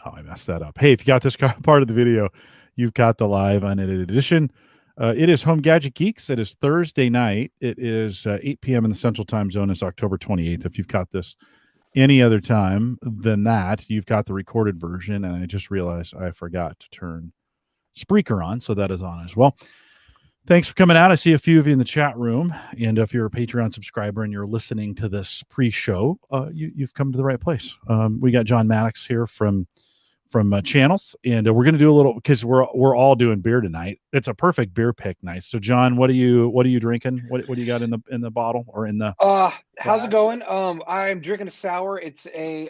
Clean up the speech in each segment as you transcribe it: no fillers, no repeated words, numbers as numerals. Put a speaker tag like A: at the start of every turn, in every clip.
A: Oh, I messed that up. Hey, if you got this part of the video, you've got the live unedited edition. It is Home Gadget Geeks. It is Thursday night. It is 8 p.m. in the Central Time Zone. It's October 28th. If you've got this any other time than that, you've got the recorded version. And I just realized I forgot to turn Spreaker on, so that is on as well. Thanks for coming out. I see a few of you in the chat room. And if you're a Patreon subscriber and you're listening to this pre-show, you've come to the right place. We got Jon Maddox here from Channels, and we're going to do a little, because we're all doing beer tonight. It's a perfect beer pick night. So John, what are you drinking? What do you got in the bottle or in the
B: how's it going? I'm drinking a sour. It's a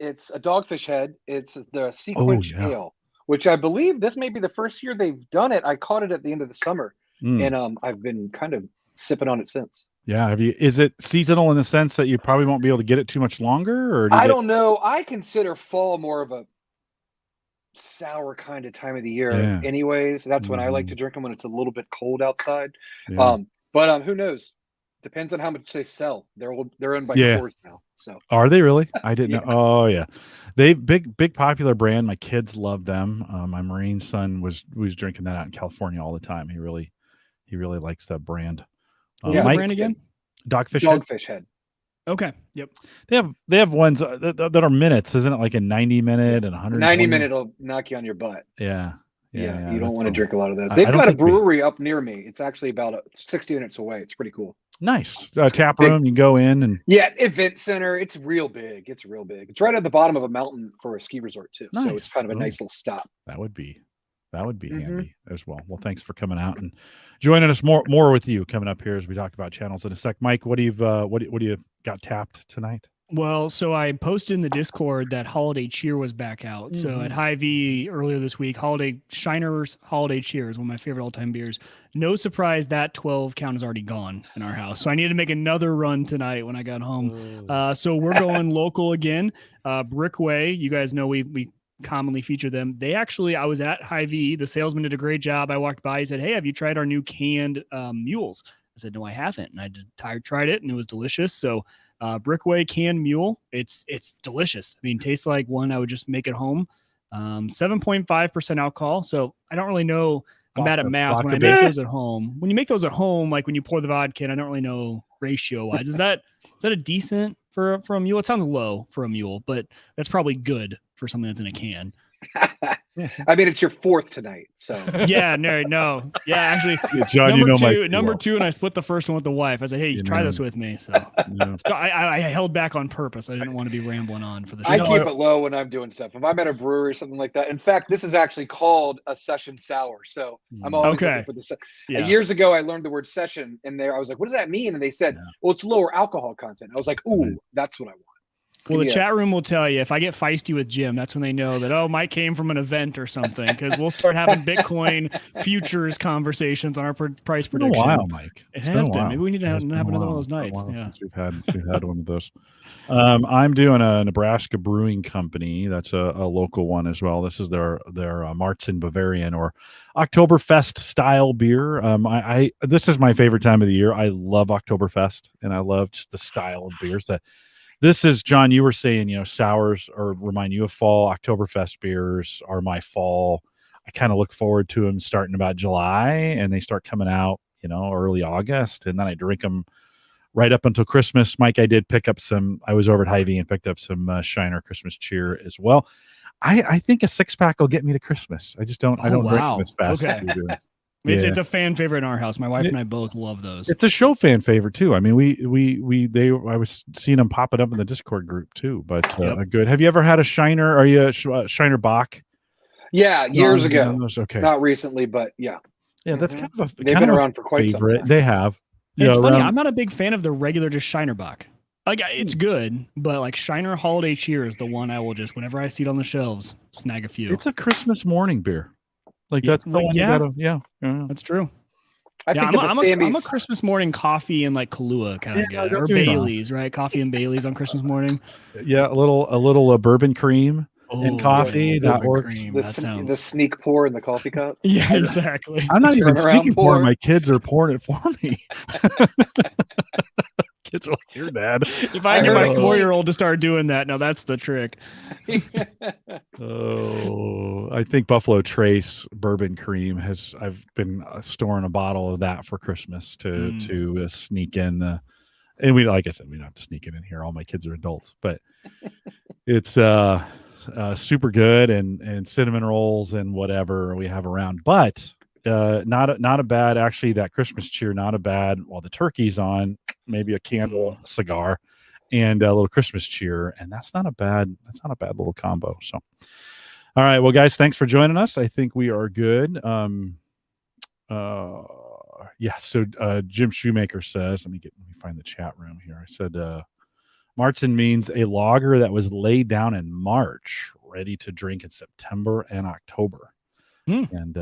B: Dogfish Head. It's the Sequence Ale, which I believe this may be the first year they've done it. I caught it at the end of the summer, and I've been kind of sipping on it since.
A: Yeah, is it seasonal in the sense that you probably won't be able to get it too much longer, or
B: I don't know. I consider fall more of a sour kind of time of the year, anyways. That's when I like to drink them, when it's a little bit cold outside.
A: Yeah.
B: But who knows? Depends on how much they sell. They're owned by Coors now. So
A: are they really? I didn't know. Oh yeah, they big popular brand. My kids love them. My Marine son was drinking that out in California all the time. He really likes that brand.
C: What was the brand again?
A: Dogfish
B: Head.
C: Okay. Yep.
A: They have ones that are minutes, isn't it? Like a 90-minute and 100.
B: 90-minute will knock you on your butt.
A: Yeah.
B: You don't want to drink a lot of those. They've got a brewery up near me. It's actually about 60 minutes away. It's pretty cool.
A: Nice. Tap room. You go in and
B: event center. It's real big. It's right at the bottom of a mountain for a ski resort too. Nice. So it's kind of a nice little stop.
A: That would be handy as well. Well, thanks for coming out and joining us more with you coming up here as we talk about channels in a sec. Mike, what do you got tapped tonight?
C: Well, so I posted in the Discord that Holiday Cheer was back out. So at Hy-Vee earlier this week, Shiner's Holiday Cheer is one of my favorite all-time beers. No surprise that 12 count is already gone in our house. So I needed to make another run tonight when I got home. So we're going local again. Brickway, you guys know we commonly feature them. I was at Hy-Vee. The salesman did a great job. I walked by. He said, "Hey, have you tried our new canned mules?" I said, "No, I haven't." And I tried it, and it was delicious. So Brickway canned mule, it's delicious. I mean, tastes like one I would just make at home. 7.5% alcohol. So I don't really know. I'm bad at math when I make those at home. When you make those at home, like when you pour the vodka in, I don't really know ratio wise. Is that a decent for a mule? It sounds low for a mule, but that's probably good for something that's in a can.
B: I mean, it's your fourth tonight, so
C: no. Yeah, actually,
A: John,
C: number two, and I split the first one with the wife. I said, "Hey, try this with me." So I held back on purpose. I didn't want to be rambling on for the show.
B: I keep it low when I'm doing stuff. If I'm at a brewery or something like that. In fact, this is actually called a session sour. So I'm always looking for this. Years ago, I learned the word session, and I was like, "What does that mean?" And they said, "Well, it's lower alcohol content." I was like, "Ooh, that's what I want."
C: Well, the chat room will tell you if I get feisty with Jim, that's when they know that, Mike came from an event or something, because we'll start having Bitcoin futures conversations on our price prediction.
A: It's been a while, Mike.
C: It has been. Maybe we need to have another one of those nights.
A: Since we've had one of those. I'm doing a Nebraska Brewing Company. That's a local one as well. This is their Marzen Bavarian or Oktoberfest style beer. This is my favorite time of the year. I love Oktoberfest, and I love just the style of beers that. This is, John, you were saying, sours remind you of fall. Oktoberfest beers are my fall. I kind of look forward to them starting about July, and they start coming out, early August, and then I drink them right up until Christmas. Mike, I did pick up I was over at Hy-Vee and picked up some Shiner Christmas Cheer as well. I think a 6-pack will get me to Christmas. I just don't drink them as fast as you do.
C: It's a fan favorite in our house. My wife and I both love those.
A: It's a show fan favorite too. I mean, I was seeing them popping up in the Discord group too. But good. Have you ever had a Shiner? Are you a Shiner Bach?
B: Yeah, years ago.
A: Okay,
B: not recently, but yeah.
A: Yeah, that's kind of
B: they've been around for quite some time.
A: They have.
C: It's funny. I'm not a big fan of the regular just Shiner Bach. Like, it's good, but like Shiner Holiday Cheer is the one I will just, whenever I see it on the shelves, snag a few.
A: It's a Christmas morning beer. Like that's the one you gotta,
C: that's true.
B: I'm
C: a Christmas morning coffee and like Kahlua kind of guy, or Bailey's, right? Coffee and Bailey's on Christmas morning.
A: Yeah, a little bourbon cream and coffee. That works.
B: The sneak pour in the coffee cup.
C: Yeah, exactly.
A: I'm not even sneaking pour. My kids are pouring it for me. kids are like, "Here, Dad."
C: If I get my 4-year-old to start doing that, now that's the trick.
A: Oh, I think Buffalo Trace bourbon cream I've been storing a bottle of that for Christmas to sneak in. And like I said, we don't have to sneak it in here. All my kids are adults, but it's super good, and cinnamon rolls and whatever we have around. But not a bad, actually, that Christmas cheer, not a bad. While the turkey's on, maybe a candle, a cigar, and a little Christmas cheer, and that's not a bad little combo. So, all right, well, guys, thanks for joining us. I think we are good. Yeah. So Jim Shoemaker says, let me find the chat room here. I said Martzen means a lager that was laid down in March, ready to drink in September and October. And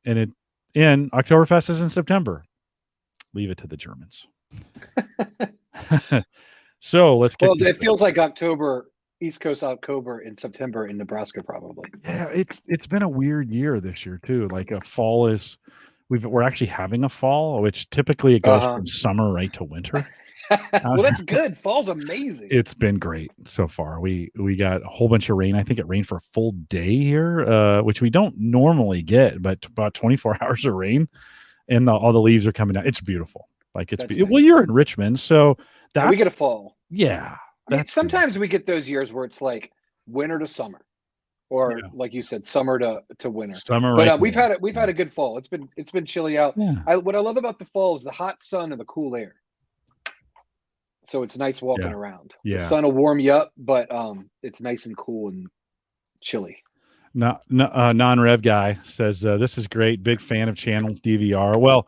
A: Oktoberfest is in September. Leave it to the Germans. So let's get.
B: Well, it feels like October, East Coast October in September in Nebraska, probably.
A: Yeah, it's been a weird year this year too. Like a fall is. We're actually having a fall, which typically it goes from summer right to winter.
B: Well, that's good. Fall's amazing.
A: It's been great so far. We got a whole bunch of rain. I think it rained for a full day here, which we don't normally get, but about 24 hours of rain, and all the leaves are coming down. It's beautiful. Like it's nice. Well, you're in Richmond, so
B: we get a fall.
A: Yeah,
B: I mean, sometimes we get those years where it's like winter to summer. Or like you said, summer to winter.
A: Summer,
B: but we've had a good fall. It's been chilly out.
A: Yeah.
B: What I love about the fall is the hot sun and the cool air. So it's nice walking around.
A: Yeah.
B: The sun will warm you up, but it's nice and cool and chilly.
A: Non-rev guy says this is great. Big fan of channels DVR. Well,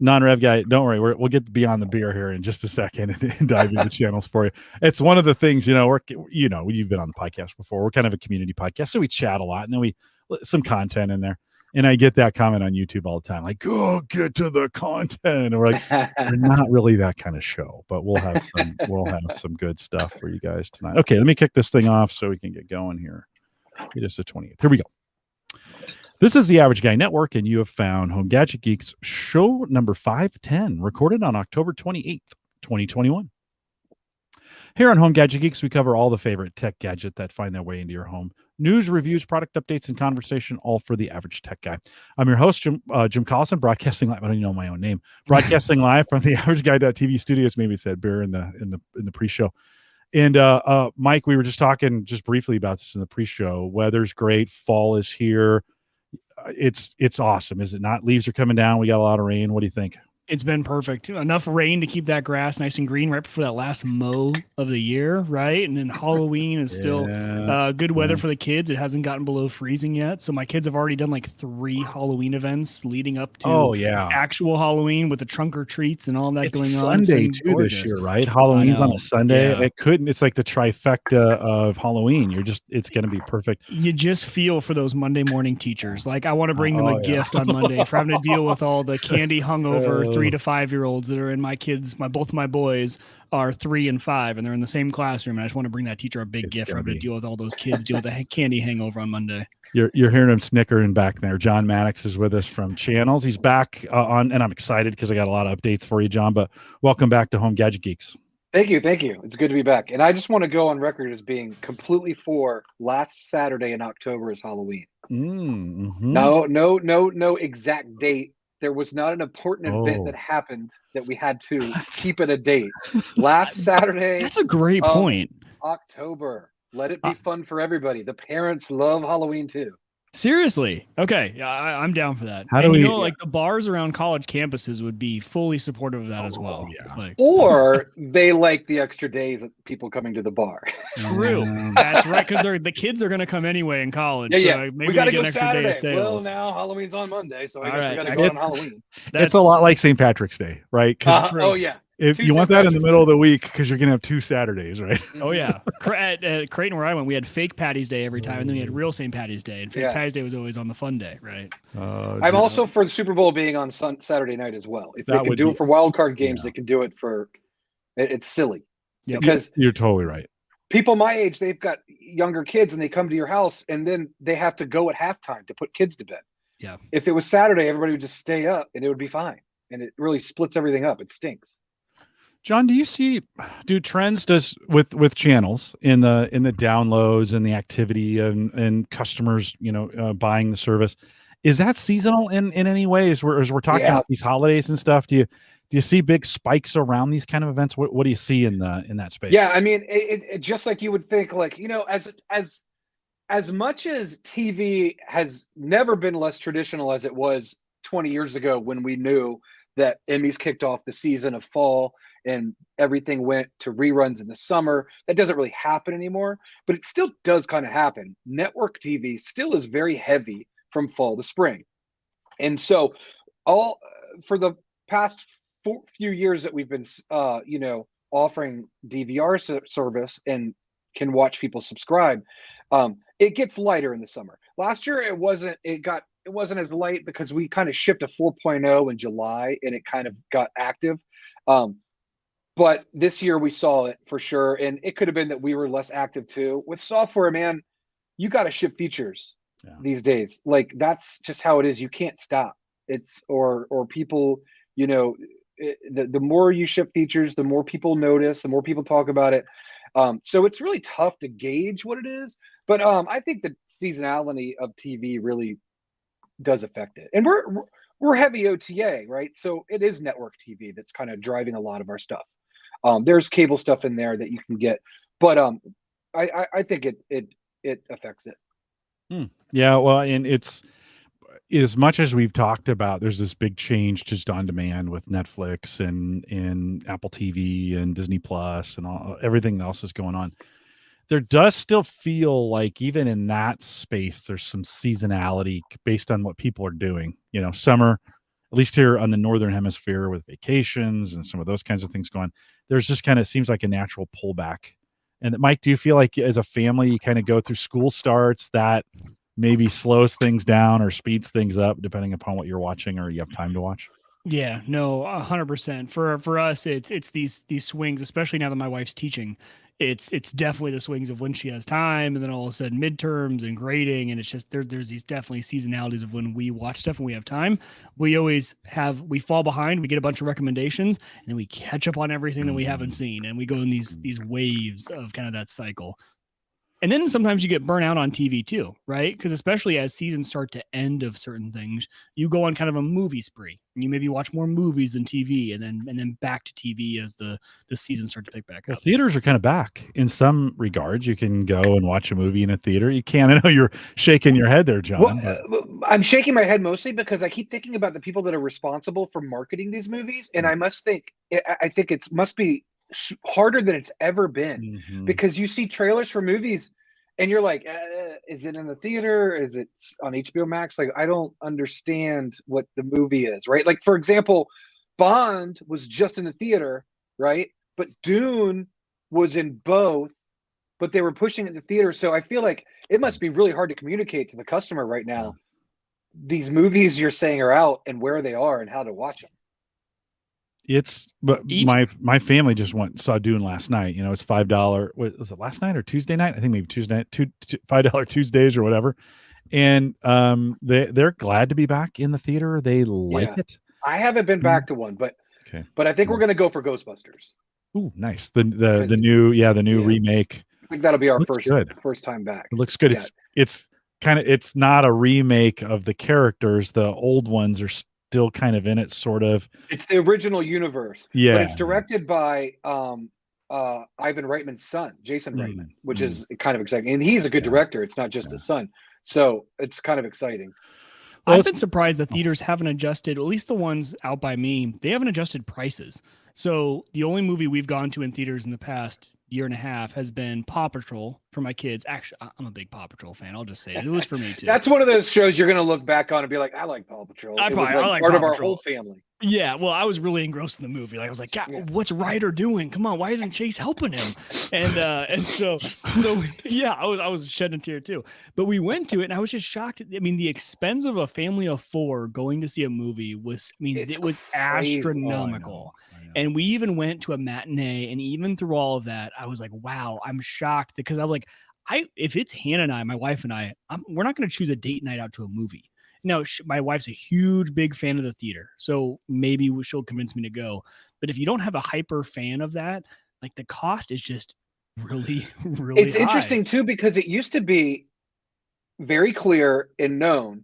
A: non-rev guy, don't worry. We'll get beyond the beer here in just a second and dive into channels for you. It's one of the things, you've been on the podcast before. We're kind of a community podcast, so we chat a lot, and then we some content in there. And I get that comment on YouTube all the time, like, "Go get to the content." And we're like, we're not really that kind of show, but we'll have some good stuff for you guys tonight. Okay, let me kick this thing off so we can get going here. It is the 28th. Here we go. This is the Average Guy Network, and you have found Home Gadget Geeks show number 510, recorded on October 28th, 2021. Here on Home Gadget Geeks, we cover all the favorite tech gadgets that find their way into your home. News, reviews, product updates, and conversation, all for the average tech guy. I'm your host, Jim Collison, broadcasting live. I don't even know my own name. Broadcasting live from the AverageGuy.tv studios. Maybe it said beer in the pre-show. And Mike, we were just talking just briefly about this in the pre-show. Weather's great. Fall is here. It's awesome, is it not? Leaves are coming down. We got a lot of rain. What do you think?
C: It's been perfect. Enough rain to keep that grass nice and green right before that last mow of the year, right? And then Halloween is still good weather for the kids. It hasn't gotten below freezing yet. So my kids have already done like 3 Halloween events leading up to actual Halloween with the trunk or treats and all that going on.
A: Sunday too this year, right? Halloween's on a Sunday. Yeah. It's like the trifecta of Halloween. It's going to be perfect.
C: You just feel for those Monday morning teachers. Like I want to bring them a gift on Monday for having to deal with all the candy hungover 3 to 5 year olds that are in my kids. Both my boys are 3 and 5, and they're in the same classroom. And I just want to bring that teacher a big gift for having to deal with all those kids, deal with the candy hangover on Monday.
A: You're hearing him snickering back there. Jon Maddox is with us from Channels. He's back on, and I'm excited because I got a lot of updates for you, John. But welcome back to Home Gadget Geeks.
B: Thank you. It's good to be back. And I just want to go on record as being completely for last Saturday in October is Halloween.
A: Mm-hmm.
B: No exact date. There was not an important event that happened that we had to keep it a date. Last Saturday.
C: That's a great point.
B: October. Let it be fun for everybody. The parents love Halloween too.
C: Seriously? Okay. I'm down for that. Like the bars around college campuses would be fully supportive of that as well.
A: Yeah.
B: Or they like the extra days of people coming to the bar.
C: True. That's right. Because the kids are going to come anyway in college.
B: Yeah.
C: So maybe
B: we got to
C: get
B: go
C: an extra
B: Saturday.
C: day of sales.
B: Well, now Halloween's on Monday, so I guess we got to
C: right.
B: go on Halloween.
A: It's a lot like St. Patrick's Day, right?
B: Oh, yeah.
A: If you want that in the middle of the week, because you're going to have 2 Saturdays, right?
C: Oh, yeah. At Creighton, where I went, we had fake Patty's Day every time, and then we had real St. Patty's Day. And fake Patty's Day was always on the fun day, right?
B: I'm also for the Super Bowl being on Saturday night as well. If they can do it for wild card games, they can do it for – it's silly.
C: Yep.
B: Because
A: you're totally right.
B: People my age, they've got younger kids, and they come to your house, and then they have to go at halftime to put kids to bed.
C: Yeah.
B: If it was Saturday, everybody would just stay up, and it would be fine. And it really splits everything up. It stinks.
A: John, do trends with channels in the downloads and the activity and customers, buying the service? Is that seasonal in any way? As we're talking
B: Yeah.
A: about these holidays and stuff, do you see big spikes around these kind of events? What do you see in that space?
B: Yeah, I mean, it just like you would think, like, as much as TV has never been less traditional as it was 20 years ago when we knew that Emmys kicked off the season of fall and everything went to reruns in the summer. That doesn't really happen anymore, but it still does kind of happen. Network TV still is very heavy from fall to spring. And so all for the past few years that we've been offering DVR service and can watch people subscribe, it gets lighter in the summer. Last year it wasn't as light because we kind of shipped a 4.0 in July and it kind of got active. But this year we saw it for sure, and it could have been that we were less active too. With software, man, you got to ship features these days. Like, that's just how it is. You can't stop. Or people, the more you ship features, the more people notice, the more people talk about it. So it's really tough to gauge what it is. But I think the seasonality of TV really does affect it. And we're heavy OTA, right? So it is network TV that's kind of driving a lot of our stuff. There's cable stuff in there that you can get, but I think it affects it.
A: Yeah, well, and it's, as much as we've talked about, there's this big change just on demand with Netflix and Apple TV and Disney Plus and everything else is going on. There does still feel like even in that space, there's some seasonality based on what people are doing. Summer, at least here on the Northern Hemisphere with vacations and some of those kinds of things going, there's just kind of seems like a natural pullback. And Mike, do you feel like as a family, you kind of go through school starts that maybe slows things down or speeds things up depending upon what you're watching or you have time to watch?
C: Yeah, no, 100%. For us, it's these swings, especially now that my wife's teaching. It's definitely the swings of when she has time, and then all of a sudden midterms and grading, and it's just there's these definitely seasonalities of when we watch stuff and we have time. We fall behind, we get a bunch of recommendations, and then we catch up on everything that we haven't seen, and we go in these waves of kind of that cycle. And then sometimes you get burnt out on TV too, right? Because especially as seasons start to end of certain things, you go on kind of a movie spree, and you maybe watch more movies than TV, and then back to TV as the seasons start to pick back up.
A: The theaters are kind of back in some regards. You can go and watch a movie in a theater. You can. I know you're shaking your head there, John.
B: Well, I'm shaking my head mostly because I keep thinking about the people that are responsible for marketing these movies, and I think it must be harder than it's ever been, because you see trailers for movies and you're like, is it in the theater? Is it on HBO Max? Like, I don't understand what the movie is, right? Like, for example, Bond was just in the theater, right? But Dune was in both, but they were pushing it in the theater. So I feel like it must be really hard to communicate to the customer right now these movies you're saying are out and where they are and how to watch them.
A: But my family just saw Dune last night. It's $5. What was it, last night or Tuesday night? I think maybe Tuesday night, $5 Tuesdays or whatever. And they're glad to be back in the theater. They like it.
B: I haven't been back to one, but I think we're gonna go for Ghostbusters.
A: Ooh, nice. The new remake.
B: I think that'll be our first time back.
A: It looks good. Yeah. It's not a remake of the characters. The old ones are still kind of in it, sort of.
B: It's the original universe.
A: Yeah.
B: But it's directed by Ivan Reitman's son, Jason Reitman, which is kind of exciting. And he's a good director. It's not just his son. So it's kind of exciting.
C: I've been surprised the theaters haven't adjusted, at least the ones out by me, they haven't adjusted prices. So the only movie we've gone to in theaters in the past year and a half has been Paw Patrol for my kids. Actually, I'm a big Paw Patrol fan. I'll just say it was for me too.
B: That's one of those shows you're going to look back on and be like, I like Paw Patrol.
C: I like
B: part
C: Paw
B: of our
C: Patrol.
B: whole family.
C: Yeah, well, I was really engrossed in the movie. Like, I was like, God, what's Ryder doing? Come on, why isn't Chase helping him? And so yeah, I was shedding a tear too. But we went to it, and I was just shocked. I mean, the expense of a family of 4 going to see a movie was, it was astronomical. I know. And we even went to a matinee, and even through all of that, I was like, wow, I'm shocked, because I was like, if it's Hannah and I, my wife and I, we're not going to choose a date night out to a movie. Now, my wife's a huge, big fan of the theater, so maybe she'll convince me to go. But if you don't have a hyper fan of that, like the cost is just really, really
B: It's
C: high.
B: interesting too, because it used to be very clear and known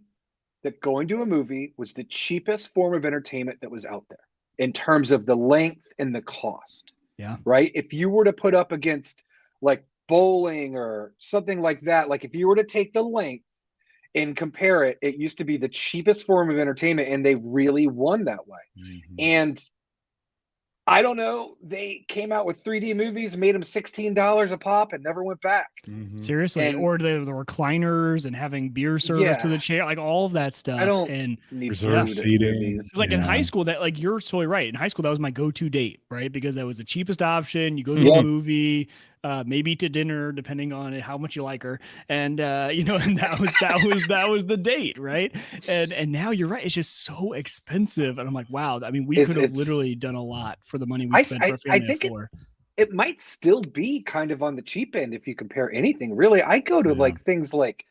B: that going to a movie was the cheapest form of entertainment that was out there in terms of the length and the cost.
C: Yeah.
B: Right. If you were to put up against like bowling or something like that, like if you were to take the length and compare it, it used to be the cheapest form of entertainment, and they really won that way.
A: Mm-hmm.
B: And I don't know, they came out with 3D movies, made them $16 a pop, and never went back.
A: Mm-hmm.
C: Seriously,
B: And
C: or the recliners and having beer service to the chair, like all of that stuff.
B: I don't
C: and
B: need
A: reserved
B: food at
A: seating.
B: movies.
C: it's like in high school, that like you're totally right. In high school, that was my go-to date, right? Because that was the cheapest option. You go to a movie, maybe to dinner, depending on how much you like her, and and that was the date, right? And now you're right, it's just so expensive, and I'm like, wow. I mean, we could have literally done a lot for the money we spent for a family of 4.
B: It might still be kind of on the cheap end if you compare anything. Really, I go to like things like,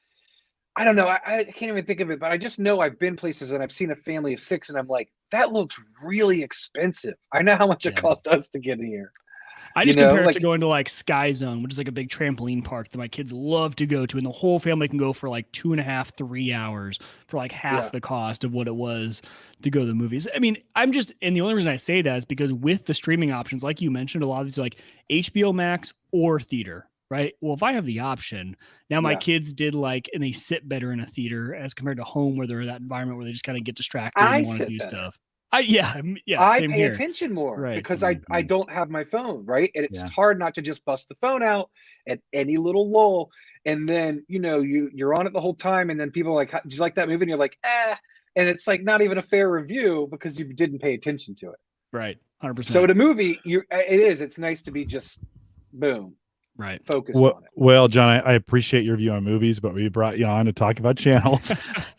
B: I don't know, I can't even think of it, but I just know I've been places and I've seen a family of 6, and I'm like, that looks really expensive. I know how much it cost us to get in here.
C: I just compare it to going to like Sky Zone, which is like a big trampoline park that my kids love to go to, and the whole family can go for like 2.5, 3 hours for like half the cost of what it was to go to the movies. I mean, and the only reason I say that is because with the streaming options, like you mentioned, a lot of these are like HBO Max or theater, right? Well, if I have the option, now my kids did and they sit better in a theater as compared to home, where they're in that environment where they just kind of get distracted and want to do stuff. I
B: pay attention more because I don't have my phone, right? And it's hard not to just bust the phone out at any little lull. And then, you're on it the whole time. And then people are like, "Do you like that movie?" And you're like, "Eh." And it's like not even a fair review because you didn't pay attention to it.
C: Right. 100%.
B: So at a movie, it's nice to be just boom.
C: Right.
B: Focused on it.
A: Well, John, I appreciate your view on movies, but we brought you on to talk about channels.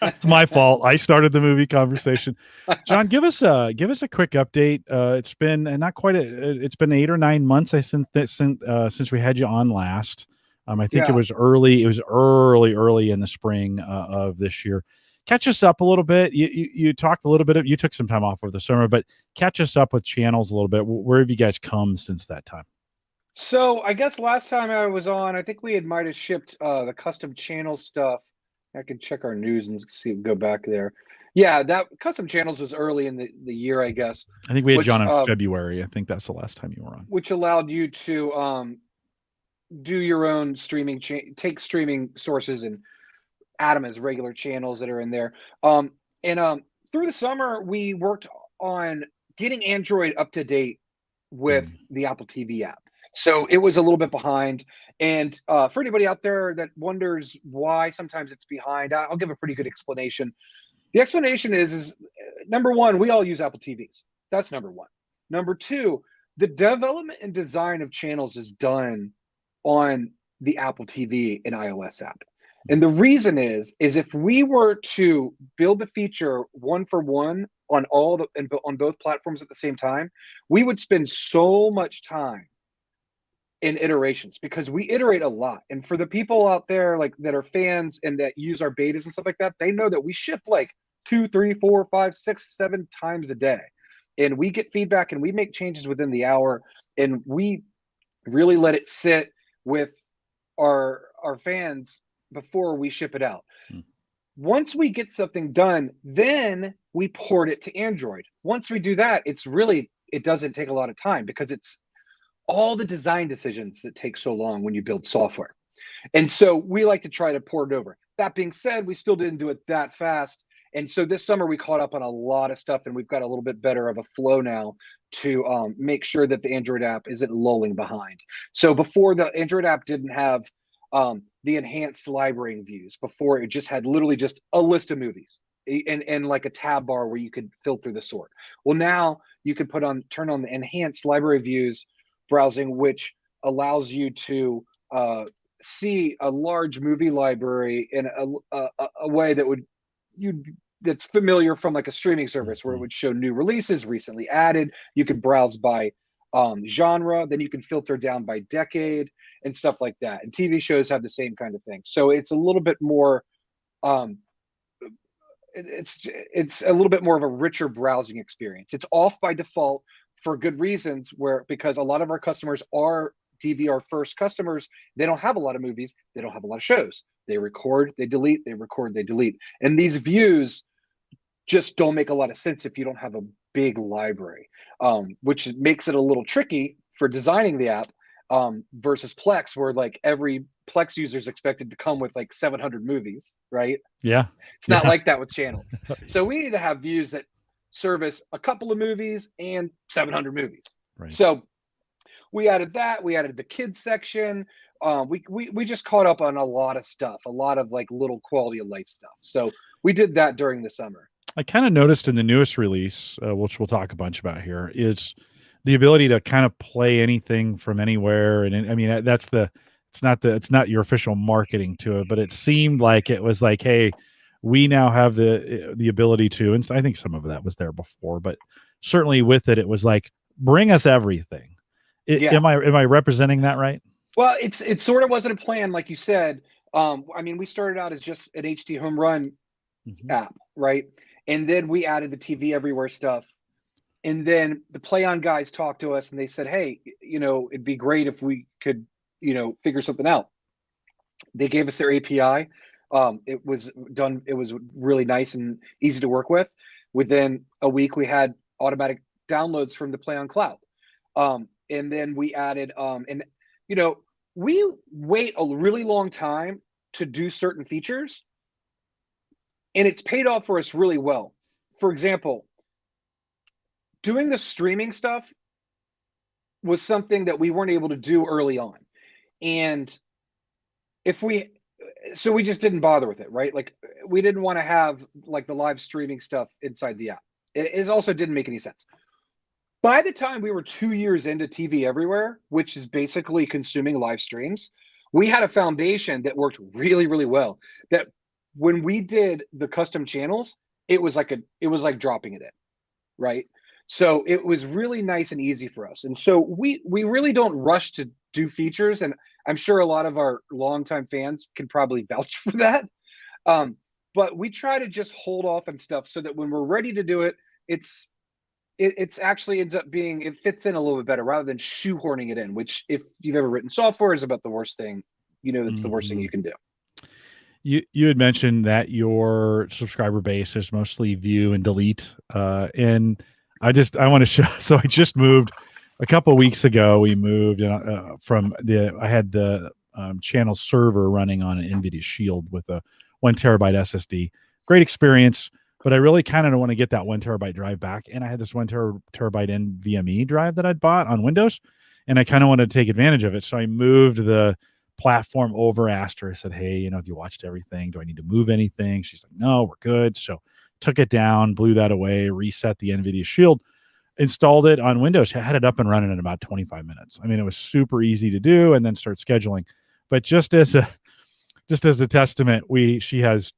A: It's my fault. I started the movie conversation. John, give us a quick update. It's been it's been 8 or 9 months since we had you on last. I think it was early. It was early in the spring of this year. Catch us up a little bit. You talked a little bit. You took some time off over the summer, but catch us up with channels a little bit. Where have you guys come since that time?
B: So I guess last time I was on, I think we might have shipped the custom channel stuff. I can check our news and go back there. Yeah, that custom channels was early in the year, I guess.
A: I think we had John in February. I think that's the last time you were on.
B: Which allowed you to do your own streaming, take streaming sources and add them as regular channels that are in there. Through the summer, we worked on getting Android up to date with the Apple TV app. So it was a little bit behind. And for anybody out there that wonders why sometimes it's behind, I'll give a pretty good explanation. The explanation is number one, we all use Apple TVs. That's number one. Number two, the development and design of channels is done on the Apple TV and iOS app. And the reason is if we were to build the feature one for one on on both platforms at the same time, we would spend so much time in iterations because we iterate a lot. And for the people out there that are fans and that use our betas and stuff like that, they know that we ship 2, 3, 4, 5, 6, 7 times a day. And we get feedback and we make changes within the hour, and we really let it sit with our fans before we ship it out. Once we get something done, then we port it to Android. Once we do that, it doesn't take a lot of time because it's all the design decisions that take so long when you build software. And so we like to try to port it over. That being said, we still didn't do it that fast. And so this summer we caught up on a lot of stuff, and we've got a little bit better of a flow now to make sure that the Android app isn't lulling behind. So before, the Android app didn't have the enhanced library views. Before, it just had literally just a list of movies and like a tab bar where you could filter the sort. Well, now you can turn on the enhanced library views browsing, which allows you to see a large movie library in a way that's familiar from a streaming service, where it would show new releases recently added. You could browse by genre, then you can filter down by decade and stuff like that. And TV shows have the same kind of thing. So it's a little bit more it's a little bit more of a richer browsing experience. It's off by default for good reasons, because a lot of our customers are DVR first customers. They don't have a lot of movies, they don't have a lot of shows. They record, they delete, they record, they delete. And these views just don't make a lot of sense if you don't have a big library, which makes it a little tricky for designing the app, versus Plex, where like every Plex user is expected to come with like 700 movies, right?
A: Yeah.
B: It's not like that with channels. So we need to have views that service a couple of movies and 700 movies.
A: Right.
B: So we added that. We added the kids section. We just caught up on a lot of stuff, a lot of like little quality of life stuff. So we did that during the summer.
A: I kind of noticed in the newest release, which we'll talk a bunch about here, is the ability to kind of play anything from anywhere. And I mean, it's not your official marketing to it, but it seemed like it was like, hey, we now have the ability to, and I think some of that was there before, but certainly with it, it was like, bring us everything. Am I representing that right?
B: Well, it sort of wasn't a plan, like you said. I mean, we started out as just an HD home run app, right? And then we added the TV everywhere stuff. And then the Play On guys talked to us and they said, hey, it'd be great if we could, figure something out. They gave us their API. It was really nice and easy to work with. Within a week, we had automatic downloads from the Play On Cloud. And then we added, we wait a really long time to do certain features, and it's paid off for us really well. For example, doing the streaming stuff was something that we weren't able to do early on. And so we just didn't bother with it, right? Like we didn't want to have like the live streaming stuff inside the app. It also didn't make any sense. By the time we were 2 years into TV Everywhere, which is basically consuming live streams, we had a foundation that worked really, really well. That when we did the custom channels, it was like dropping it in, right? So it was really nice and easy for us. And so we really don't rush to do features. And I'm sure a lot of our longtime fans can probably vouch for that. But we try to just hold off on stuff so that when we're ready to do it, it's actually ends up being, it fits in a little bit better rather than shoehorning it in, which if you've ever written software is about the worst thing, that's the worst thing you can do.
A: You had mentioned that your subscriber base is mostly view and delete. And I want to show, so I just moved a couple of weeks ago. We moved I had the channel server running on an NVIDIA Shield with a 1 terabyte SSD. Great experience. But I really kind of want to get that 1 terabyte drive back. And I had this 1 terabyte NVMe drive that I'd bought on Windows, and I kind of wanted to take advantage of it. So I moved the platform over, asked her, I said, hey, have you watched everything? Do I need to move anything? She's like, no, we're good. So took it down, blew that away, reset the NVIDIA Shield, installed it on Windows, had it up and running in about 25 minutes. I mean, it was super easy to do, and then start scheduling. But just as a testament, she has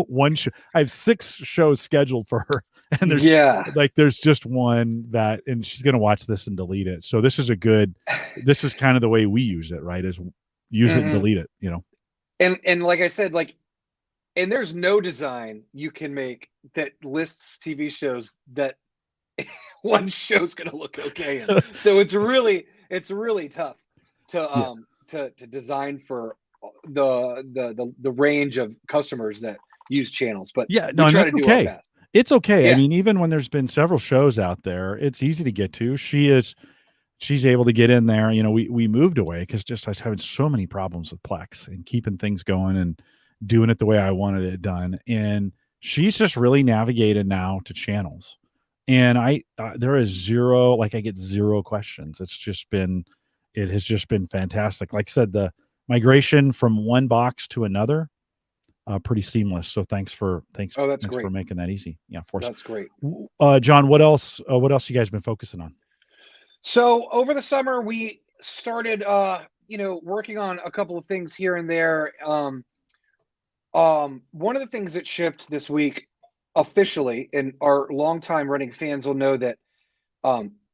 A: one show. I have 6 shows scheduled for her, and there's just one that, and she's going to watch this and delete it. So this is this is kind of the way we use it, right? Is use it and delete it,
B: And like I said, and there's no design you can make that lists TV shows that one show's going to look okay in. So it's really tough to design for the range of customers that use channels. But we try to do our best.
A: It's okay. Yeah. I mean, even when there's been several shows out there, it's easy to get to. She's able to get in there. We moved away because I was having so many problems with Plex and keeping things going and doing it the way I wanted it done. And she's just really navigated now to channels. And there is zero, I get zero questions. It has just been fantastic. Like I said, the migration from one box to another, pretty seamless. So thanks for making that easy. Yeah, for us.
B: That's great.
A: John, what else you guys been focusing on?
B: So over the summer, we started, working on a couple of things here and there. One of the things that shipped this week officially, and our longtime running fans will know that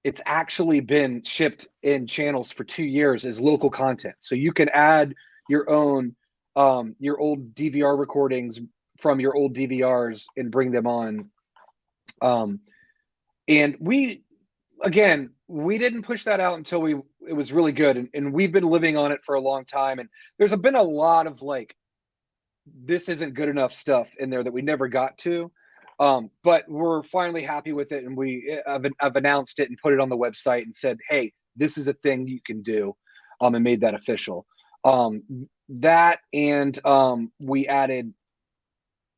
B: it's actually been shipped in channels for 2 years as local content. So you can add your own, your old DVR recordings from your old DVRs and bring them on. And we didn't push that out until it was really good. And we've been living on it for a long time. And there's been a lot of like, this isn't good enough stuff in there that we never got to. But we're finally happy with it. And I've announced it and put it on the website and said, hey, this is a thing you can do. And made that official. That and we added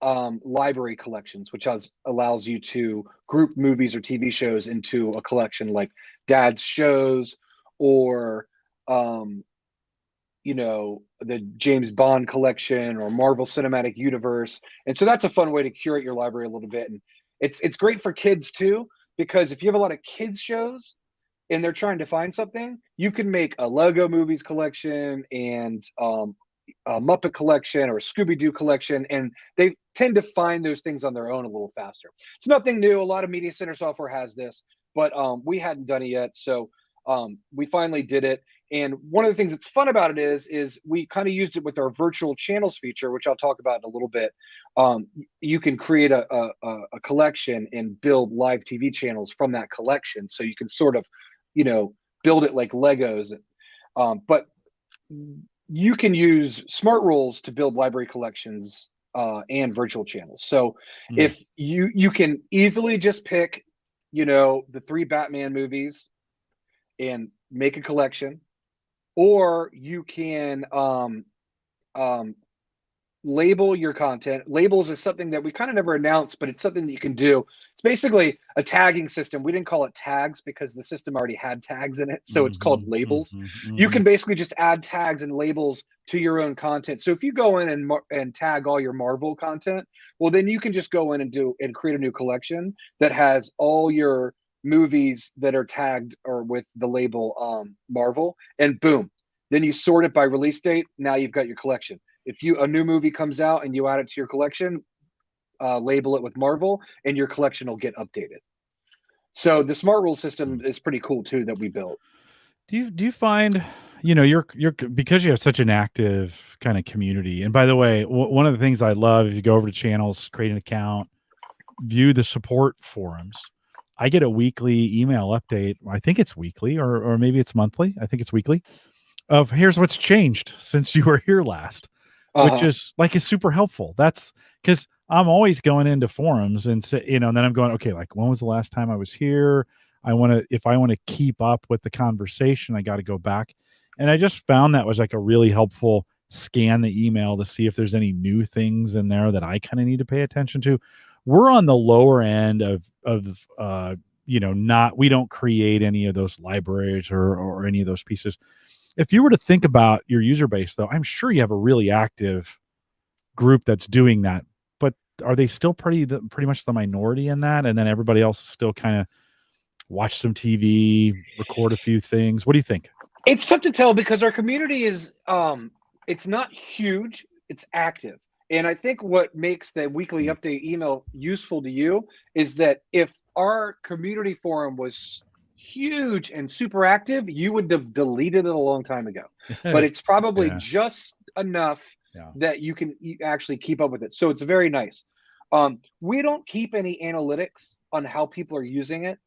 B: library collections, which allows you to group movies or TV shows into a collection, like Dad's shows or the James Bond collection or Marvel Cinematic Universe. And so that's a fun way to curate your library a little bit. And it's great for kids too, because if you have a lot of kids shows and they're trying to find something, you can make a Lego movies collection and a Muppet collection or a Scooby-Doo collection, and they tend to find those things on their own a little faster. It's nothing new. A lot of media center software has this, but we hadn't done it yet. So we finally did it. And one of the things that's fun about it is we kind of used it with our virtual channels feature, which I'll talk about in a little bit. You can create a collection and build live TV channels from that collection. So you can sort of, build it like Legos. But you can use smart rules to build library collections and virtual channels. So if you can easily just pick, the 3 Batman movies and make a collection, or you can label your content. Labels is something that we kind of never announced, but it's something that you can do. It's basically a tagging system. We didn't call it tags because the system already had tags in it. So it's called labels. You can basically just add tags and labels to your own content. So if you go in and tag all your Marvel content, well, then you can just go in and create a new collection that has all your movies that are tagged or with the label Marvel, and boom, then you sort it by release date. Now you've got your collection. If a new movie comes out and you add it to your collection, label it with Marvel, and your collection will get updated. So the smart rule system is pretty cool too that we built.
A: Do you find, you're because you have such an active kind of community. And by the way, one of the things I love is you go over to channels, create an account, view the support forums. I get a weekly email update. I think it's weekly or maybe it's monthly. I think it's weekly, of here's what's changed since you were here last. Which is super helpful. That's because I'm always going into forums and say, and then I'm going, okay, like when was the last time I was here? If I want to keep up with the conversation, I got to go back. And I just found that was like a really helpful scan the email to see if there's any new things in there that I kind of need to pay attention to. We're on the lower end of we don't create any of those libraries or any of those pieces. If you were to think about your user base, though, I'm sure you have a really active group that's doing that. But are they still pretty much the minority in that? And then everybody else still kind of watch some TV, record a few things. What do you think?
B: It's tough to tell because our community is it's not huge, it's active. And I think what makes the weekly update email useful to you is that if our community forum was huge and super active, you would have deleted it a long time ago. But it's probably just enough that you can actually keep up with it. So it's very nice. We don't keep any analytics on how people are using it.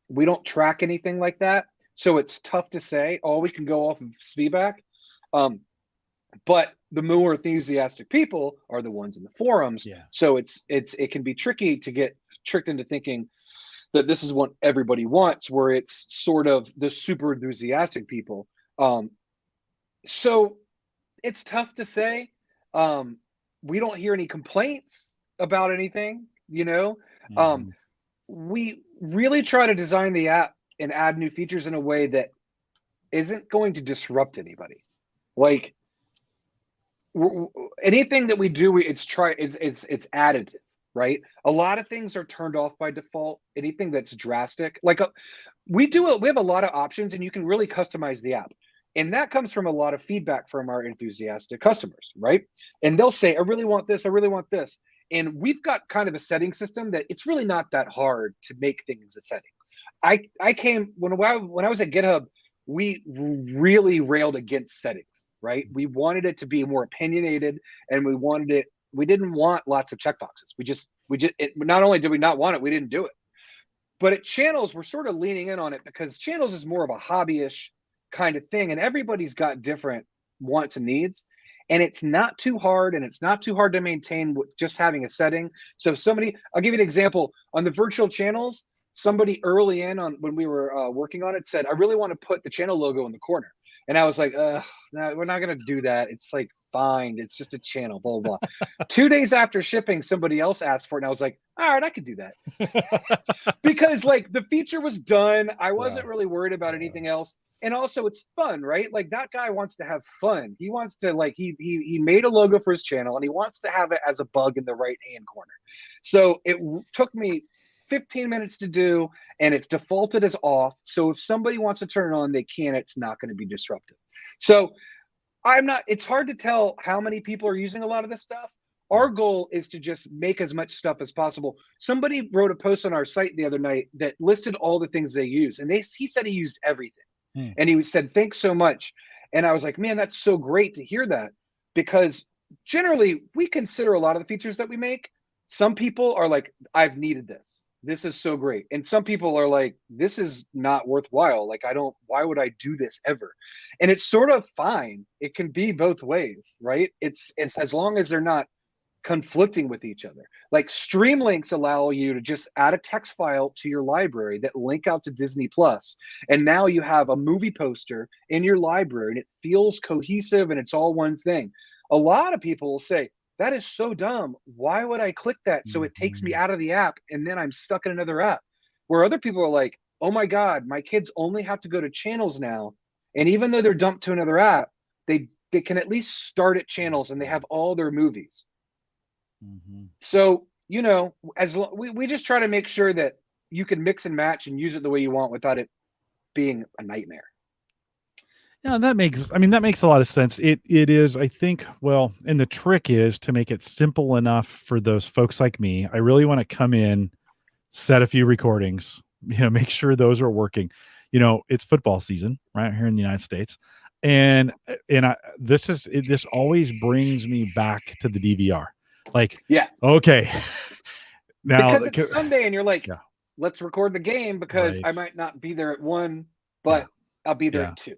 B: We don't track anything like that. So it's tough to say. All we can go off of feedback. But the more enthusiastic people are the ones in the forums. Yeah. So it can be tricky to get tricked into thinking that this is what everybody wants, where it's sort of the super enthusiastic people. So it's tough to say. We don't hear any complaints about anything, We really try to design the app and add new features in a way that isn't going to disrupt anybody. Like anything that we do, it's additive. Right? A lot of things are turned off by default. Anything that's drastic, we have a lot of options, and you can really customize the app. And that comes from a lot of feedback from our enthusiastic customers, right? And they'll say, I really want this, I really want this. And we've got kind of a setting system that it's really not that hard to make things a setting. When I was at GitHub, we really railed against settings, right? We wanted it to be more opinionated, and we wanted it we didn't want lots of checkboxes. Not only did we not want it, we didn't do it. But at channels, we're sort of leaning in on it because channels is more of a hobbyish kind of thing, and everybody's got different wants and needs, and it's not too hard, and it's not too hard to maintain with just having a setting. So if somebody, I'll give you an example on the virtual channels. Somebody early in on when we were working on it said, I really want to put the channel logo in the corner. And I was like, no, we're not going to do that. It's like, fine. It's just a channel, blah, blah, blah. 2 days after shipping, somebody else asked for it. And I was like, all right, I could do that. Because like the feature was done. I wasn't really worried about anything else. And also it's fun, right? Like that guy wants to have fun. He wants to like, he made a logo for his channel and he wants to have it as a bug in the right-hand corner. So it took me 15 minutes to do, and it's defaulted as off. So if somebody wants to turn it on, they can. It's not going to be disruptive. So it's hard to tell how many people are using a lot of this stuff. Our goal is to just make as much stuff as possible. Somebody wrote a post on our site the other night that listed all the things they use, and he said he used everything. And he said, thanks so much. And I was like, man, that's so great to hear that, because generally we consider a lot of the features that we make. Some people are like, I've needed this. This is so great. And some people are like, this is not worthwhile. Like, why would I do this ever? And it's sort of fine. It can be both ways, right? It's as long as they're not conflicting with each other. Like stream links allow you to just add a text file to your library that link out to Disney Plus. And now you have a movie poster in your library and it feels cohesive and it's all one thing. A lot of people will say, that is so dumb. Why would I click that? So it takes me out of the app and then I'm stuck in another app. Where other people are like, oh my God, my kids only have to go to channels now. And even though they're dumped to another app, they can at least start at channels and they have all their movies. So, you know, we just try to make sure that you can mix and match and use it the way you want without it being a nightmare.
A: Yeah, that makes a lot of sense. It is, I think, well, and the trick is to make it simple enough for those folks like me. I really want to come in, set a few recordings, make sure those are working. It's football season right here in the United States. And this always brings me back to the DVR. Like, yeah, okay. Now
B: because it's Sunday and you're like, let's record the game because I might not be there at 1, but I'll be there at 2.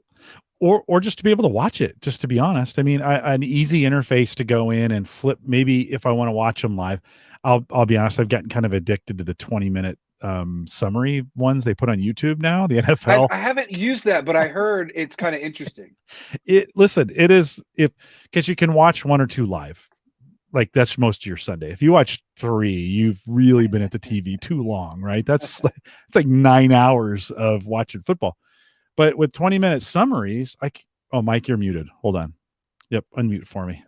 A: Or just to be able to watch it, just to be honest. I mean, an easy interface to go in and flip. Maybe if I want to watch them live, I'll be honest, I've gotten kind of addicted to the 20-minute summary ones they put on YouTube now, the NFL.
B: I haven't used that, but I heard it's kind of interesting.
A: It is, because you can watch 1 or 2 live. Like that's most of your Sunday. If you watch 3, you've really been at the TV too long, right? It's like 9 hours of watching football. But with 20-minute summaries, oh, Mike, you're muted. Hold on. Yep, unmute for me.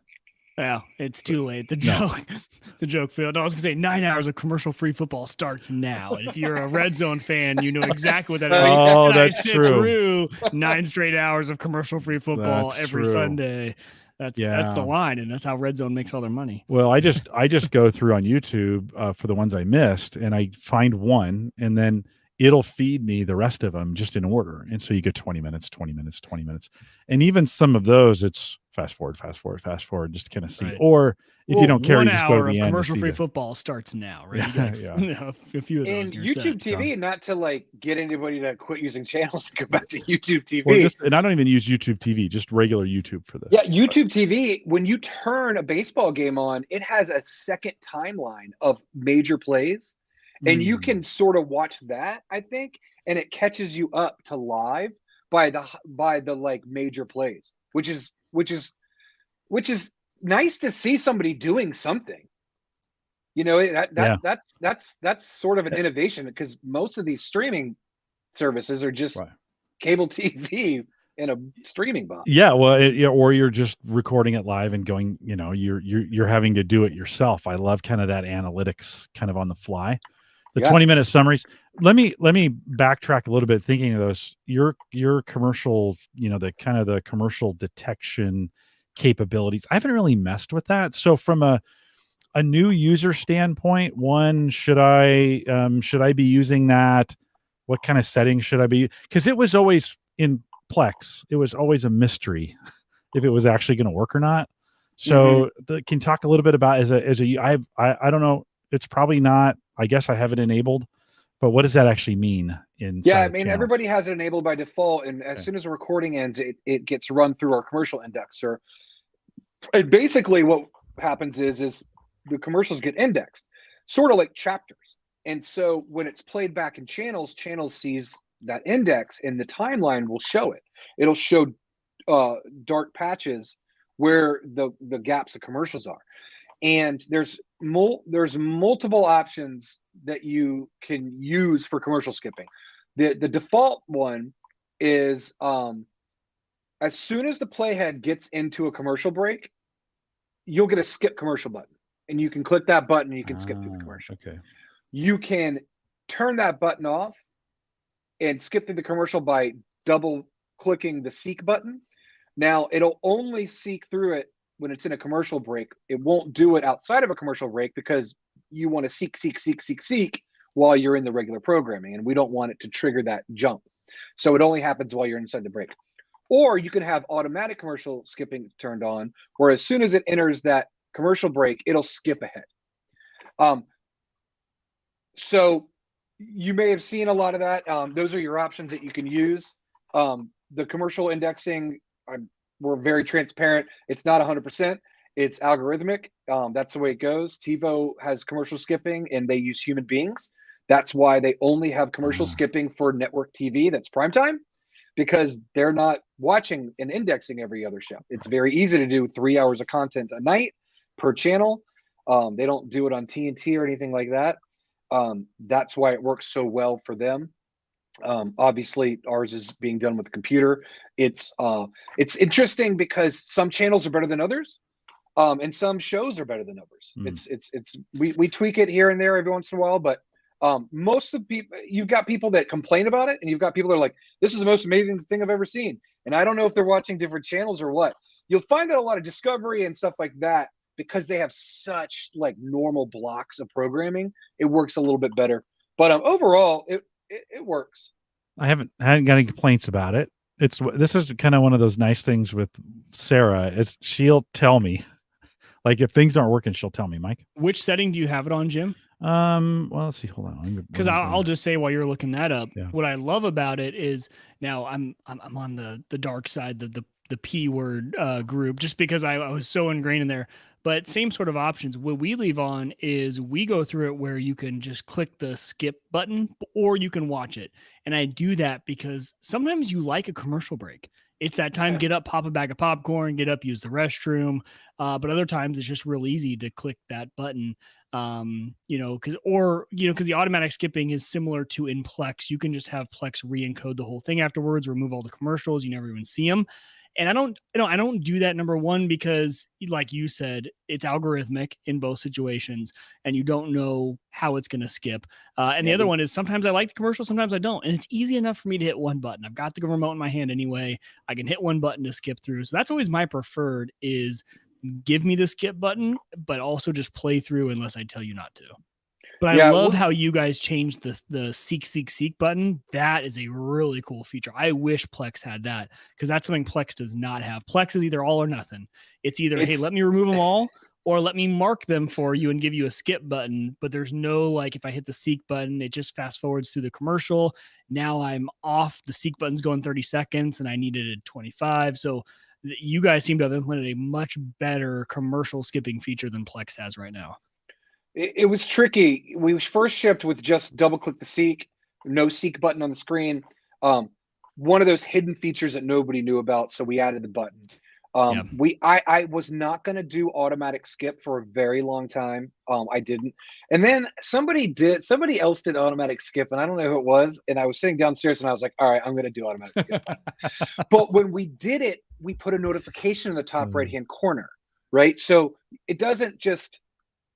C: Well, it's too late. The joke failed. No, I was gonna say 9 hours of commercial-free football starts now. And if you're a Red Zone fan, you know exactly what that is.
A: Oh, that's true.
C: Through 9 straight hours of commercial-free football every Sunday. That's the line, and that's how Red Zone makes all their money.
A: Well, I just go through on YouTube for the ones I missed, and I find one, and then it'll feed me the rest of them just in order. And so you get 20 minutes, 20 minutes, 20 minutes. And even some of those, it's fast forward, just to kind of see. Right. Or if you don't care, you just go to the end.
C: Commercial-free football starts now, right? A few of those.
B: And YouTube TV, not to like get anybody to quit using channels and go back to YouTube TV.
A: And I don't even use YouTube TV, just regular YouTube for this.
B: Yeah, YouTube TV, when you turn a baseball game on, it has a second timeline of major plays. And you can sort of watch that, I think, and it catches you up to live by the like major plays, which is nice to see somebody doing something. That's sort of an innovation, because most of these streaming services are just cable TV in a streaming box.
A: Yeah, well, or you're just recording it live and going, you're having to do it yourself. I love kind of that analytics kind of on the fly. The 20-minute summaries. Let me backtrack a little bit. Thinking of those, your commercial, the kind of the commercial detection capabilities. I haven't really messed with that. So from a new user standpoint, should I be using that? What kind of settings should I be? Because it was always in Plex. It was always a mystery if it was actually going to work or not. So can you talk a little bit about I don't know. It's probably not. I guess I have it enabled, but what does that actually mean in?
B: Yeah, I mean, everybody has it enabled by default, and as soon as the recording ends, it gets run through our commercial indexer. And basically, what happens is the commercials get indexed, sort of like chapters. And so when it's played back in channels sees that index, and the timeline will show it. It'll show dark patches where the gaps of commercials are. And there's multiple options that you can use for commercial skipping. The default one is as soon as the playhead gets into a commercial break, you'll get a skip commercial button, and you can click that button and you can skip through the commercial.
A: Okay.
B: You can turn that button off and skip through the commercial by double clicking the seek button. Now it'll only seek through it when it's in a commercial break. It won't do it outside of a commercial break because you want to seek while you're in the regular programming, and we don't want it to trigger that jump. So it only happens while you're inside the break. Or you can have automatic commercial skipping turned on, where as soon as it enters that commercial break, it'll skip ahead. So you may have seen a lot of that. Those are your options that you can use. The commercial indexing, we're very transparent. It's not 100%. It's algorithmic. That's the way it goes. TiVo has commercial skipping, and they use human beings. That's why they only have commercial skipping for network TV that's primetime, because they're not watching and indexing every other show. It's very easy to do 3 hours of content a night per channel. They don't do it on TNT or anything like that. That's why it works so well for them. Obviously, ours is being done with the computer. It's interesting because some channels are better than others, and some shows are better than others. We tweak it here and there every once in a while, but most of the people, you've got people that complain about it, and you've got people that are like, this is the most amazing thing I've ever seen. And I don't know if they're watching different channels or what. You'll find that a lot of Discovery and stuff like that, because they have such like normal blocks of programming, it works a little bit better. But overall, it works.
A: I hadn't got any complaints about it. This is kind of one of those nice things with Sarah. She'll tell me, like, if things aren't working, she'll tell me. Mike,
C: which setting do you have it on, Jim?
A: Well, let's see. Hold on,
C: because I'll just say while you're looking that up,
A: Yeah.
C: What I love about it is now I'm on the dark side, the P word group, just because I was so ingrained in there. But same sort of options. What we leave on is we go through it where you can just click the skip button, or you can watch it. And I do that because sometimes you like a commercial break. It's that time, get up, pop a bag of popcorn, get up, use the restroom. But other times it's just real easy to click that button. Because the automatic skipping is similar to in Plex. You can just have Plex re-encode the whole thing afterwards, remove all the commercials, you never even see them. And I don't do that, number one, because like you said, it's algorithmic in both situations, and you don't know how it's going to skip. And the other one is sometimes I like the commercial, sometimes I don't. And it's easy enough for me to hit one button. I've got the remote in my hand anyway. I can hit one button to skip through. So that's always my preferred, is give me the skip button, but also just play through unless I tell you not to. But I love how you guys changed the seek button. That is a really cool feature. I wish Plex had that, because that's something Plex does not have. Plex is either all or nothing. It's either, hey, let me remove them all, or let me mark them for you and give you a skip button. But there's no, like, if I hit the seek button, it just fast forwards through the commercial. Now I'm off. The seek button's going 30 seconds and I needed it 25. So you guys seem to have implemented a much better commercial skipping feature than Plex has right now.
B: It was tricky. We first shipped with just double click the seek, no seek button on the screen. One of those hidden features that nobody knew about, so we added the button. I was not going to do automatic skip for a very long time. I didn't. And then somebody else did automatic skip, and I don't know who it was. And I was sitting downstairs and I was like, all right, I'm going to do automatic skip. But when we did it, we put a notification in the top right-hand corner, right? So it doesn't just,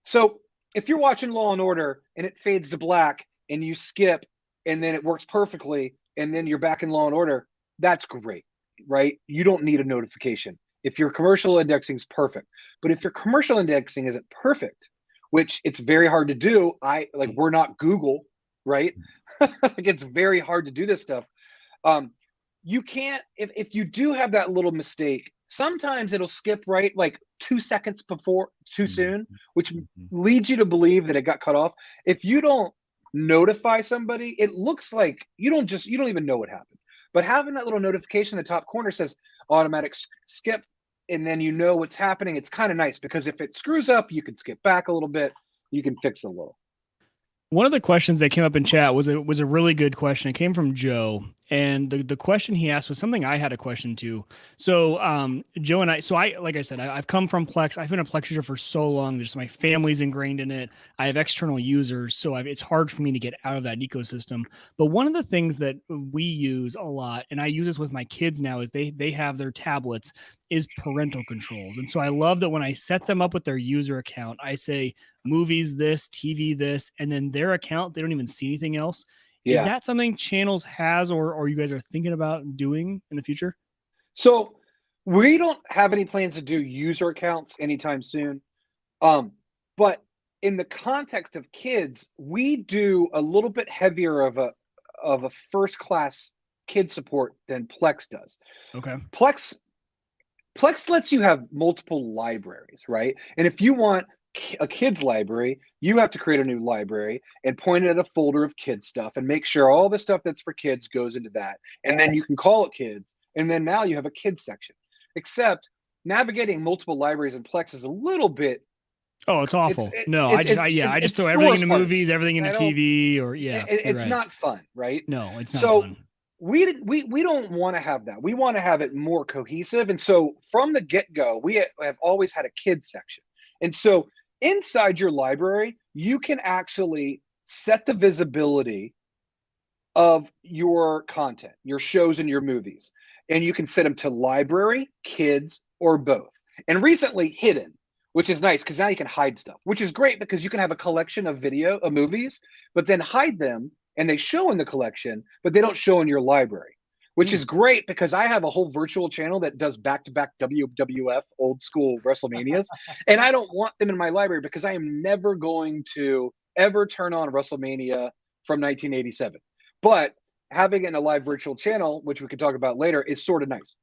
B: so if you're watching Law and Order and it fades to black and you skip and then it works perfectly and then you're back in Law and Order, that's great, right? You don't need a notification. If your commercial indexing is perfect. But if your commercial indexing isn't perfect, which it's very hard to do, we're not Google, right? Like, it's very hard to do this stuff. You can't, if you do have that little mistake, sometimes it'll skip right like 2 seconds before too soon, which
A: Mhm.
B: leads you to believe that it got cut off. If you don't notify somebody, it looks like you don't even know what happened. But having that little notification in the top corner says automatic skip, and then you know what's happening. It's kind of nice because if it screws up, you can skip back a little bit. You can fix it a little.
C: One of the questions that came up in chat was a really good question. It came from Joe, and the question he asked was something I had a question to. So Joe and I like I said, I've come from Plex. I've been a Plex user for so long. Just my family's ingrained in it. I have external users, so it's hard for me to get out of that ecosystem. But one of the things that we use a lot, and I use this with my kids now, is they have their tablets, is parental controls. And so I love that when I set them up with their user account, I say movies this, TV this, and then their account, they don't even see anything else.
B: Yeah.
C: Is that something Channels has or you guys are thinking about doing in the future?
B: So we don't have any plans to do user accounts anytime soon. But in the context of kids, we do a little bit heavier of a first class kid support than Plex does.
C: Okay.
B: Plex lets you have multiple libraries, right? And if you want a kids library, you have to create a new library and point it at a folder of kids stuff and make sure all the stuff that's for kids goes into that. And then you can call it kids. And then now you have a kids section. Except navigating multiple libraries in Plex is a little bit.
C: Oh, it's awful. I just throw everything into movies, everything into TV, or
B: it's right. Not fun, right?
C: No, it's not fun.
B: We don't want to have that. We want to have it more cohesive. And so from the get-go, we have always had a kids section. And so inside your library, you can actually set the visibility of your content, your shows and your movies. And you can set them to library, kids, or both. And recently hidden, which is nice because now you can hide stuff, which is great because you can have a collection of movies, but then hide them and they show in the collection, but they don't show in your library, which is great because I have a whole virtual channel that does back-to-back WWF old school WrestleManias. And I don't want them in my library because I am never going to ever turn on WrestleMania from 1987. But having it in a live virtual channel, which we can talk about later, is sort of nice.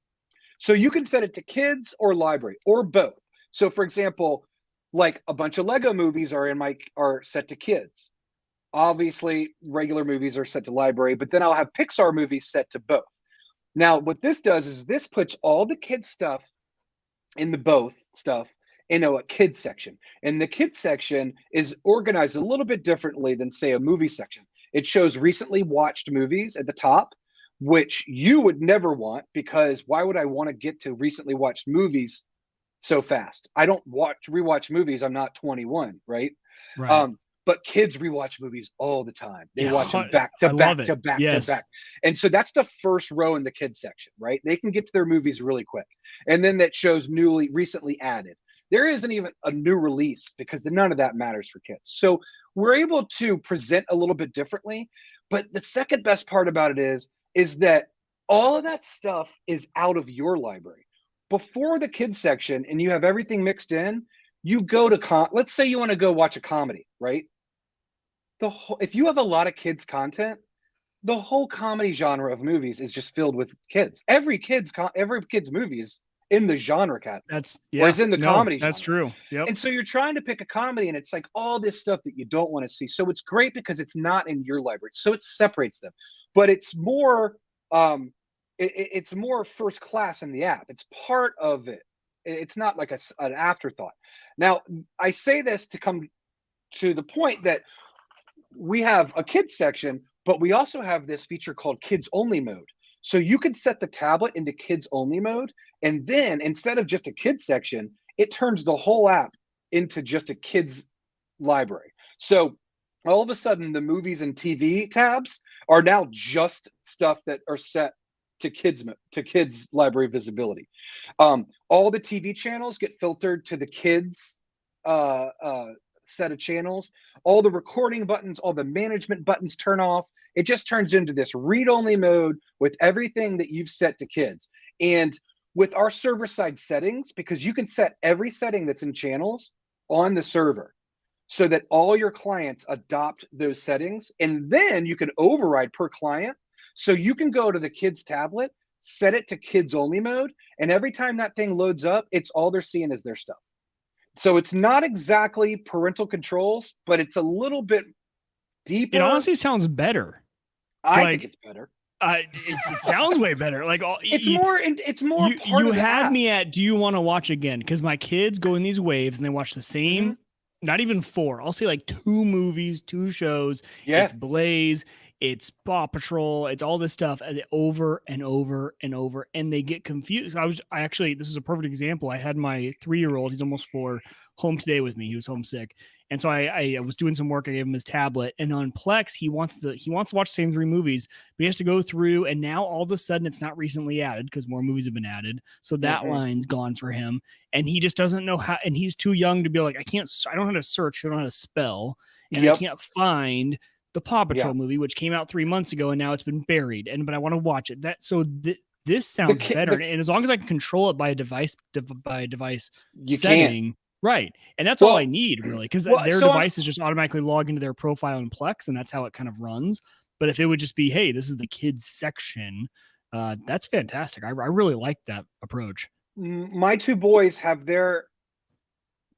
B: So you can set it to kids or library or both. So for example, like a bunch of Lego movies are set to kids. Obviously, regular movies are set to library, but then I'll have Pixar movies set to both. Now, what this does is this puts all the kids stuff in the both stuff in a kids section. And the kids section is organized a little bit differently than, say, a movie section. It shows recently watched movies at the top, which you would never want because why would I want to get to recently watched movies so fast? I don't rewatch movies. I'm not 21, right? But kids rewatch movies all the time. They watch them back to back to back to back. And so that's the first row in the kids section, right? They can get to their movies really quick. And then that shows recently added. There isn't even a new release because none of that matters for kids. So we're able to present a little bit differently. But the second best part about it is that all of that stuff is out of your library. Before the kids section and you have everything mixed in, you go to let's say you want to go watch a comedy, right? If you have a lot of kids content, the whole comedy genre of movies is just filled with kids. Every kids movie is in the genre category. Or is in the comedy genre.
C: That's true. Yep.
B: And so you're trying to pick a comedy and it's like all this stuff that you don't want to see. So it's great because it's not in your library. So it separates them. But it's more it's more first class in the app. It's part of it. It's not like an afterthought. Now, I say this to come to the point that we have a kids section, but we also have this feature called kids only mode. So you can set the tablet into kids only mode. And then instead of just a kids section, it turns the whole app into just a kids library. So all of a sudden the movies and TV tabs are now just stuff that are set to kids library visibility. All the TV channels get filtered to the kids set of channels. All the recording buttons, all the management buttons turn off. It just turns into this read-only mode with everything that you've set to kids. And with our server-side settings, because you can set every setting that's in channels on the server so that all your clients adopt those settings, and then you can override per client. So you can go to the kids tablet, set it to kids only mode, and every time that thing loads up, it's all they're seeing is their stuff. So it's not exactly parental controls, but it's a little bit deeper.
C: It honestly sounds better.
B: I think it's better.
C: It sounds way better. Like
B: it's more.
C: You had me at, do you want to watch again? Because my kids go in these waves and they watch the same, not even 4. I'll say like 2 movies, 2 shows.
B: Yeah.
C: It's Blaze, it's Paw Patrol, it's all this stuff over and over and over, and they get confused. I actually, this is a perfect example. I had my 3-year-old, he's almost 4, home today with me. He was homesick. And so I was doing some work. I gave him his tablet, and on Plex, he wants to watch the same 3 movies, but he has to go through, and now all of a sudden it's not recently added because more movies have been added. So that line's gone for him, and he just doesn't know how, and he's too young to be like, I don't know how to search. I don't know how to spell, and I can't find the Paw Patrol movie, which came out 3 months ago, and now it's been buried, but I want to watch it. This sounds better. And as long as I can control it by a device setting, right. And that's all I need, really, because their devices just automatically log into their profile in Plex, and that's how it kind of runs. But if it would just be, hey, this is the kids section, that's fantastic. I really like that approach.
B: My 2 boys have their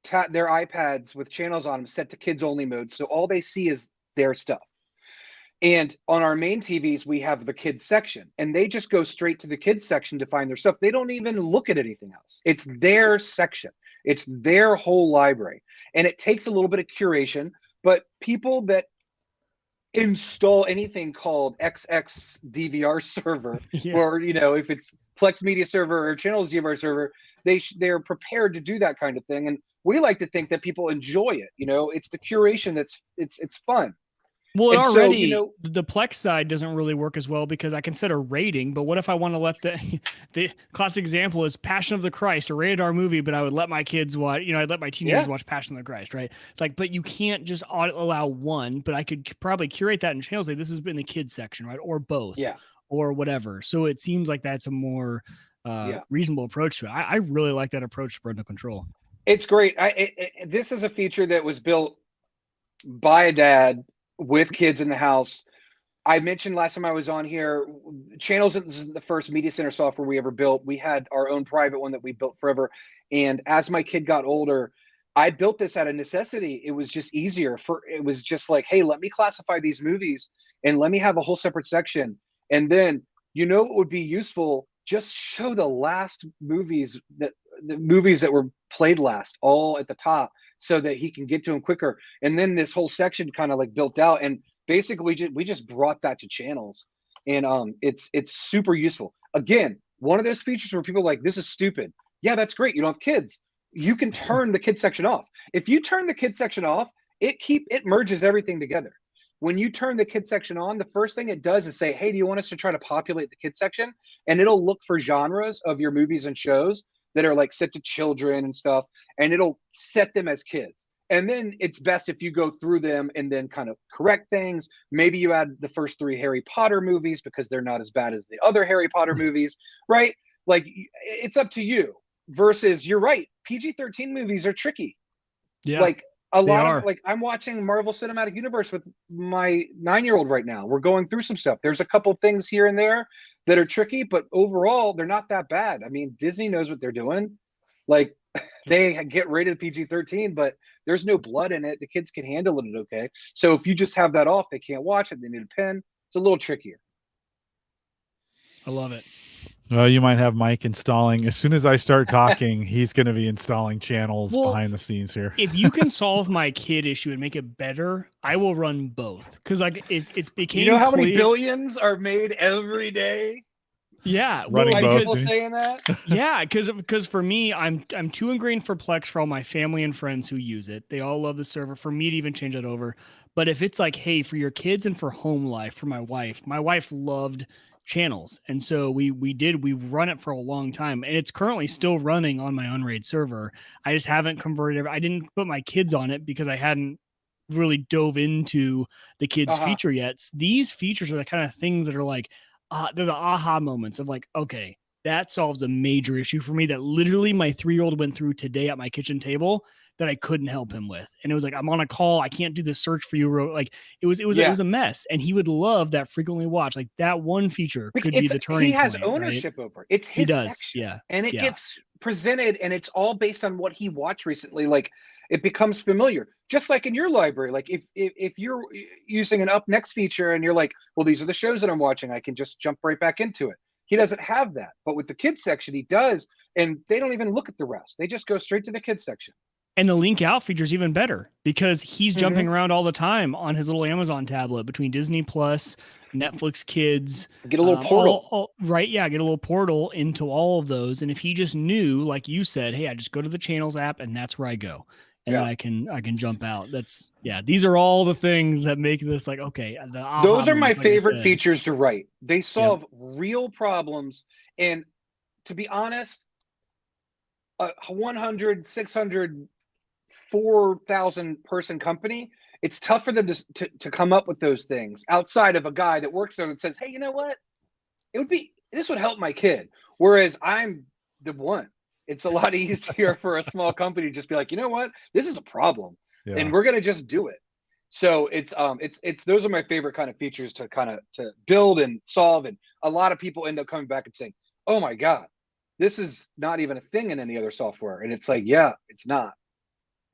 B: iPads with channels on them set to kids only mode, so all they see is their stuff. And on our main TVs, we have the kids section, and they just go straight to the kids section to find their stuff. They don't even look at anything else. It's their section. It's their whole library. And it takes a little bit of curation, but people that install anything called XX DVR server, or, if it's Plex Media server or Channels DVR server, they're prepared to do that kind of thing. And we like to think that people enjoy it. It's the curation it's fun.
C: Well, the Plex side doesn't really work as well because I can set a rating, but what if I want to let the classic example is Passion of the Christ, a rated R movie, but I would let my kids watch, I'd let my teenagers watch Passion of the Christ, right? It's like, but you can't just allow one, but I could probably curate that in channels. Like, this is in the kids section, right? Or both, or whatever. So it seems like that's a more reasonable approach to it. I really like that approach to parental control.
B: It's great. This is a feature that was built by a dad with kids in the house. I mentioned last time I was on here, Channels is the first media center software we ever built. We had our own private one that we built forever. And as my kid got older, I built this out of necessity. It was just easier. It was just like, hey, let me classify these movies and let me have a whole separate section. And then, it would be useful, just show the last movies, the movies that were played last, all at the top, so that he can get to them quicker. And then this whole section kind of like built out, and basically we just brought that to Channels, and it's super useful. Again, one of those features where people are like, this is stupid. Yeah, that's great. You don't have kids. You can turn the kids section off. If you turn the kids section off, it merges everything together. When you turn the kids section on, the first thing it does is say, hey, do you want us to try to populate the kids section? And it'll look for genres of your movies and shows that are like set to children and stuff, and it'll set them as kids. And then it's best if you go through them and then kind of correct things. Maybe you add the first 3 Harry Potter movies because they're not as bad as the other Harry Potter movies, right? Like, it's up to you. Versus, you're right, PG-13 movies are tricky.
C: Yeah,
B: like a lot of, like, I'm watching Marvel Cinematic Universe with my 9-year-old right now. We're going through some stuff. There's a couple things here and there that are tricky, but overall, they're not that bad. I mean, Disney knows what they're doing. Like, they get rated PG-13, but there's no blood in it. The kids can handle it okay. So if you just have that off, they can't watch it. They need a pen. It's a little trickier.
C: I love it.
A: Well, you might have Mike installing. As soon as I start talking, he's going to be installing channels behind the scenes here.
C: If you can solve my kid issue and make it better, I will run both. Because like it's became.
B: You know how many billions are made every day?
C: Yeah,
A: running
B: like
A: both.
B: People saying that.
C: Yeah, because for me, I'm too ingrained for Plex for all my family and friends who use it. They all love the server. For me to even change that over, but if it's like, hey, for your kids and for home life, for my wife loved Channels, and so we've run it for a long time, and it's currently still running on my Unraid server. I just haven't converted. I didn't put my kids on it because I hadn't really dove into the kids feature yet. These features are the kind of things that are like, they're the aha moments of like, okay, that solves a major issue for me that literally my 3-year-old went through today at my kitchen table that I couldn't help him with. And it was like, I'm on a call. I can't do this search for you. Like it was a mess. And he would love that frequently watch. Like that one feature could be the turning point.
B: He has ownership over it. It's his section.
C: Yeah.
B: And it gets presented, and it's all based on what he watched recently. Like it becomes familiar, just like in your library. Like if you're using an up next feature and you're like, well, these are the shows that I'm watching, I can just jump right back into it. He doesn't have that, but with the kids section, he does. And they don't even look at the rest. They just go straight to the kids section.
C: And the link out feature is even better because he's jumping around all the time on his little Amazon tablet between Disney Plus, Netflix Kids.
B: Get a little portal.
C: Right. Yeah. Get a little portal into all of those. And if he just knew, like you said, hey, I just go to the channels app and that's where I go. And then I can jump out. These are all the things that make this like, okay.
B: Those are my favorite features to write. They solve real problems. And to be honest, 100, 600, 4,000 person company, it's tough for them to come up with those things outside of a guy that works there that says, hey, you know what? This would help my kid. Whereas I'm the one. It's a lot easier for a small company to just be like, you know what? This is a problem and we're going to just do it. So it's those are my favorite kind of features to build and solve. And a lot of people end up coming back and saying, oh my God, this is not even a thing in any other software. And it's like, yeah, it's not.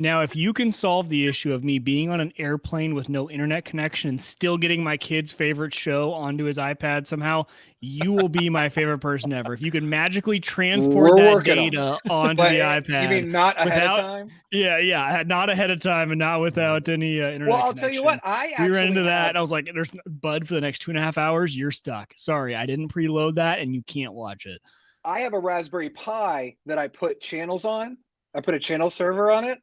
C: Now, if you can solve the issue of me being on an airplane with no internet connection and still getting my kid's favorite show onto his iPad somehow, you will be my favorite person ever. If you can magically transport that data onto the iPad.
B: You mean not ahead of time?
C: Yeah. Not ahead of time and not without any internet
B: Well, I'll
C: connection.
B: tell you what,
C: we ran into that. And I was like, there's Bud for the next 2.5 hours. You're stuck. Sorry, I didn't preload that and you can't watch it.
B: I have a Raspberry Pi that I put channels on. I put a channel server on it.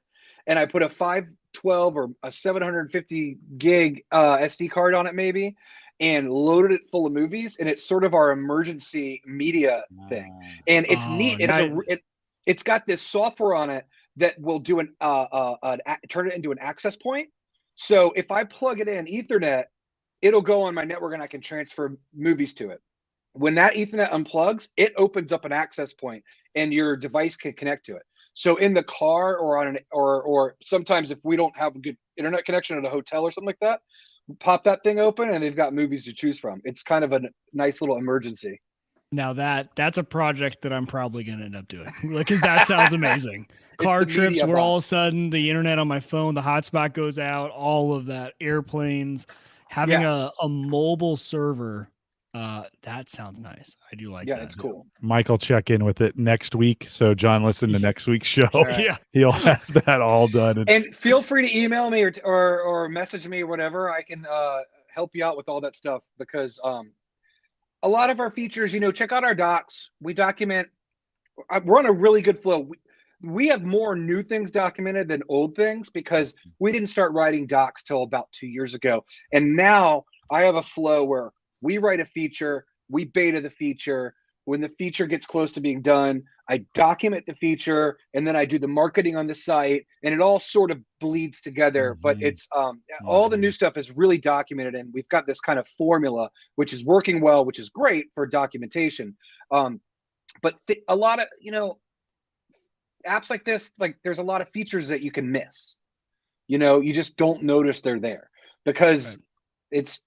B: And I put a 512 or a 750 gig SD card on it maybe, and loaded it full of movies. And it's sort of our emergency media thing. And it's neat. It's got this software on it that will do turn it into an access point. So if I plug it in Ethernet, it'll go on my network and I can transfer movies to it. When that Ethernet unplugs, it opens up an access point and your device can connect to it. So in the car or or sometimes if we don't have a good internet connection at a hotel or something like that, pop that thing open and they've got movies to choose from. It's kind of a nice little emergency.
C: Now that's a project that I'm probably going to end up doing because that sounds amazing. Car trips where all of a sudden the internet on my phone, the hotspot goes out, all of that, airplanes, having a mobile server. That sounds nice. I do like that.
B: Yeah, it's cool.
A: Mike will check in with it next week. So John, listen to next week's show.
B: Right.
A: Yeah, he'll have that all done.
B: And feel free to email me or message me or whatever. I can help you out with all that stuff because a lot of our features, check out our docs. We document. We're on a really good flow. We have more new things documented than old things because we didn't start writing docs till about 2 years ago. And now I have a flow where we write a feature, we beta the feature. When the feature gets close to being done, I document the feature, and then I do the marketing on the site, and it all sort of bleeds together. But it's all the new stuff is really documented, and we've got this kind of formula, which is working well, which is great for documentation. But a lot of, apps like this, like there's a lot of features that you can miss. You just don't notice they're there because it's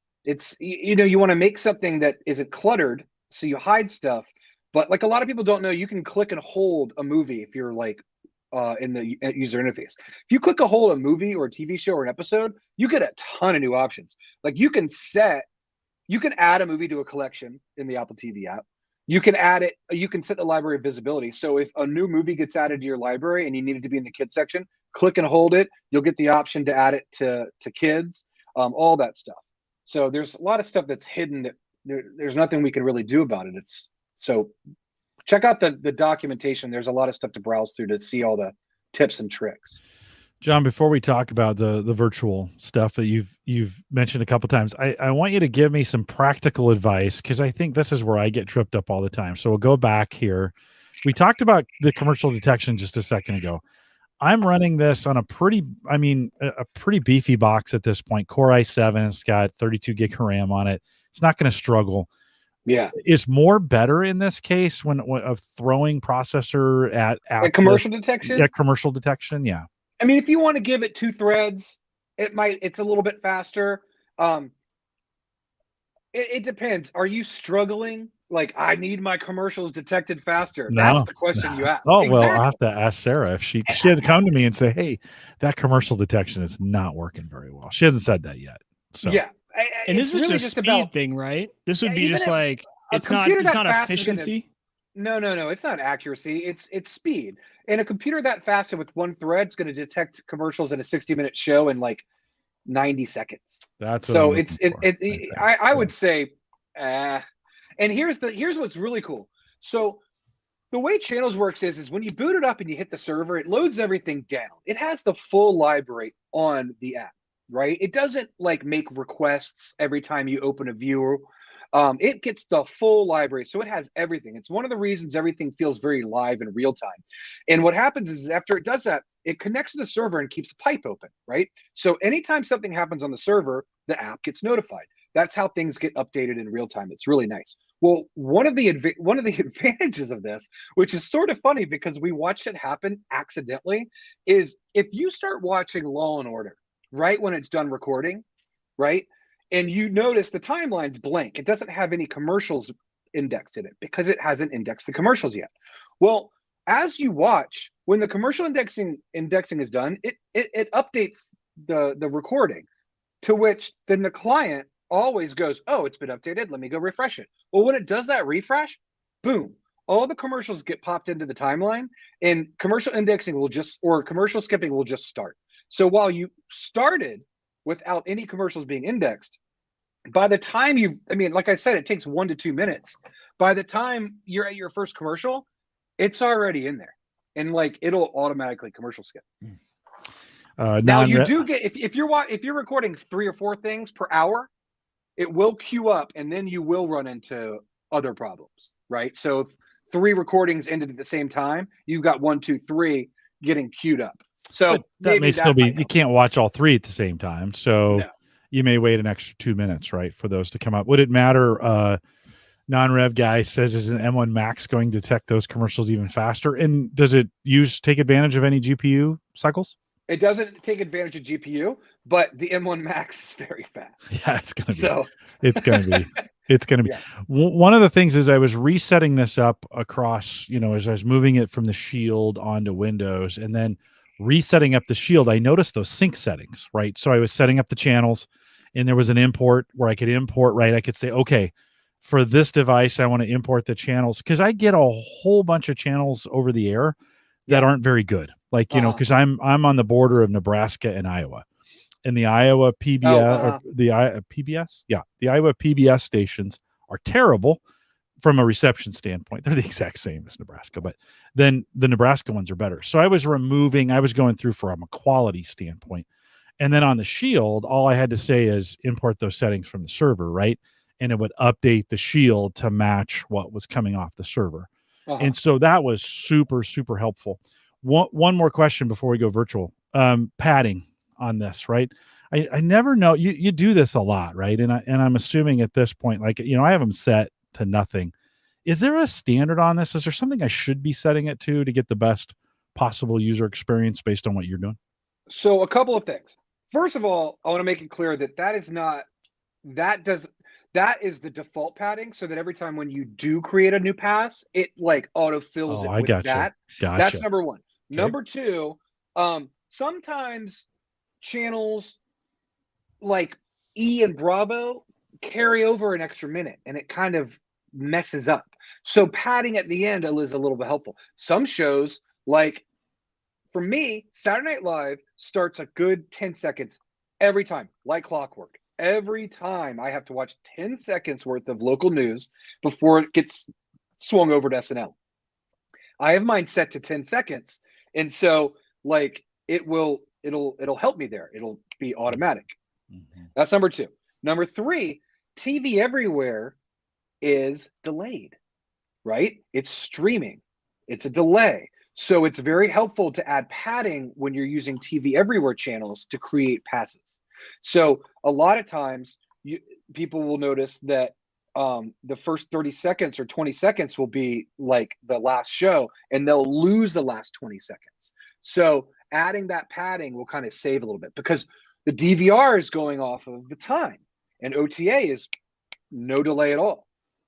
B: you want to make something that isn't cluttered, so you hide stuff. But like a lot of people don't know, you can click and hold a movie if you're like in the user interface. If you click a hold a movie or a TV show or an episode, you get a ton of new options. Like you can add a movie to a collection in the Apple TV app. You can add it. You can set the library visibility. So if a new movie gets added to your library and you need it to be in the kids section, click and hold it. You'll get the option to add it to kids, all that stuff. So there's a lot of stuff that's hidden that there's nothing we can really do about it. So check out the documentation. There's a lot of stuff to browse through to see all the tips and tricks.
A: John, before we talk about the virtual stuff that you've mentioned a couple times, I want you to give me some practical advice because I think this is where I get tripped up all the time. So we'll go back here. We talked about the commercial detection just a second ago. I'm running this on a pretty beefy box at this point. Core i7, it's got 32 gig RAM on it. It's not going to struggle.
B: Yeah.
A: Is more better in this case when of throwing processor at
B: commercial detection?
A: Yeah, commercial detection. Yeah.
B: I mean, if you want to give it 2 threads, it's a little bit faster. It depends. Are you struggling? Like, I need my commercials detected faster.
A: No.
B: That's the question you ask.
A: Oh, well,
B: Exactly.
A: I'll have to ask Sarah if she had to come to me and say, hey, that commercial detection is not working very well. She hasn't said that yet. So
B: Yeah.
C: And
B: it's
C: this is
B: really
C: just speed
B: about
C: thing, right? This would be
B: even
C: just
B: if
C: like
B: a
C: it's
B: computer
C: not
B: that fast is
C: efficiency.
B: No, it's not accuracy. It's speed. And a computer that fast and with one thread is going to detect commercials in a 60-minute show in like 90 seconds.
A: that's
B: So
A: what
B: I would say, and here's what's really cool. So the way Channels works is when you boot it up and you hit the server, it loads everything down. It has the full library on the app, right? It doesn't like make requests every time you open a viewer. It gets the full library, so it has everything. It's one of the reasons everything feels very live and real time. And what happens is after it does that, it connects to the server and keeps the pipe open, right? So anytime something happens on the server, the app gets notified. That's how things get updated in real time. It's really nice. Well, one of the advantages of this, which is sort of funny because we watched it happen accidentally, is if you start watching Law and Order right when it's done recording, right? And you notice the timeline's blank. It doesn't have any commercials indexed in it because it hasn't indexed the commercials yet. Well, as you watch, when the commercial indexing is done, it updates the recording, to which then the client always goes, oh, it's been updated. Let me go refresh it. Well, when it does that refresh, boom, all the commercials get popped into the timeline, and commercial indexing or commercial skipping will just start. So while you started without any commercials being indexed, by the time like I said, it takes 1 to 2 minutes. By the time you're at your first commercial, it's already in there, and like it'll automatically commercial skip. Now you do get if you're recording 3 or 4 things per hour, it will queue up, and then you will run into other problems, right? So if 3 recordings ended at the same time, you've got 1, 2, 3 getting queued up. So
A: but that may still be, you can't watch all 3 at the same time. So you may wait an extra 2 minutes, right, for those to come up. Would it matter? Non-rev guy says, is an M1 Max going to detect those commercials even faster? And does it take advantage of any GPU cycles?
B: It doesn't take advantage of GPU, but the M1 Max is very fast.
A: Yeah, it's going to be. So it's going to be. It's going to be. Yeah. One of the things is I was resetting this up across, as I was moving it from the Shield onto Windows, and then resetting up the Shield, I noticed those sync settings, right? So I was setting up the channels, and there was an import where I could import, right? I could say, okay, for this device, I want to import the channels, because I get a whole bunch of channels over the air that aren't very good. Like, because I'm on the border of Nebraska and Iowa, and the Iowa PBS, PBS, the Iowa PBS stations are terrible from a reception standpoint. They're the exact same as Nebraska, but then the Nebraska ones are better. So I was going through from a quality standpoint, and then on the Shield, all I had to say is import those settings from the server, right? And it would update the Shield to match what was coming off the server. And so that was super, super helpful. One more question before we go virtual. Padding on this, right? I never know. You do this a lot, right? And I'm assuming at this point, like, I have them set to nothing. Is there a standard on this? Is there something I should be setting it to get the best possible user experience based on what you're doing?
B: So a couple of things. First of all, I want to make it clear that that is the default padding, so that every time when you do create a new pass, it like autofills it with that.
A: Gotcha.
B: That's number one.
A: Okay.
B: Number two, sometimes channels like E and Bravo carry over an extra minute, and it kind of messes up. So padding at the end is a little bit helpful. Some shows, like for me, Saturday Night Live starts a good 10 seconds every time, like clockwork. Every time I have to watch 10 seconds worth of local news before it gets swung over to SNL. I have mine set to 10 seconds. And so like it'll help me there. It'll be automatic. Mm-hmm. That's number two. Number three, TV Everywhere is delayed, right? It's streaming. It's a delay. So it's very helpful to add padding when you're using TV Everywhere channels to create passes. So a lot of times people will notice that the first 30 seconds or 20 seconds will be like the last show, and they'll lose the last 20 seconds. So adding that padding will kind of save a little bit, because the DVR is going off of the time and OTA is no delay at all.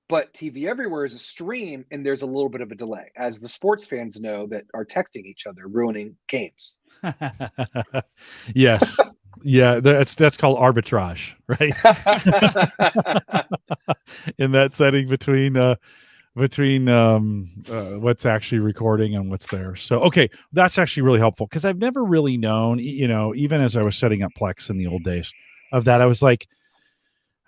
B: But TV Everywhere is a stream, and there's a little bit of a delay, as the sports fans know that are texting each other, ruining games.
A: Yes. Yeah, that's called arbitrage, right? In that setting between what's actually recording and what's there. So, okay, that's actually really helpful, because I've never really known, even as I was setting up Plex in the old days of that, I was like,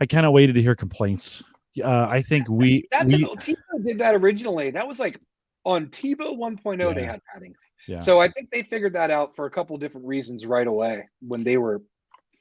A: I kind of waited to hear complaints. I think
B: TiVo did that originally. That was like on TiVo 1.0, they had padding. Yeah. So I think they figured that out for a couple different reasons right away when they were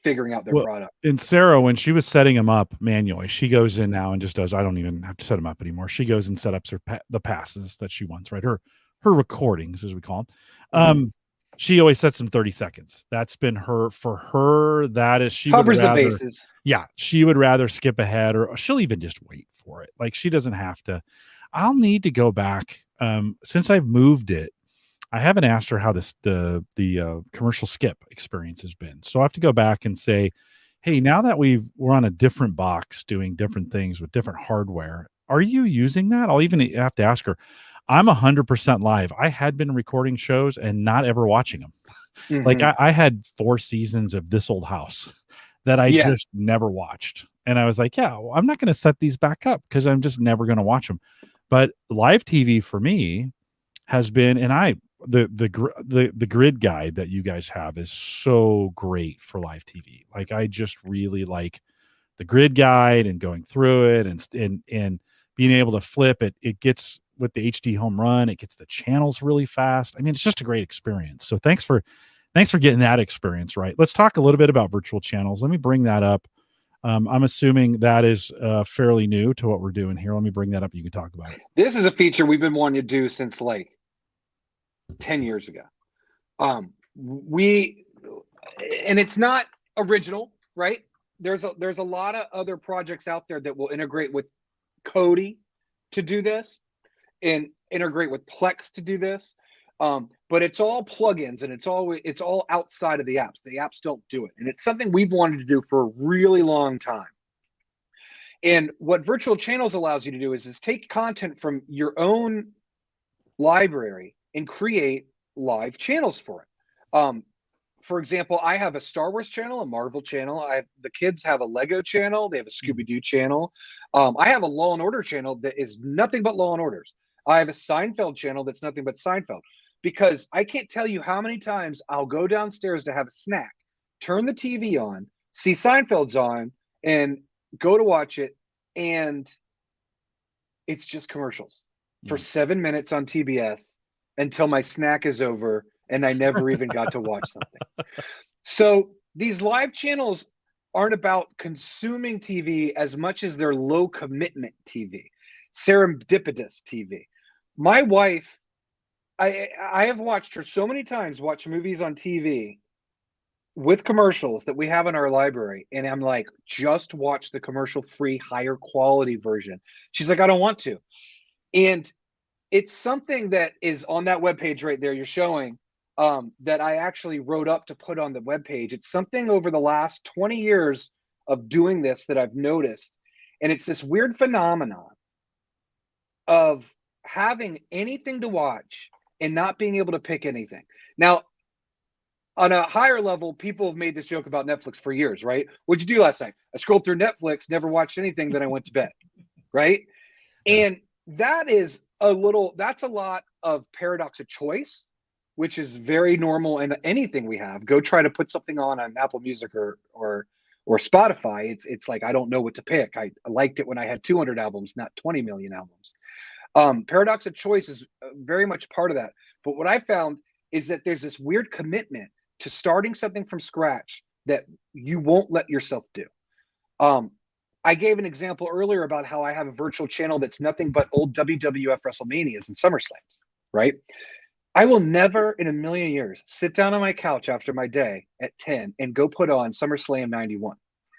B: figuring out their product.
A: And Sarah, when she was setting them up manually, she goes in now and just does, I don't even have to set them up anymore. She goes and set up the passes that she wants, right? Her recordings, as we call them. She always sets them 30 seconds. That's been for her. That is, she
B: covers the bases.
A: Yeah. She would rather skip ahead, or she'll even just wait for it. Like, she doesn't have to. I'll need to go back. Since I've moved it, I haven't asked her how the commercial skip experience has been. So I have to go back and say, hey, now that we're on a different box doing different things with different hardware, are you using that? I'll even have to ask her. I'm 100% live. I had been recording shows and not ever watching them. Like, I had 4 seasons of This Old House that I just never watched. And I was like, well, I'm not going to set these back up because I'm just never going to watch them. But live TV for me has been, and the grid guide that you guys have is so great for live TV. Like, I just really like the grid guide and going through it and being able to flip it. It gets, with the HD home run, it gets the channels really fast. I mean, it's just a great experience. So thanks for getting that experience right. Let's talk a little bit about virtual channels. Let me bring that up. I'm assuming that is fairly new to what we're doing here. Let me bring that up. You can talk about it.
B: This is a feature we've been wanting to do since like 10 years ago. And it's not original, right? There's a lot of other projects out there that will integrate with Kodi to do this and integrate with Plex to do this. But it's all plugins, and it's all outside of the apps. The apps don't do it. And it's something we've wanted to do for a really long time. And what virtual channels allows you to do is take content from your own library and create live channels for it. For example, I have a Star Wars channel, a Marvel channel. The kids have a Lego channel. They have a Scooby-Doo channel. I have a Law and Order channel that is nothing but Law and Orders. I have a Seinfeld channel that's nothing but Seinfeld, because I can't tell you how many times I'll go downstairs to have a snack, turn the TV on, see Seinfeld's on, and go to watch it, and it's just commercials for 7 minutes on TBS until my snack is over and I never even got to watch something. So these live channels aren't about consuming TV as much as they're low commitment TV, serendipitous TV. My wife, I have watched her so many times watch movies on TV with commercials that we have in our library, and I'm like, just watch the commercial-free, higher quality version. She's like, I don't want to. And it's something that is on that webpage right there you're showing, that I actually wrote up to put on the webpage. It's something over the last 20 years of doing this that I've noticed. And it's this weird phenomenon of having anything to watch and not being able to pick anything. Now, on a higher level, people have made this joke about Netflix for years, right? What'd you do last night? I scrolled through Netflix, never watched anything, then I went to bed, right? And that's a lot of paradox of choice, which is very normal in anything we have. Go try to put something on Apple Music or Spotify. It's like, I don't know what to pick. I liked it when I had 200 albums, not 20 million albums. Paradox of choice is very much part of that. But what I found is that there's this weird commitment to starting something from scratch that you won't let yourself do. I gave an example earlier about how I have a virtual channel that's nothing but old WWF WrestleManias and SummerSlams, right? I will never in a million years sit down on my couch after my day at 10 and go put on SummerSlam 91.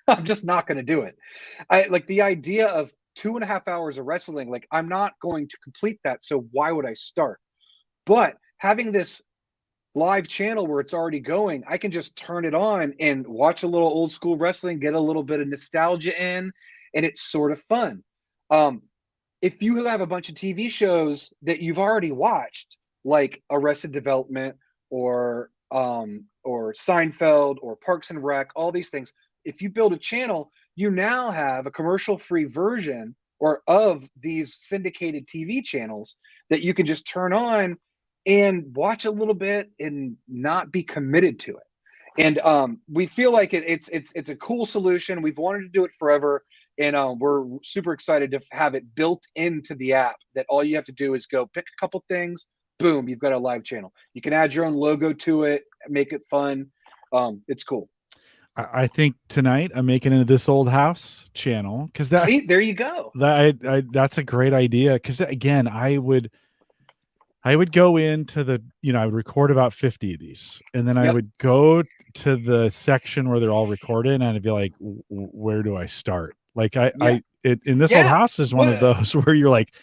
B: I'm just not going to do it. I like the idea of 2.5 hours of wrestling. Like, I'm not going to complete that. So why would I start? But having this live channel where it's already going, I can just turn it on and watch a little old school wrestling, get a little bit of nostalgia in, and it's sort of fun. If you have a bunch of TV shows that you've already watched, like Arrested Development or Seinfeld or Parks and Rec, all these things, if you build a channel, you now have a commercial-free version of these syndicated TV channels that you can just turn on and watch a little bit and not be committed to it. And we feel like it's a cool solution. We've wanted to do it forever, and we're super excited to have it built into the app that all you have to do is go pick a couple things, boom, you've got a live channel. You can add your own logo to it, make it fun. It's cool.
A: I think tonight I'm making it This Old House channel, because
B: See, there you go.
A: That's a great idea, because again, I would go into the, I would record about 50 of these, and then I would go to the section where they're all recorded, and I'd be like, where do I start? Like in This Old House is one of those where you're like,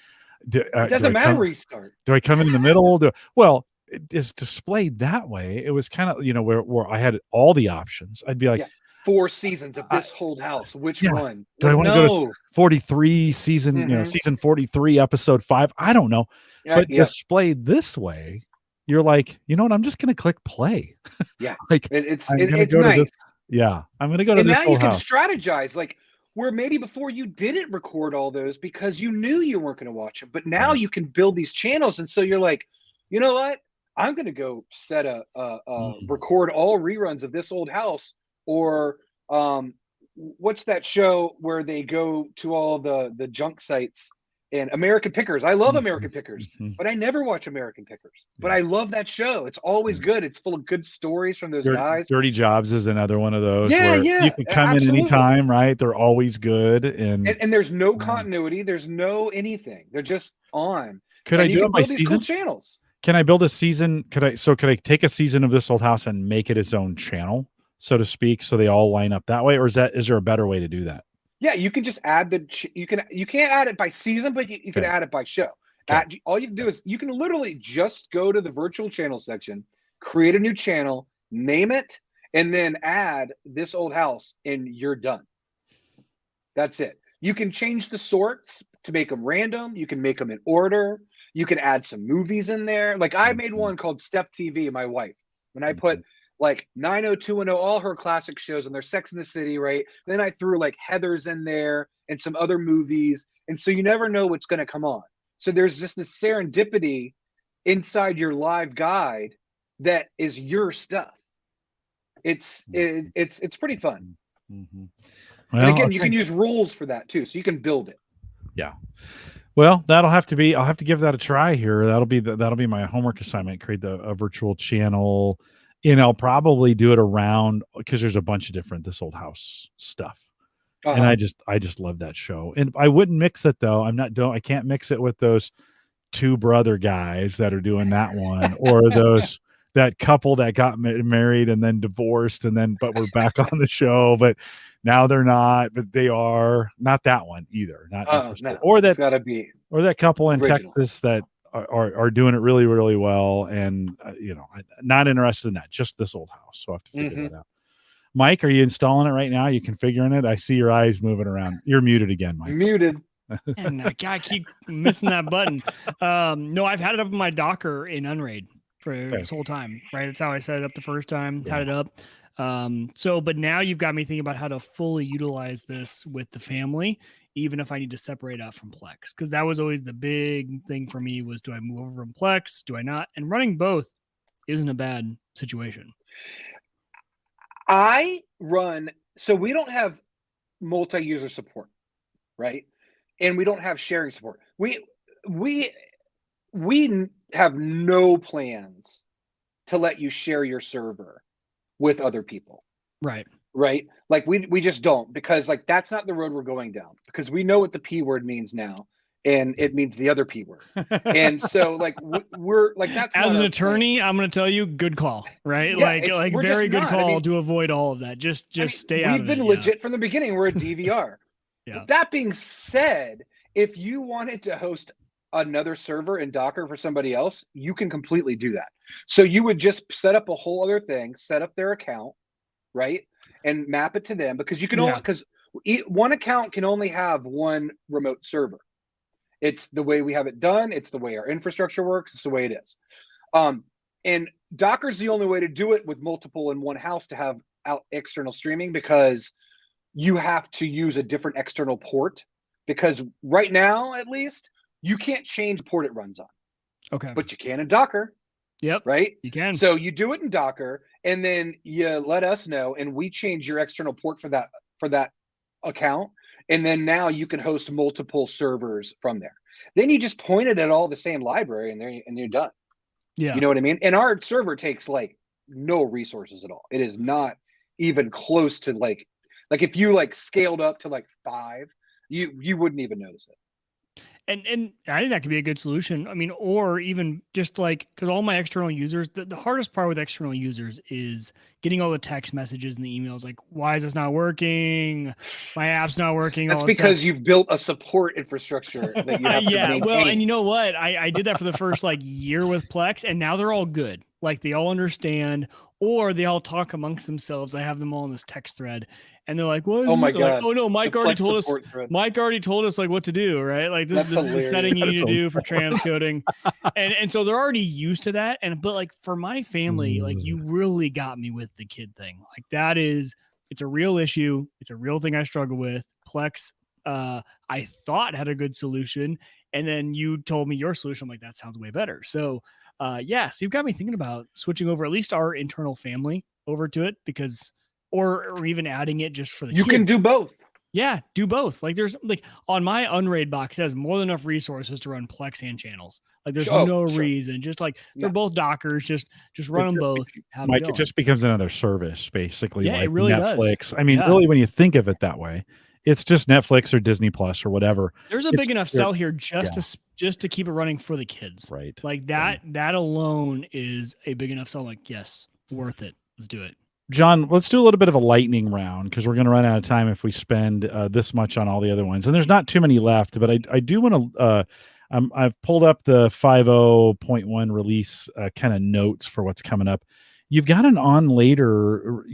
B: it doesn't matter where you start.
A: Do I come in the middle? Well, it is displayed that way. It was kind of, where I had all the options. I'd be like,
B: 4 seasons of This Old House. Which one?
A: Do I want to go to 43 season, season 43, episode 5? I don't know. But displayed this way, you're like, you know what? I'm just going to click play.
B: Yeah.
A: Like
B: it's nice.
A: I'm going to go to This Old House. And now you can
B: strategize, like, where maybe before you didn't record all those because you knew you weren't going to watch them. But now you can build these channels. And so you're like, you know what? I'm going to go set record all reruns of This Old House, or what's that show where they go to all the junk sites, and American Pickers. I love American Pickers, but I never watch American Pickers. But I love that show. It's always good. It's full of good stories from those guys.
A: Dirty Jobs is another one of those. You can come in anytime, right? They're always good, and
B: there's no continuity. There's no anything. They're just on.
A: Could I do it by season?
B: Cool channels.
A: Can I build a season? Could I take a season of This Old House and make it its own channel, so to speak, so they all line up that way? Or is there a better way to do that?
B: Yeah, you can just add you can't add it by season, but you can add it by show. Okay. All you can do is you can literally just go to the virtual channel section, create a new channel, name it, and then add This Old House, and you're done. That's it. You can change the sorts to make them random. You can make them in order. You can add some movies in there. Like I made one called Steph TV, my wife, when I put like 90210, all her classic shows, and their Sex in the City, right? Then I threw like Heather's in there and some other movies. And so you never know what's going to come on. So there's just this serendipity inside your live guide that is your stuff. It's pretty fun.
A: Mm-hmm.
B: Well, and again, you can use rules for that too. So you can build it.
A: Yeah. Well, I'll have to give that a try here. That'll be my homework assignment, create a virtual channel. I'll probably do it around, because there's a bunch of different This Old House stuff. And I just love that show. And I wouldn't mix it though. I can't mix it with those 2 brother guys that are doing that one, or that couple that got married and then divorced but we're back on the show, but now they're not, but they are not that one either. Not
B: no,
A: or that
B: gotta be,
A: or that couple in
B: original.
A: Texas that are doing it really, really well. And not interested in that, just This Old House. So I have to figure that out. Mike, are you installing it right now? Are you configuring it? I see your eyes moving around. You're muted again, Mike.
B: Muted.
C: And I keep missing that button. No, I've had it up in my Docker in Unraid for this whole time, right? That's how I set it up the first time, had it up. But now you've got me thinking about how to fully utilize this with the family, even if I need to separate out from Plex, because that was always the big thing for me was, do I move over from Plex? Do I not? And running both isn't a bad situation.
B: So we don't have multi-user support, right? And we don't have sharing support. We have no plans to let you share your server with other people.
C: Right.
B: Like we just don't, because like that's not the road we're going down, because we know what the P word means now, and it means the other P word. And so like we're like, that's
C: as an attorney plan. I'm going to tell you, good call, right? Yeah, like very good call to avoid all of that. Just stay out of it.
B: We've been legit from the beginning. We're a DVR. But that being said, if you wanted to host another server in Docker for somebody else, you can completely do that. So you would just set up a whole other thing, set up their account, right, and map it to them, because you can only, because one account can only have one remote server. It's the way we have it done. It's the way our infrastructure works. It's the way it is. And Docker's the only way to do it with multiple in one house to have out external streaming, because you have to use a different external port, because right now, at least, you can't change the port it runs on.
C: Okay.
B: But you can in Docker.
C: Yep.
B: Right?
C: You can.
B: So you do it in Docker, and then you let us know, and we change your external port for that account. And then now you can host multiple servers from there. Then you just point it at all the same library, and you're done.
C: Yeah.
B: You know what I mean? And our server takes like no resources at all. It is not even close to like if you like scaled up to like 5, you wouldn't even notice it.
C: And I think that could be a good solution. I mean, or even just like, because all my external users, the hardest part with external users is getting all the text messages and the emails. Like, why is this not working? My app's not working.
B: That's because you've built a support infrastructure that you have to maintain.
C: Well, and you know what? I did that for the first like year with Plex, and now they're all good. Like they all understand, or they all talk amongst themselves. I have them all in this text thread, and they're like, "What?
B: Oh my god!
C: Like, oh no, Mike already told us. Mike already told us like what to do, right? Like this is the setting you need to do for transcoding, and so they're already used to that. But like for my family, like you really got me with the kid thing. Like it's a real issue. It's a real thing I struggle with. Plex, I thought had a good solution, and then you told me your solution. I'm like, that sounds way better. So. So you've got me thinking about switching over at least our internal family over to it, because, or even adding it just for the kids.
B: You can do both.
C: Yeah, do both. Like there's like on my Unraid box, it has more than enough resources to run Plex and channels. Like there's no reason. Just like they're both Dockers, just run them both.
A: Mike, it just becomes another service basically.
C: Yeah,
A: like
C: it really
A: Netflix.
C: does.
A: I mean, really, when you think of it that way, it's just Netflix or Disney Plus or whatever.
C: There's a big enough sell here just to keep it running for the kids.
A: Right.
C: Like that alone is a big enough sell. Like, yes, worth it. Let's do it.
A: John, let's do a little bit of a lightning round, because we're going to run out of time if we spend this much on all the other ones. And there's not too many left, but I do want to I've pulled up the 50.1 release kind of notes for what's coming up. You've got an on later,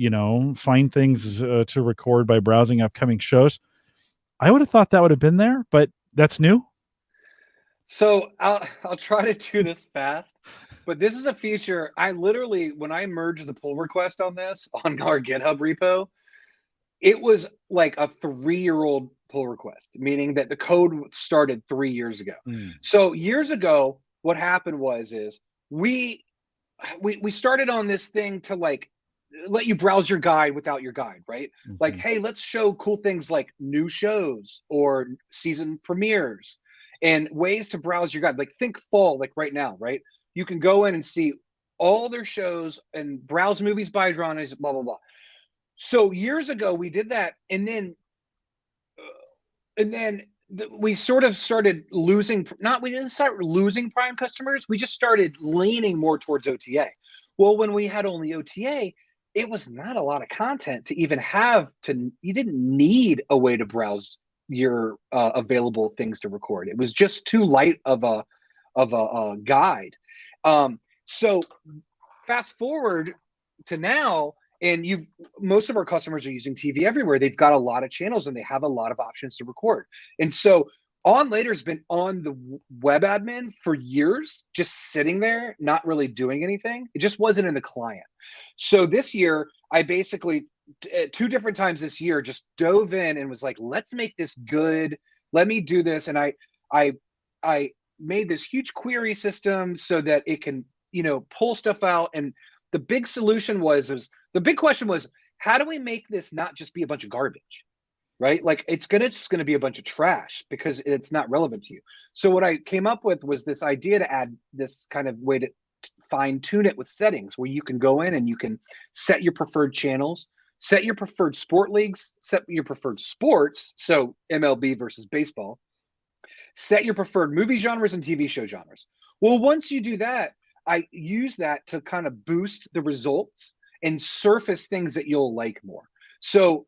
A: find things to record by browsing upcoming shows. I would have thought that would have been there, but that's new.
B: So I'll try to do this fast, but this is a feature. I literally, when I merged the pull request on this on our GitHub repo, it was like a 3-year-old pull request, meaning that the code started 3 years ago. So years ago, what happened is we started on this thing to like let you browse your guide without your guide, right? Like, hey, let's show cool things like new shows or season premieres and ways to browse your guide. Like think fall, like right now, right? You can go in and see all their shows and browse movies by genres, blah, blah, blah. So years ago we did that. And then we sort of started losing, we didn't start losing Prime customers. We just started leaning more towards OTA. Well, when we had only OTA, it was not a lot of content to even you didn't need a way to browse your available things to record. It was just too light of a guide. So fast forward to now, and most of our customers are using TV everywhere. They've got a lot of channels and they have a lot of options to record. And so On Later's been on the web admin for years, just sitting there, not really doing anything. It just wasn't in the client. So this year, I basically 2 different times this year just dove in and was like, let's make this good. Let me do this. And I made this huge query system so that it can, pull stuff out. And the big solution the big question was, how do we make this not just be a bunch of garbage, right? Like it's just gonna be a bunch of trash because it's not relevant to you. So what I came up with was this idea to add this kind of way to fine tune it with settings where you can go in and you can set your preferred channels, set your preferred sport leagues, set your preferred sports. So MLB versus baseball, set your preferred movie genres and TV show genres. Well, once you do that, I use that to kind of boost the results and surface things that you'll like more. So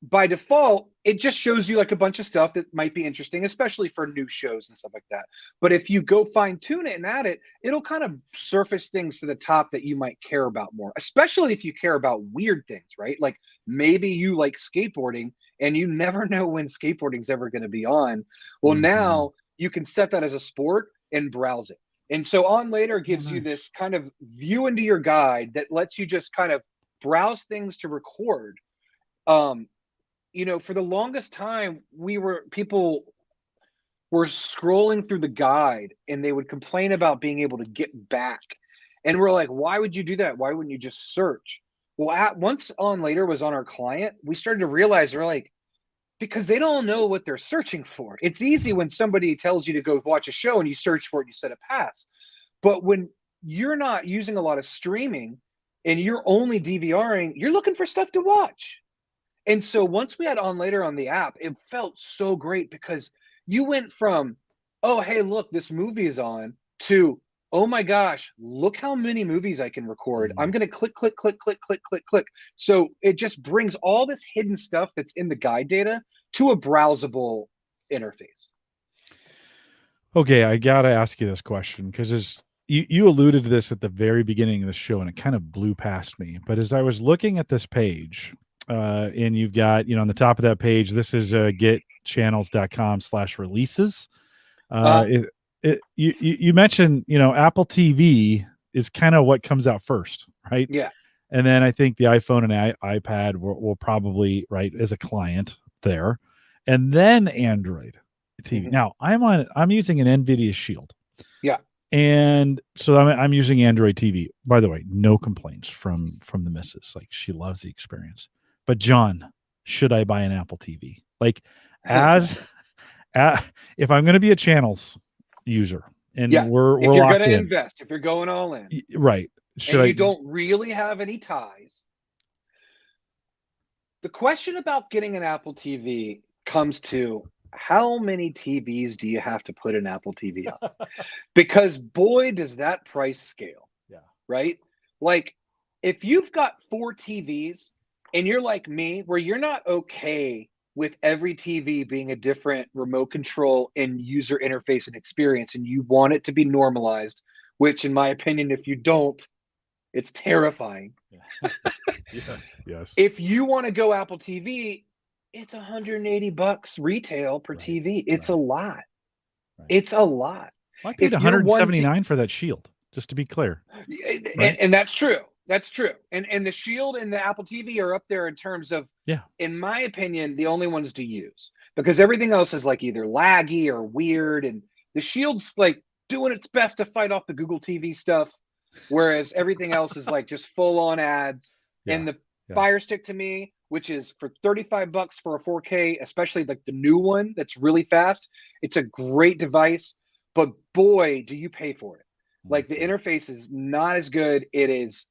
B: by default, it just shows you like a bunch of stuff that might be interesting, especially for new shows and stuff like that. But if you go fine tune it and add it, it'll kind of surface things to the top that you might care about more, especially if you care about weird things, right? Like maybe you like skateboarding and you never know when skateboarding's ever going to be on. Well, now you can set that as a sport and browse it. And so On Later gives you this kind of view into your guide that lets you just kind of browse things to record. You know, for the longest time, people were scrolling through the guide and they would complain about being able to get back. And we're like, why would you do that? Why wouldn't you just search? Well, once On Later was on our client, we started to realize we're like, because they don't know what they're searching for. It's easy when somebody tells you to go watch a show and you search for it, and you set a pass. But when you're not using a lot of streaming and you're only DVRing, you're looking for stuff to watch. And so once we had On Later on the app, it felt so great because you went from, oh, hey, look, this movie is on, to, oh my gosh, look how many movies I can record. I'm going to click, click, click, click, click, click, click. So it just brings all this hidden stuff that's in the guide data to a browsable interface.
A: Okay, I got to ask you this question because you alluded to this at the very beginning of the show and it kind of blew past me. But as I was looking at this page, and you've got, on the top of that page, this is getchannels.com/releases. You mentioned, Apple TV is kind of what comes out first, right?
B: Yeah.
A: And then I think the iPhone and iPad will probably, right, as a client there. And then Android TV.
B: Mm-hmm.
A: Now I'm using an NVIDIA Shield.
B: Yeah.
A: And so I'm using Android TV. By the way, no complaints from the missus. Like, she loves the experience. But John, should I buy an Apple TV? Like, if I'm going to be a channels user, and we're
B: if you're
A: going
B: to invest, if you're going all in,
A: right?
B: You don't really have any ties. The question about getting an Apple TV comes to, how many TVs do you have to put an Apple TV on? Because boy, does that price scale.
A: Yeah.
B: Right? Like, if you've got 4 TVs and you're like me, where you're not okay with every TV being a different remote control and user interface and experience, and you want it to be normalized, which in my opinion, if you don't, it's terrifying.
A: Yes.
B: If you want to go Apple TV, it's $180 retail per TV. It's a lot. Right. It's a lot.
A: Well, I paid $179 for that Shield, just to be clear.
B: And that's true. That's true. And the Shield and the Apple TV are up there in terms of, in my opinion, the only ones to use, because everything else is like either laggy or weird. And the Shield's like doing its best to fight off the Google TV stuff, whereas everything else is like just full on ads. And the Fire Stick, to me, which is for $35 for a 4K, especially like the new one that's really fast, it's a great device, but boy, do you pay for it. Like, the interface is not as good. It's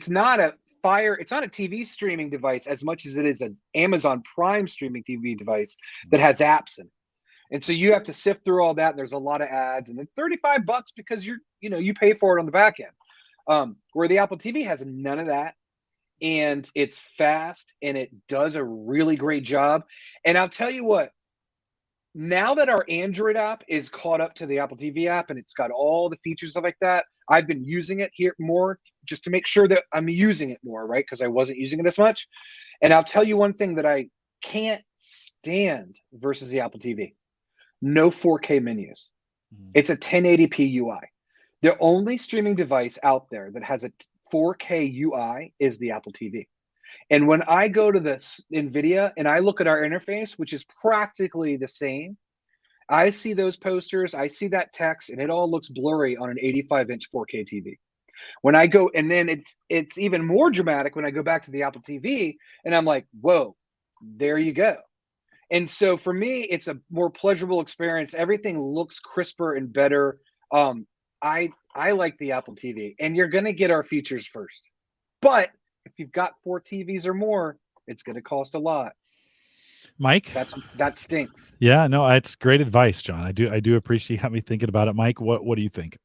B: not a TV streaming device as much as it is an Amazon Prime streaming TV device that has apps in it. And so you have to sift through all that. And there's a lot of ads, and then $35 because you pay for it on the back end. Where the Apple TV has none of that, and it's fast and it does a really great job. And I'll tell you what, now that our Android app is caught up to the Apple TV app and it's got all the features like that, I've been using it here more just to make sure that I'm using it more, right? Because I wasn't using it as much. And I'll tell you one thing that I can't stand versus the Apple TV: no 4K menus. It's a 1080p UI. The only streaming device out there that has a 4K UI is the Apple TV. And when I go to the NVIDIA and I look at our interface, which is practically the same, I see those posters, I see that text, and it all looks blurry on an 85-inch 4K TV. When I go, and then it's even more dramatic when I go back to the Apple TV and I'm like, whoa, there you go. And so for me, it's a more pleasurable experience. Everything looks crisper and better. I like the Apple TV, and you're going to get our features first. But if you've got 4 TVs or more, it's going to cost a lot.
A: Mike,
B: that stinks.
A: Yeah, no, it's great advice, John. I do appreciate me thinking about it. Mike, what do you think?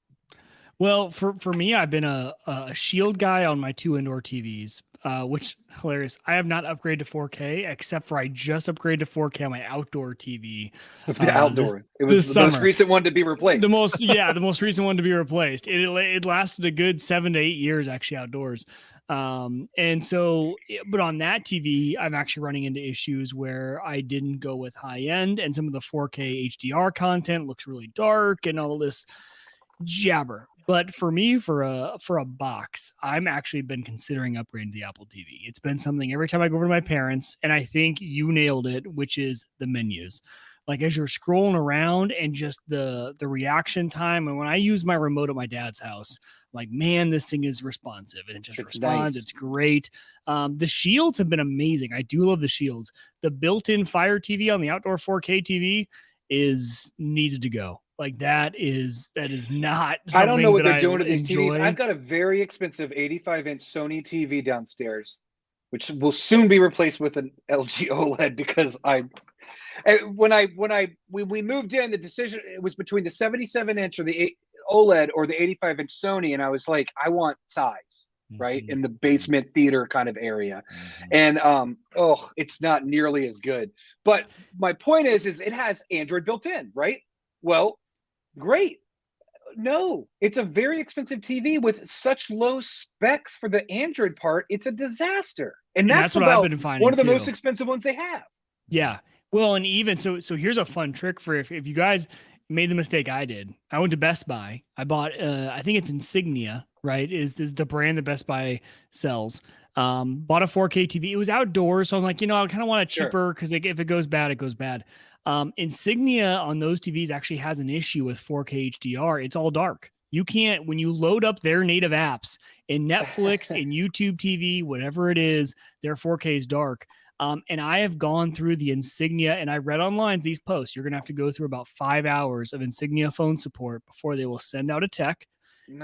C: Well, for me, I've been a Shield guy on my 2 indoor TVs. which hilarious. I have not upgraded to 4K except for I just upgraded to 4K on my outdoor TV.
B: The outdoor. It was the most recent one to be replaced.
C: The most recent one to be replaced. It lasted a good 7 to 8 years actually outdoors. And so, but on that TV, I'm actually running into issues where I didn't go with high end, and some of the 4K HDR content looks really dark and all this jabber. But for me, for a box, I'm actually been considering upgrading the Apple TV. It's been something every time I go over to my parents, and I think you nailed it, which is the menus. Like as you're scrolling around and just the reaction time. And when I use my remote at my dad's house, I'm like, man, this thing is responsive and it just responds. Nice. It's great. The shields have been amazing. I do love the shields. The built-in Fire TV on the outdoor 4K TV needs to go. Like that is not.
B: I don't know what they're doing to these TVs. I've got a very expensive 85-inch Sony TV downstairs, which will soon be replaced with an LG OLED because when we moved in, the decision it was between the 77-inch or the OLED or the 85-inch Sony, and I was like, I want size, right, in the basement theater kind of area, and it's not nearly as good. But my point is it has Android built in, right? Well, great. No, it's a very expensive TV with such low specs for the Android part. It's a disaster, and that's what about I've been finding one of the most expensive ones they have.
C: Yeah. Well, and even so here's a fun trick for if you guys made the mistake I did. I went to Best Buy. I bought I think it's Insignia, right? Is the brand that Best Buy sells. Bought a 4K TV. It was outdoors, so I'm like, I kind of want it cheaper because if it goes bad, it goes bad. Insignia on those TVs actually has an issue with 4K HDR. It's all dark. You can't, when you load up their native apps in Netflix, in YouTube TV, whatever it is, their 4K is dark. And I have gone through the Insignia, and I read online these posts. You're going to have to go through about 5 hours of Insignia phone support before they will send out a tech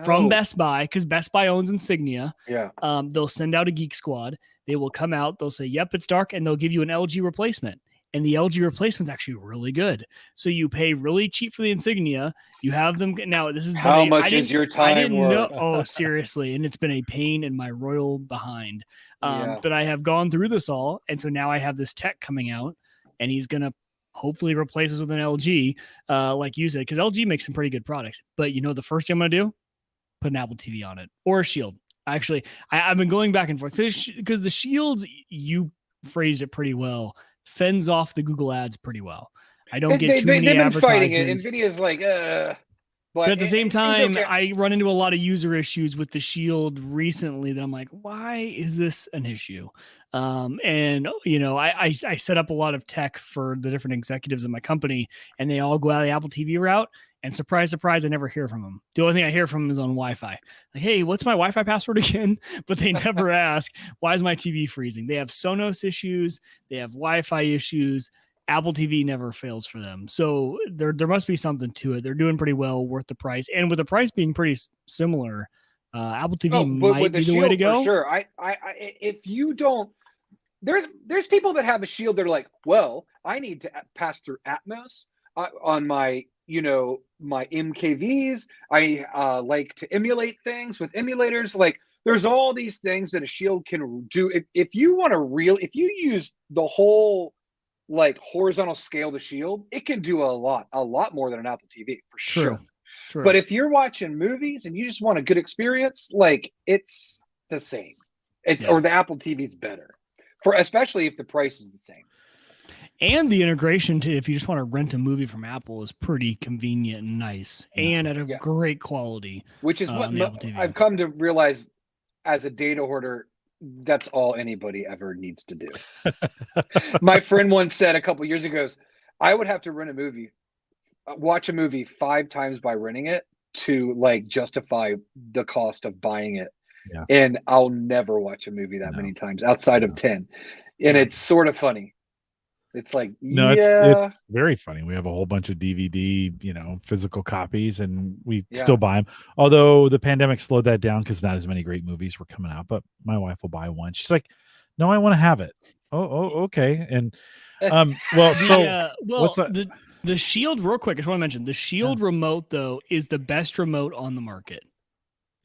C: from Best Buy, because Best Buy owns Insignia.
B: Yeah.
C: They'll send out a Geek Squad. They will come out. They'll say, yep, it's dark, and they'll give you an LG replacement. And the LG replacement's actually really good. So you pay really cheap for the Insignia. You have them now. This is
B: how much is your time worth?
C: Oh, seriously. And it's been a pain in my royal behind. But I have gone through this all. And so now I have this tech coming out, and he's going to hopefully replace us with an LG, like you said, because LG makes some pretty good products. But the first thing I'm going to do, put an Apple TV on it or a Shield. Actually, I've been going back and forth because the Shields, you phrased it pretty well, fends off the Google ads pretty well. I don't get too many advertisements. They've been fighting it.
B: NVIDIA's like,
C: but at the same time, I run into a lot of user issues with the Shield recently that I'm like, why is this an issue? And I set up a lot of tech for the different executives in my company, and they all go out the Apple TV route. And surprise, surprise, I never hear from them. The only thing I hear from them is on Wi-Fi. Like, hey, what's my Wi-Fi password again? But they never ask, why is my TV freezing? They have Sonos issues. They have Wi-Fi issues. Apple TV never fails for them. So there must be something to it. They're doing pretty well, worth the price. And with the price being pretty similar, Apple TV might be the way to go.
B: For sure. I if you don't, there's people that have a Shield. They're like, well, I need to pass through Atmos on my my MKVs. I like to emulate things with emulators. Like there's all these things that a Shield can do. If you use the whole like horizontal scale the Shield, it can do a lot more than an Apple TV for sure. True. But if you're watching movies and you just want a good experience, like it's the same. Or the Apple TV is better, especially if the price is the same.
C: And the integration to if you just want to rent a movie from Apple is pretty convenient and nice, and at a great quality.
B: Which is what I've come to realize as a data hoarder. That's all anybody ever needs to do. My friend once said a couple years ago, I would have to watch a movie 5 times by renting it to like justify the cost of buying it. Yeah. And I'll never watch a movie that many times outside of 10. And it's sort of funny. It's like,
A: it's very funny. We have a whole bunch of DVD, physical copies, and we still buy them. Although the pandemic slowed that down because not as many great movies were coming out. But my wife will buy one. She's like, "No, I want to have it." Oh, okay. And what's that?
C: The Shield, real quick, I just want to mention the Shield remote though is the best remote on the market.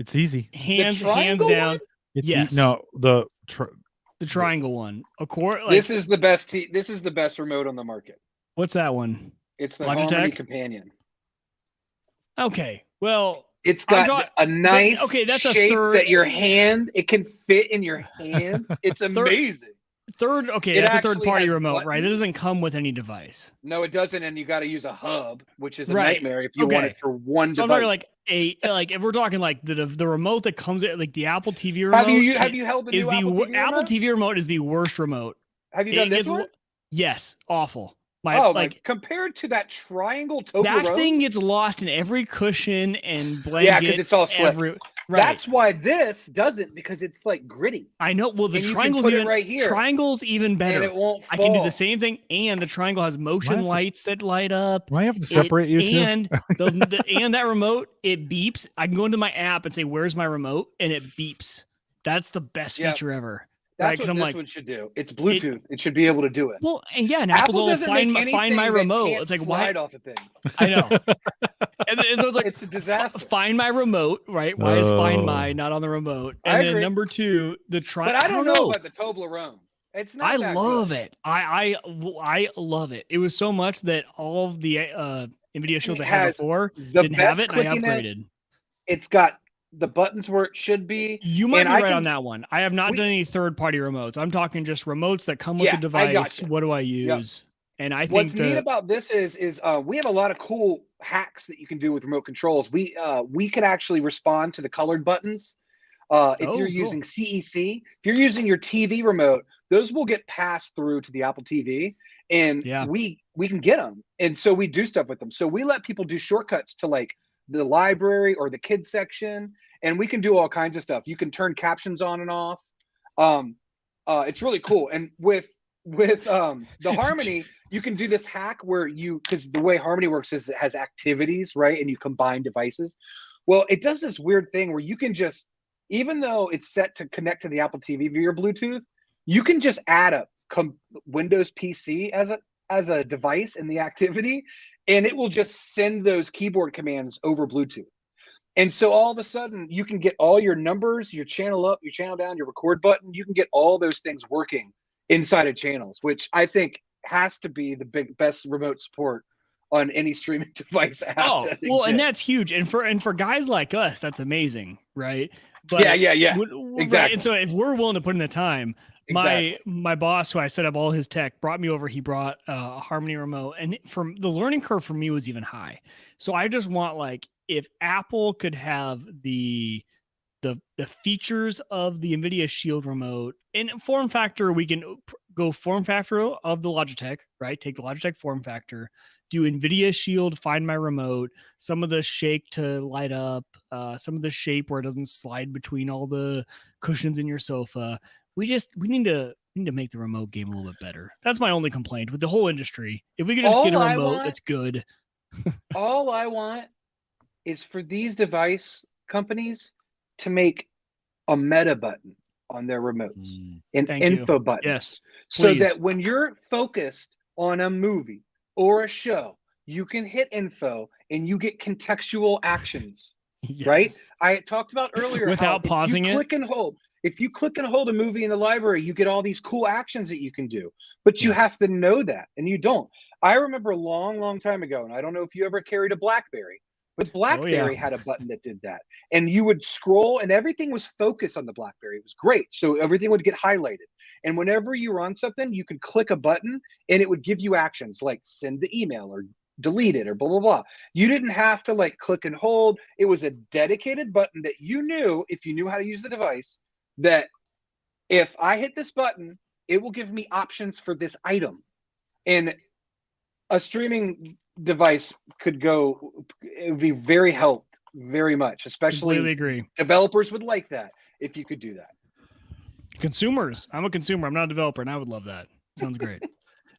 A: It's easy,
C: hands down.
B: One?
C: Yes.
A: No, the
C: The triangle one.
B: This is the best. This is the best remote on the market.
C: What's that one?
B: It's the
C: Logitech?
B: Harmony Companion.
C: Okay. Well,
B: it's got a nice shape that your hand, it can fit in your hand. It's amazing.
C: That's a third party remote, buttons. Right? It doesn't come with any device.
B: No, it doesn't, and you got to use a hub, which is a nightmare if you want it for one device.
C: I'm talking like if we're talking like the remote that comes with like the Apple TV remote.
B: Have you held the new Apple TV remote?
C: Apple TV remote is the worst remote.
B: Have you done this one?
C: Yes, awful.
B: Compared to that triangle Toblerone,
C: that thing gets lost in every cushion and blanket.
B: Yeah, because it's all slick.
C: Right.
B: That's why this doesn't, because it's like gritty.
C: I know. Well, the triangle's even better.
B: And it won't fall.
C: I can do the same thing, and the triangle has motion lights that light up.
A: Do I have to separate you two?
C: And and that remote, it beeps. I can go into my app and say, "Where's my remote?" and it beeps. That's the best feature ever.
B: That's what this one should do. It's Bluetooth. It should be able to do it.
C: Well, and and Apple's all find my remote. It's like why?
B: Off of things.
C: I know. And so it's like
B: it's a disaster.
C: Find my remote, right? Why is Find My not on the remote? And then number two, the
B: But I don't know about the Toblerone. It's not.
C: I love it. I love it. It was so much that all of the NVIDIA Shields I had before didn't have it, and I upgraded.
B: It's got the buttons where it should be.
C: You might be right on that one. I have not done any third-party remotes. I'm talking just remotes that come with the device. What do I use? Yep. And I think
B: what's neat about this is we have a lot of cool hacks that you can do with remote controls. We can actually respond to the colored buttons. If you're using CEC, if you're using your TV remote, those will get passed through to the Apple TV, and we can get them. And so we do stuff with them. So we let people do shortcuts to like the library or the kids section, and we can do all kinds of stuff. You can turn captions on and off. It's really cool. And with the Harmony, you can do this hack where because the way Harmony works is it has activities, right? And you combine devices. Well, it does this weird thing where you can just, even though it's set to connect to the Apple TV via Bluetooth, you can just add a Windows PC as a device in the activity, and it will just send those keyboard commands over Bluetooth. And so all of a sudden you can get all your numbers, your channel up, your channel down, your record button. You can get all those things working inside of channels, which I think has to be the best remote support on any streaming device app.
C: Oh, well, and that's huge. And for guys like us, that's amazing, right? But
B: yeah. Exactly.
C: Right? And so if we're willing to put in the time, my boss, who I set up all his tech, brought me over. He brought a Harmony remote, and from the learning curve for me was even high. So I just want, like, if Apple could have the features of the NVIDIA Shield remote in form factor, we can go form factor of the Logitech, right? Take the Logitech form factor, do NVIDIA Shield, Find My Remote, some of the shake to light up, some of the shape where it doesn't slide between all the cushions in your sofa. We need to make the remote game a little bit better. That's my only complaint with the whole industry. If we could just get a remote that's good.
B: All I want is for these device companies to make a meta button on their remotes, an info button.
C: Yes.
B: So that when you're focused on a movie or a show, you can hit info and you get contextual actions, right? I talked about earlier
C: without pausing it.
B: Click and hold. If you click and hold a movie in the library, you get all these cool actions that you can do, but you have to know that, and you don't. I remember a long time ago, and I don't know if you ever carried a BlackBerry, but BlackBerry had a button that did that, and you would scroll, and everything was focused on the BlackBerry. It was great, so everything would get highlighted. And whenever you were on something, you could click a button, and it would give you actions like send the email or delete it or blah, blah, blah. You didn't have to like click and hold. It was a dedicated button that you knew, if you knew how to use the device, that if I hit this button, it will give me options for this item. And a streaming device could go, it would be helped very much, especially
C: completely agree.
B: Developers would like that if you could do that.
C: Consumers. I'm a consumer. I'm not a developer, and I would love that. Sounds great.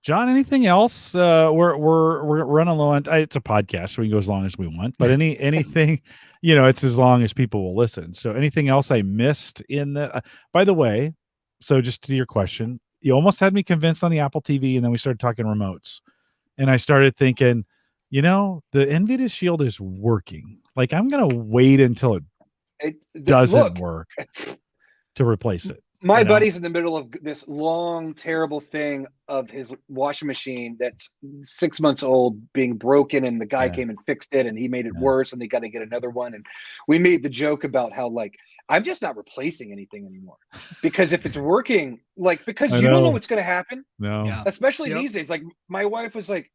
A: John, anything else? We're running low on. It's a podcast, so we can go as long as we want. But anything, it's as long as people will listen. So anything else I missed in the? By the way, so just to your question, you almost had me convinced on the Apple TV, and then we started talking remotes, and I started thinking, the NVIDIA Shield is working. Like I'm gonna wait until it doesn't work to replace it.
B: My buddy's in the middle of this long, terrible thing of his washing machine that's 6 months old being broken, and the guy came and fixed it, and he made it worse, and they got to get another one. And we made the joke about how, like, I'm just not replacing anything anymore, because if it's working, like, because you don't know what's going to happen.
A: No,
B: especially these days. Like, my wife was like,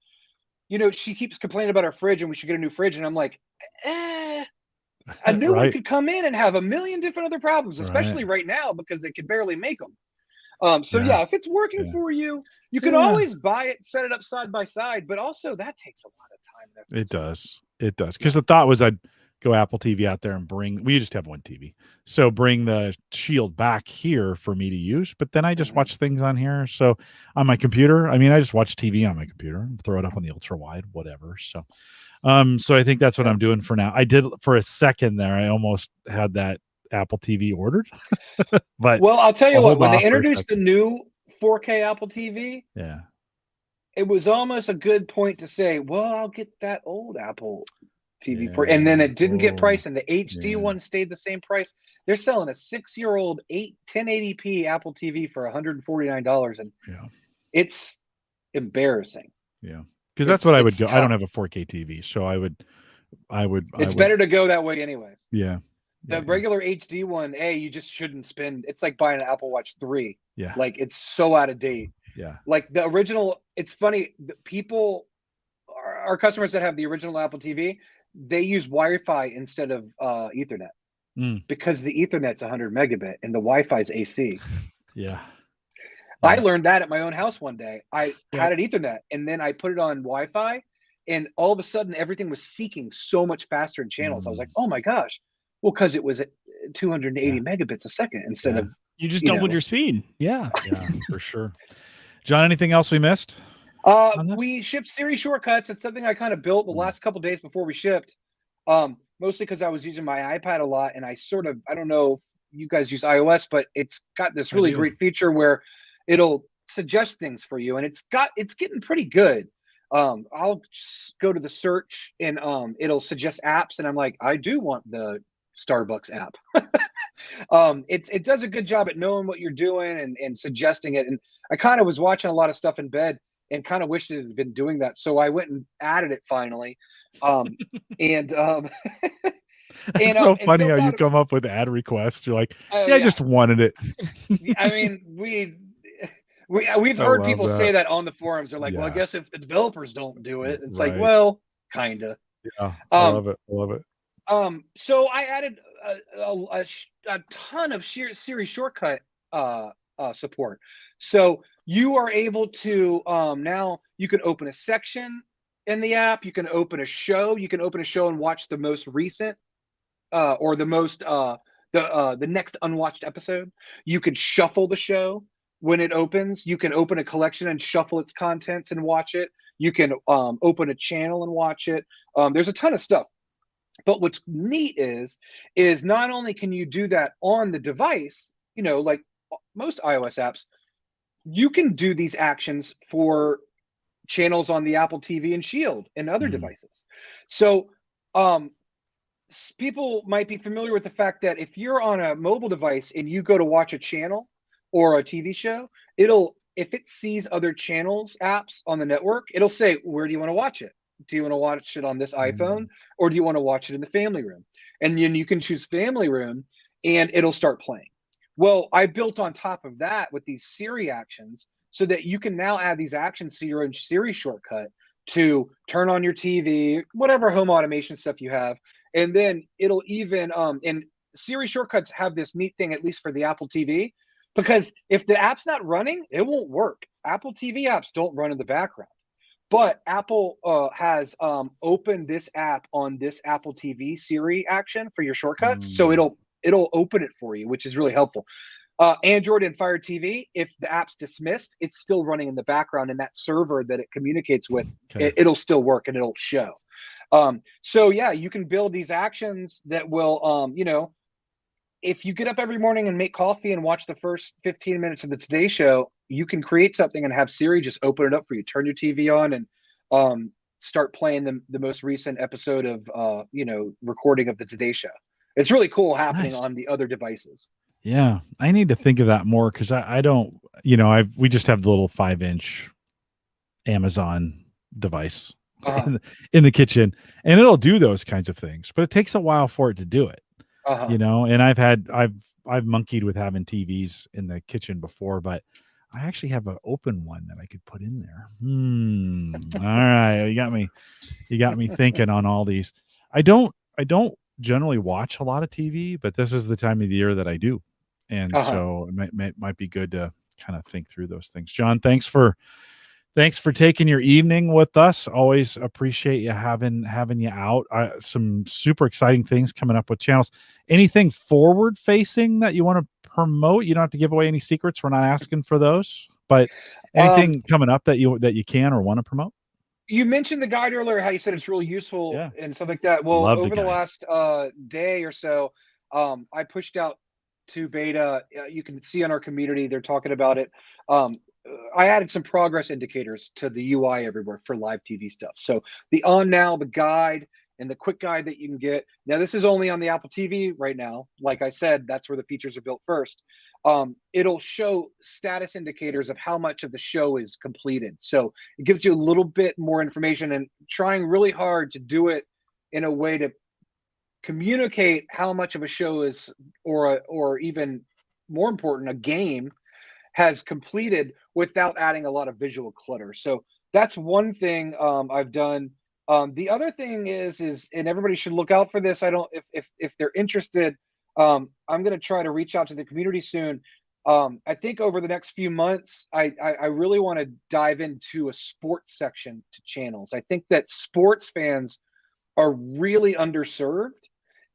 B: you know, she keeps complaining about our fridge, and we should get a new fridge, and I'm like, a new one could come in and have a million different other problems, especially right now, because they can barely make them. So if it's working for you, you can always buy it, set it up side by side, but also that takes a lot of time and effort.
A: It does. Because the thought was I'd go Apple TV out there and we just have one TV. So bring the Shield back here for me to use, but then I just watch things on here. So on my computer, I mean, I just watch TV on my computer, throw it up on the ultra wide, whatever. So I think that's what I'm doing for now. I did for a second there. I almost had that Apple TV ordered, but
B: well, I'll tell you what, when they introduced the new 4K Apple TV, it was almost a good point to say, well, I'll get that old Apple TV and then it didn't get priced, and the HD one stayed the same price. They're selling a 6-year-old 1080p Apple TV for $149, and it's embarrassing.
A: Yeah. Because that's what I would do. I don't have a 4K TV, so I would. It's
B: better to go that way, anyways.
A: Yeah.
B: The regular HD one, you just shouldn't spend. It's like buying an Apple Watch 3.
A: Yeah.
B: Like, it's so out of date.
A: Yeah.
B: Like the original. It's funny. People, our customers that have the original Apple TV, they use Wi-Fi instead of Ethernet because the Ethernet's 100 megabit and the Wi-Fi is AC.
A: Yeah.
B: I learned that at my own house one day. I had an Ethernet, and then I put it on Wi-Fi, and all of a sudden everything was seeking so much faster in channels. I was like, oh my gosh. Well, because it was at 280 megabits a second instead of...
C: You just doubled your speed. Yeah.
A: Yeah, for sure. John, anything else we missed?
B: We shipped Siri shortcuts. It's something I kind of built the last couple days before we shipped, mostly because I was using my iPad a lot, and I don't know if you guys use iOS, but it's got this really great feature where it'll suggest things for you, and it's getting pretty good. I'll just go to the search, and it'll suggest apps, and I'm like, I do want the Starbucks app. It does a good job at knowing what you're doing and suggesting it. And I kind of was watching a lot of stuff in bed and kind of wished it had been doing that. So I went and added it finally. It's
A: so funny how you come up with ad requests. You're like, I just wanted it.
B: I mean, we've heard people say that on the forums. They're like, well, I guess if the developers don't do it, it's like, well, kind of.
A: Yeah, I love it. I love it.
B: So I added a ton of Siri shortcut support. So you are able to now you can open a section in the app. You can open a show. You can open a show and watch the most recent or the most the next unwatched episode. You can shuffle the show when it opens. You can open a collection and shuffle its contents and watch it. You can open a channel and watch it. There's a ton of stuff. But what's neat is not only can you do that on the device, you know, like most iOS apps, you can do these actions for channels on the Apple TV and Shield and other devices. So people might be familiar with the fact that if you're on a mobile device and you go to watch a channel or a TV show, if it sees other channels, apps on the network, it'll say, where do you want to watch it? Do you want to watch it on this iPhone, or do you want to watch it in the family room? And then you can choose family room and it'll start playing. Well, I built on top of that with these Siri actions so that you can now add these actions to your own Siri shortcut to turn on your TV, whatever home automation stuff you have. And then it'll even, and Siri shortcuts have this neat thing, at least for the Apple TV, because if the app's not running, it won't work. Apple TV apps don't run in the background. But Apple has opened this app on this Apple TV Siri action for your shortcuts, so it'll open it for you, which is really helpful. Android and Fire TV, if the app's dismissed, it's still running in the background, and that server that it communicates with, it'll still work and it'll show. So yeah, you can build these actions that will, you know, if you get up every morning and make coffee and watch the first 15 minutes of the Today Show, you can create something and have Siri just open it up for you. Turn your TV on and start playing the most recent episode of, you know, recording of the Today Show. It's really cool happening on the other devices.
A: Yeah, I need to think of that more because I don't, we just have the little 5-inch Amazon device
B: Uh-huh.
A: in the kitchen, and it'll do those kinds of things, but it takes a while for it to do it,
B: Uh-huh.
A: and I've monkeyed with having TVs in the kitchen before, but I actually have an open one that I could put in there. All right, you got me thinking on all these. I don't generally watch a lot of TV, but this is the time of the year that I do. And
B: Uh-huh.
A: so it might be good to kind of think through those things. John, thanks for taking your evening with us. Always appreciate you having you out. Some super exciting things coming up with channels. Anything forward facing that you want to promote? You don't have to give away any secrets. We're not asking for those. But anything coming up that you can or want to promote?
B: You mentioned the guide earlier, how you said it's really useful
A: Yeah.
B: and stuff like that. Well,
A: Love the
B: over the
A: guide.
B: last day or so, I pushed out to beta. You can see on our community, they're talking about it. I added some progress indicators to the UI everywhere for live TV stuff. So the on now, the guide, and the quick guide that you can get. Now, this is only on the Apple TV right now. Like I said, that's where the features are built first. It'll show status indicators of how much of the show is completed. So it gives you a little bit more information, and trying really hard to do it in a way to communicate how much of a show is, or even more important, a game has completed without adding a lot of visual clutter. So that's one thing I've done. The other thing is, and everybody should look out for this. I don't, if they're interested, I'm going to try to reach out to the community soon. I think over the next few months, I really want to dive into a sports section to channels. I think that sports fans are really underserved,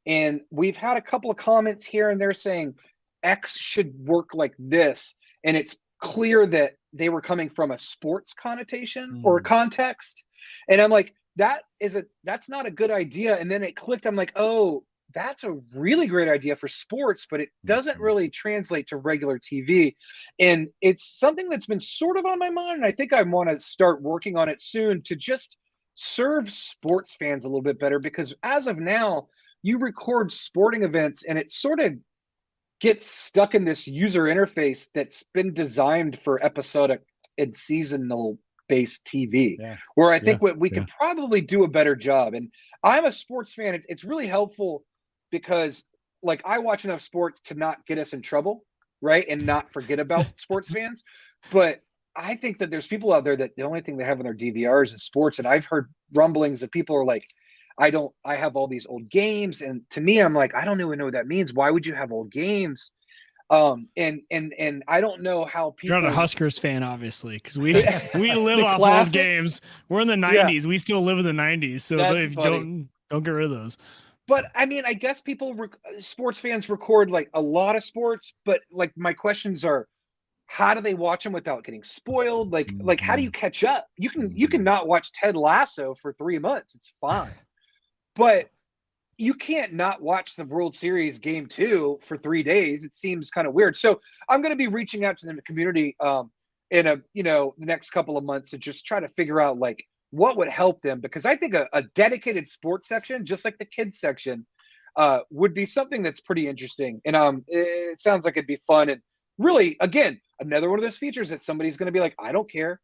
B: and we've had a couple of comments here and there saying X should work like this, and it's clear that they were coming from a sports connotation or context, and I'm like, that's not a good idea. And then it clicked. I'm like, oh, that's a really great idea for sports, but it doesn't really translate to regular TV. And it's something that's been sort of on my mind, and I think I want to start working on it soon to just serve sports fans a little bit better, because as of now, you record sporting events and it sort of gets stuck in this user interface that's been designed for episodic and seasonal based TV, where I think we could probably do a better job. And I'm a sports fan. It's really helpful because, like, I watch enough sports to not get us in trouble, right? And not forget about sports fans. But I think that there's people out there that the only thing they have on their DVRs is sports. And I've heard rumblings that people are like, I have all these old games. And to me, I'm like, I don't even know what that means. Why would you have old games? And I don't know how people.
C: You're not a Huskers fan, obviously, because we live off
B: classics?
C: old games. We're in the 90s. We still live in the 90s, so don't get rid of those.
B: But I mean, I guess sports fans record like a lot of sports, but like my questions are, how do they watch them without getting spoiled? Like how do you catch up? You can not watch Ted Lasso for 3 months. It's fine. But you can't not watch the World Series Game 2 for 3 days. It seems kind of weird. So I'm going to be reaching out to the community in the next couple of months to just try to figure out like what would help them, because I think a dedicated sports section, just like the kids section, would be something that's pretty interesting. And it sounds like it'd be fun. And really, again, another one of those features that somebody's going to be like, I don't care,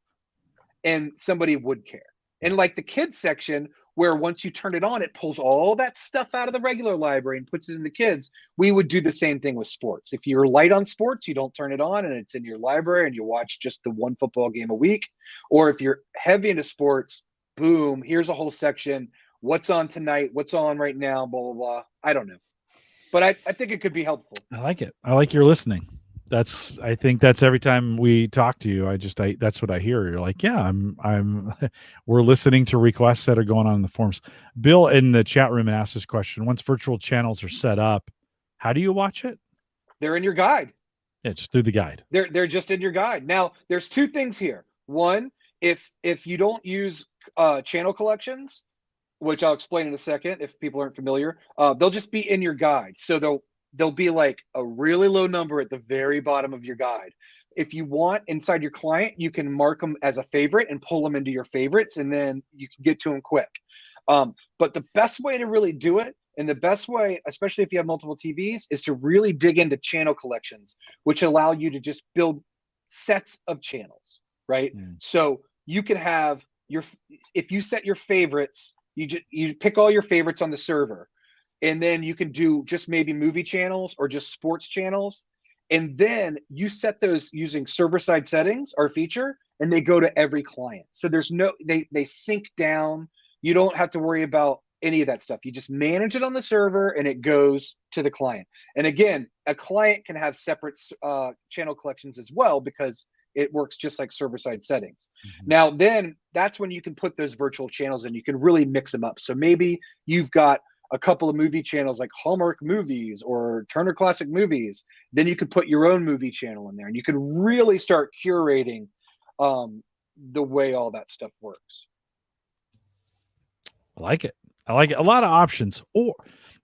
B: and somebody would care. And like the kids section, where once you turn it on, it pulls all that stuff out of the regular library and puts it in the kids. We would do the same thing with sports. If you're light on sports, you don't turn it on and it's in your library and you watch just the one football game a week. Or if you're heavy into sports, boom, here's a whole section. What's on tonight? What's on right now? Blah, blah, blah. I don't know. But I think it could be helpful.
A: I like it. I like your listening. I think that's every time we talk to you, that's what I hear. You're like, yeah, we're listening to requests that are going on in the forums. Bill in the chat room asked this question: once virtual channels are set up, how do you watch it?
B: They're in your guide.
A: It's through the guide.
B: They're just in your guide. Now, there's two things here. One, if you don't use channel collections, which I'll explain in a second if people aren't familiar, they'll just be in your guide. So they'll be like a really low number at the very bottom of your guide. If you want, inside your client, you can mark them as a favorite and pull them into your favorites, and then you can get to them quick. But the best way to really do it, And the best way, especially if you have multiple TVs, is to really dig into channel collections, which allow you to just build sets of channels, right? So you can have if you set your favorites, you pick all your favorites on the server, and then you can do just maybe movie channels or just sports channels. And then you set those using server-side settings, our feature, and they go to every client. So there's they sync down. You don't have to worry about any of that stuff. You just manage it on the server and it goes to the client. And again, a client can have separate channel collections as well, because it works just like server-side settings. Now, then that's when you can put those virtual channels in. You can really mix them up. So maybe you've got a couple of movie channels like Hallmark Movies or Turner Classic Movies. Then you can put your own movie channel in there, and you can really start curating the way all that stuff works.
A: I like it. I like it. A lot of options. Or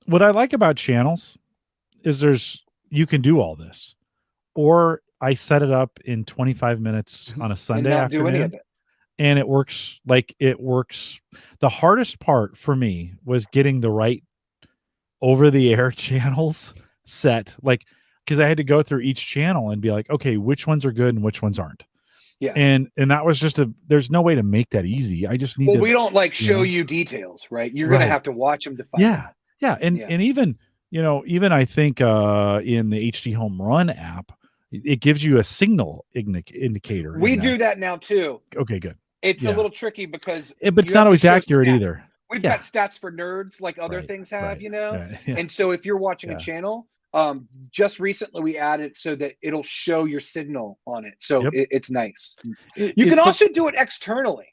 A: what I like about channels is you can do all this. Or I set it up in 25 minutes on a Sunday afternoon. Do any of it. And it works like it works. The hardest part for me was getting the right over-the-air channels set, like, because I had to go through each channel and be like, okay, which ones are good and which ones aren't.
B: Yeah.
A: And that was just there's no way to make that easy. I just need to.
B: We don't like show you details, right? You're going to have to watch them to find out.
A: Yeah. And even, even I think in the HD Home Run app, it gives you a signal indicator.
B: We do that now too.
A: Okay, good.
B: It's a little tricky because
A: but it's not always accurate either.
B: We've got stats for nerds like other things have, And so if you're watching a channel, just recently we added so that it'll show your signal on it. So it's nice. You can also do it externally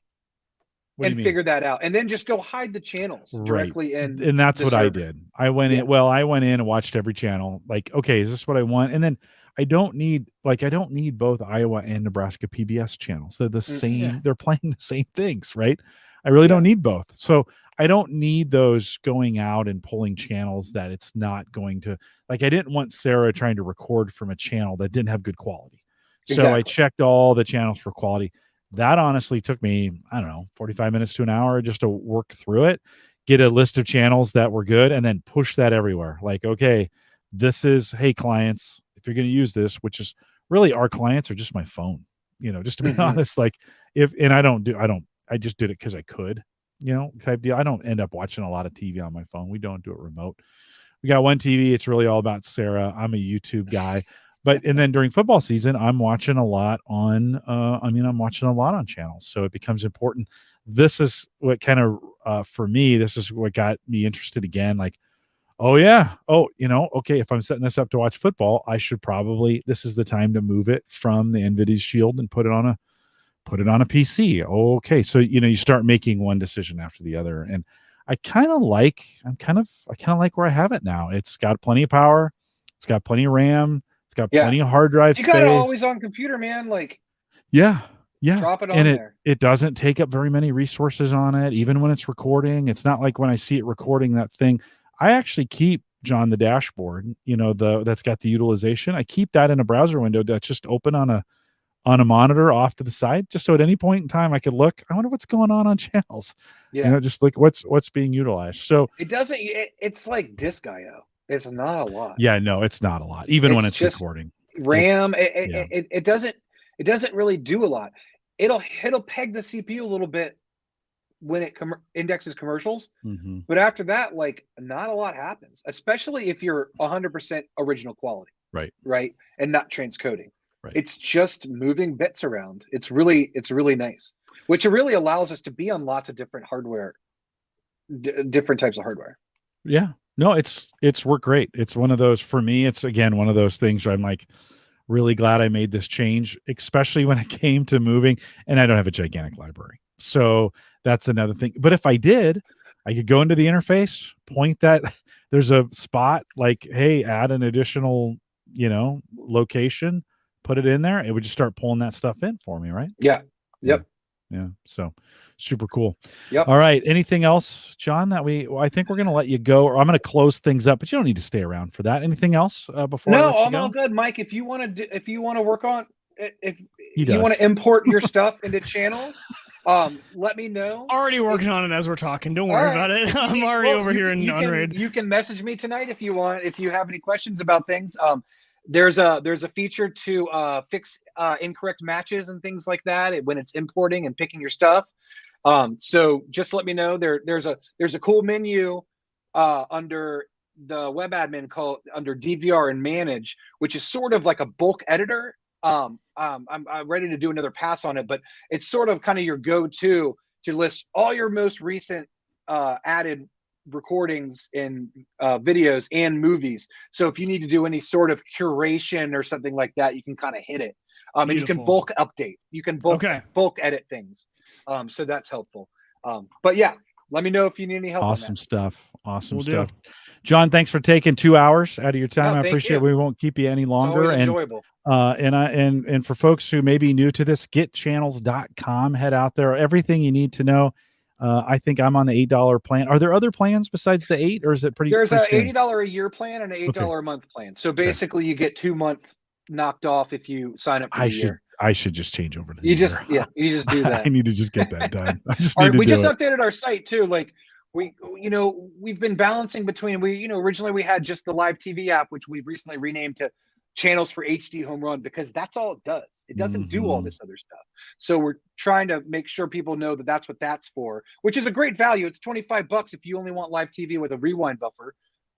B: and figure that out, and then just go hide the channels directly in.
A: And that's what I did. I went in. Well, I went in and watched every channel. Like, okay, is this what I want? And then I don't need both Iowa and Nebraska PBS channels. They're the same. They're playing the same things, right? I really don't need both. So I don't need those going out and pulling channels that it's not going to, like, I didn't want Sarah trying to record from a channel that didn't have good quality. So I checked all the channels for quality. That honestly took me, I don't know, 45 minutes to an hour just to work through it, get a list of channels that were good, and then push that everywhere. Like, okay, this is, hey, clients, if you're going to use this, which is really our clients are just my phone, just to be honest, like I just did it because I could, type deal. I don't end up watching a lot of TV on my phone. We don't do it remote. We got one TV. It's really all about Sarah. I'm a YouTube guy. And then during football season, I'm watching a lot on, I'm watching a lot on channels. So it becomes important. This is what kind of, for me, this is what got me interested again. Like, oh yeah. Oh, okay. If I'm setting this up to watch football, I should probably, this is the time to move it from the NVIDIA Shield and put it on a PC. Okay. So, you start making one decision after the other. And I kind of like where I have it now. It's got plenty of power. It's got plenty of RAM. It's got plenty of hard drive space.
B: You got it always on computer, man. Like,
A: yeah.
B: Drop it on there.
A: It doesn't take up very many resources on it, even when it's recording. It's not like when I see it recording that thing. I actually keep, John, the dashboard, that's got the utilization. I keep that in a browser window that's just open on a monitor off to the side, just so at any point in time I could look. I wonder what's going on channels. Yeah, just look what's being utilized. So
B: it's like disk IO. It's not a lot.
A: Yeah, no, it's not a lot, even when it's recording.
B: RAM, it doesn't really do a lot. It'll peg the CPU a little bit when it indexes commercials, but after that, like, not a lot happens, especially if you're 100% original quality, right, and not transcoding. Right. It's just moving bits around. It's really nice, which really allows us to be on lots of different hardware, different types of hardware.
A: Yeah, no, it's worked great. It's one of those, for me, it's again one of those things where I'm like really glad I made this change, especially when it came to moving. And I don't have a gigantic library, so that's another thing. But if I did, I could go into the interface, point that there's a spot like, hey, add an additional, location. Put it in there, it would just start pulling that stuff in for me, right?
B: Yeah. Yep.
A: Yeah. So super cool.
B: Yep.
A: All right. Anything else, John, I think we're going to let you go, or I'm going to close things up, but you don't need to stay around for that. Anything else before?
B: No, I'm all good, Mike. If you want to work on, if you want to import your stuff into channels, Let me know.
C: Already working on it as we're talking. Don't worry about it. I'm already over here in Unraid.
B: You can message me tonight if you want. If you have any questions about things, there's a feature to fix incorrect matches and things like that when it's importing and picking your stuff. So just let me know. There's a cool menu under the web admin called under DVR and manage, which is sort of like a bulk editor. I'm ready to do another pass on it, but it's sort of kind of your go-to to list all your most recent added recordings and videos and movies. So if you need to do any sort of curation or something like that, you can kind of hit it. And you can bulk update. You can bulk edit things. So that's helpful. But yeah, let me know if you need any help.
A: Awesome stuff. Awesome stuff. Jon, thanks for taking 2 hours out of your time. I appreciate it. We won't keep you any longer.
B: It's always enjoyable.
A: And for folks who may be new to this, getchannels.com, head out there. Everything you need to know. I think I'm on the $8 plan. Are there other plans besides the 8, or is it pretty?
B: There's an $80 a year plan and an $8 a month plan. So basically, you get 2 months knocked off if you sign up for the year.
A: I should just change over to the
B: you just do that.
A: I need to just get that done.
B: We just updated our site too. Like we've been balancing between originally we had just the live TV app, which we've recently renamed to Channels for HD Home Run, because that's all it does. It doesn't do all this other stuff. So we're trying to make sure people know that that's what that's for, which is a great value. It's $25 if you only want live TV with a rewind buffer.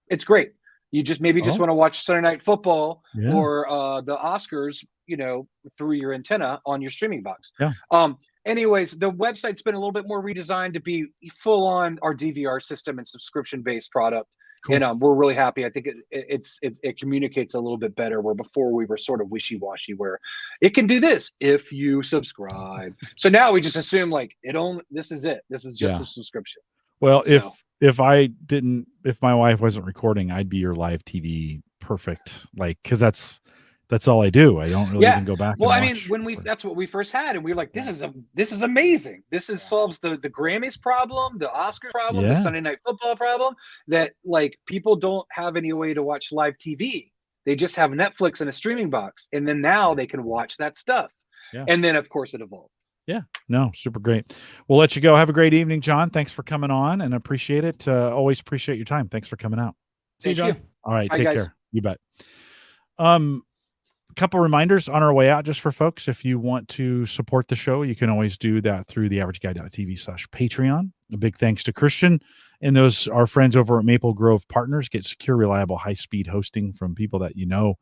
B: It's great. You just want to watch Sunday Night Football or the Oscars, through your antenna on your streaming box. Yeah. Anyways, the website's been a little bit more redesigned to be full on our DVR system and subscription based product. Cool. And we're really happy. I think it communicates a little bit better, where before we were sort of wishy-washy, where it can do this if you subscribe. So now we just assume this is it. This is just a subscription.
A: Well, if my wife wasn't recording, I'd be your live TV perfect. Because that's all I do. I don't really even go back.
B: Well, that's what we first had, and we were like, this is amazing. This solves the Grammys problem, the Oscars problem, the Sunday Night Football problem, that people don't have any way to watch live TV. They just have Netflix and a streaming box, and then now they can watch that stuff. Yeah. And then of course it evolved.
A: Yeah, no, super great. We'll let you go. Have a great evening, Jon. Thanks for coming on, and appreciate it. Always appreciate your time. Thanks for coming out.
C: See you, Jon.
A: All right, take care. You bet. A couple reminders on our way out, just for folks. If you want to support the show, you can always do that through theaverageguy.tv/Patreon. A big thanks to Christian and our friends over at Maple Grove Partners. Get secure, reliable, high-speed hosting from people that you know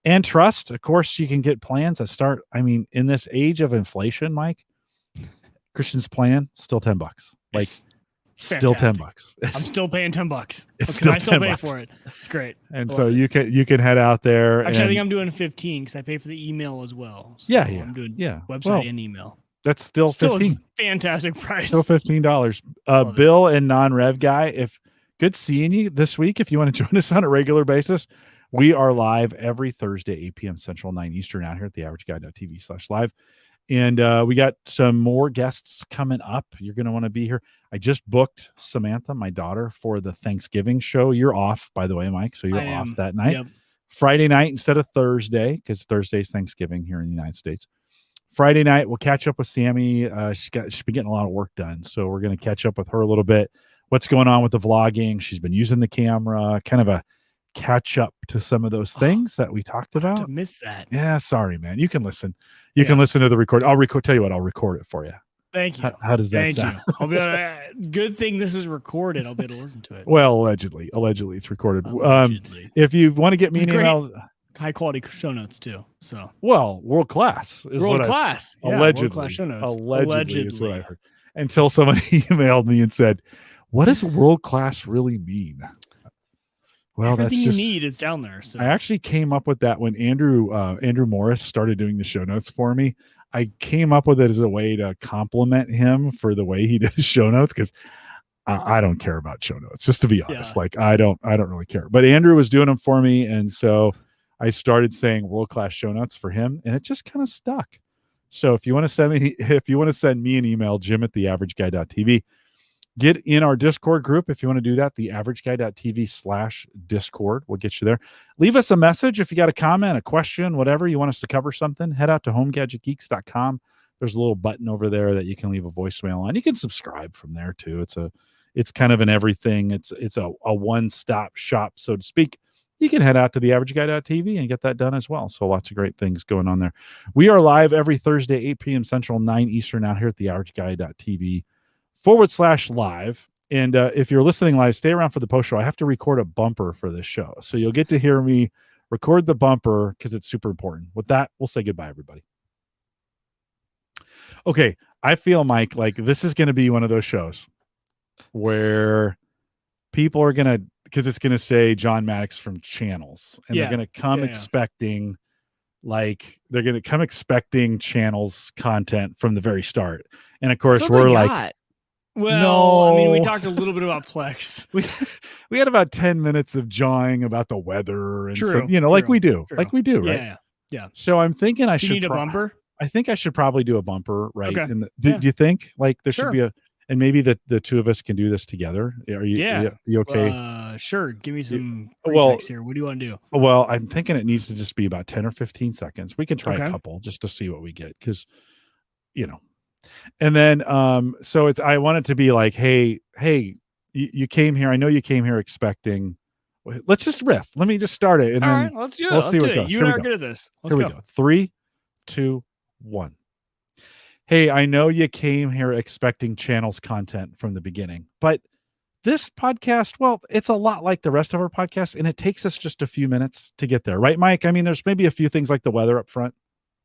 A: and trust. Of course, you can get plans that start, in this age of inflation, Mike, Christian's plan, still $10. Still $10.
C: I'm still paying $10.
A: It's still
C: I still pay for it. It's great.
A: And so you can head out there.
C: Actually, I think I'm doing 15 because I pay for the email as well. So I'm doing website and email.
A: That's still 15.
C: A fantastic price.
A: Still $15. Bill and non-rev guy, good seeing you this week. If you want to join us on a regular basis, we are live every Thursday, 8 p.m. Central, 9 Eastern, out here at theaverageguy.tv/live. And we got some more guests coming up. You're going to want to be here. I just booked Samantha, my daughter, for the Thanksgiving show. You're off, by the way, Mike. So you're off that night. Yep. Friday night instead of Thursday, because Thursday's Thanksgiving here in the United States. Friday night, we'll catch up with Sammy. She's been getting a lot of work done. So we're going to catch up with her a little bit. What's going on with the vlogging? She's been using the camera, kind of a catch up to some of those things that we talked about.
C: I missed that.
A: Yeah, sorry, man. You can listen. You can listen to the record. Tell you what, I'll record it for you.
C: Thank you.
A: How does that sound?
C: I'll be good thing this is recorded. I'll be able to listen to it.
A: Well, allegedly it's recorded. If you want to get me an email,
C: high quality show notes too. So
A: world class is
C: world class.
A: Allegedly,
C: world-class show notes.
A: Allegedly is what I heard. Until somebody emailed me and said, "What does world class really mean?" Well,
C: everything you need is down there. So
A: I actually came up with that when Andrew Morris started doing the show notes for me. I came up with it as a way to compliment him for the way he did his show notes, because I don't care about show notes, just to be honest. I don't really care. But Andrew was doing them for me, and so I started saying world class show notes for him, and it just kind of stuck. So if you want to send me an email, jim@theaverageguy.tv. Get in our Discord group if you want to do that, theaverageguy.tv/Discord. We'll get you there. Leave us a message if you got a comment, a question, whatever. You want us to cover something, head out to homegadgetgeeks.com. there's a little button over there that you can leave a voicemail on. You can subscribe from there too. It's kind of an everything. It's a one-stop shop, so to speak. You can head out to theaverageguy.tv and get that done as well. So lots of great things going on there. We are live every Thursday, 8 p.m. Central, 9 Eastern out here at theaverageguy.tv/live. And if you're listening live, stay around for the post show. I have to record a bumper for this show. So you'll get to hear me record the bumper because it's super important. With that, we'll say goodbye, everybody. Okay. I feel, Mike, like this is going to be one of those shows where people are going to, because it's going to say Jon Maddox from Channels, and they're going to come expecting, like, they're going to come expecting Channels content from the very start. And of course, we're like,
C: well,
A: no.
C: I mean, we talked a little bit about Plex.
A: We had about 10 minutes of jawing about the weather and
C: true,
A: like we do, right?
C: Yeah.
A: So I'm thinking I should
C: need a bumper.
A: I think I should probably do a bumper, right?
C: Okay.
A: Do you think like there should be and maybe the two of us can do this together? Are you okay?
C: Sure. Give me some text here. What do you want to do?
A: Well, I'm thinking it needs to just be about 10 or 15 seconds. We can try a couple just to see what we get, because and then so I want it to be like, hey, you came here. I know you came here expecting. Let's just riff. Let me just start it, and
C: all
A: then
C: right, let's do it.
A: We'll see what goes.
C: You and I are good at this. Let's
A: go. 3, 2, 1. Hey, I know you came here expecting Channels content from the beginning, but this podcast, well, it's a lot like the rest of our podcast, and it takes us just a few minutes to get there, right, Mike? I mean, there's maybe a few things like the weather up front.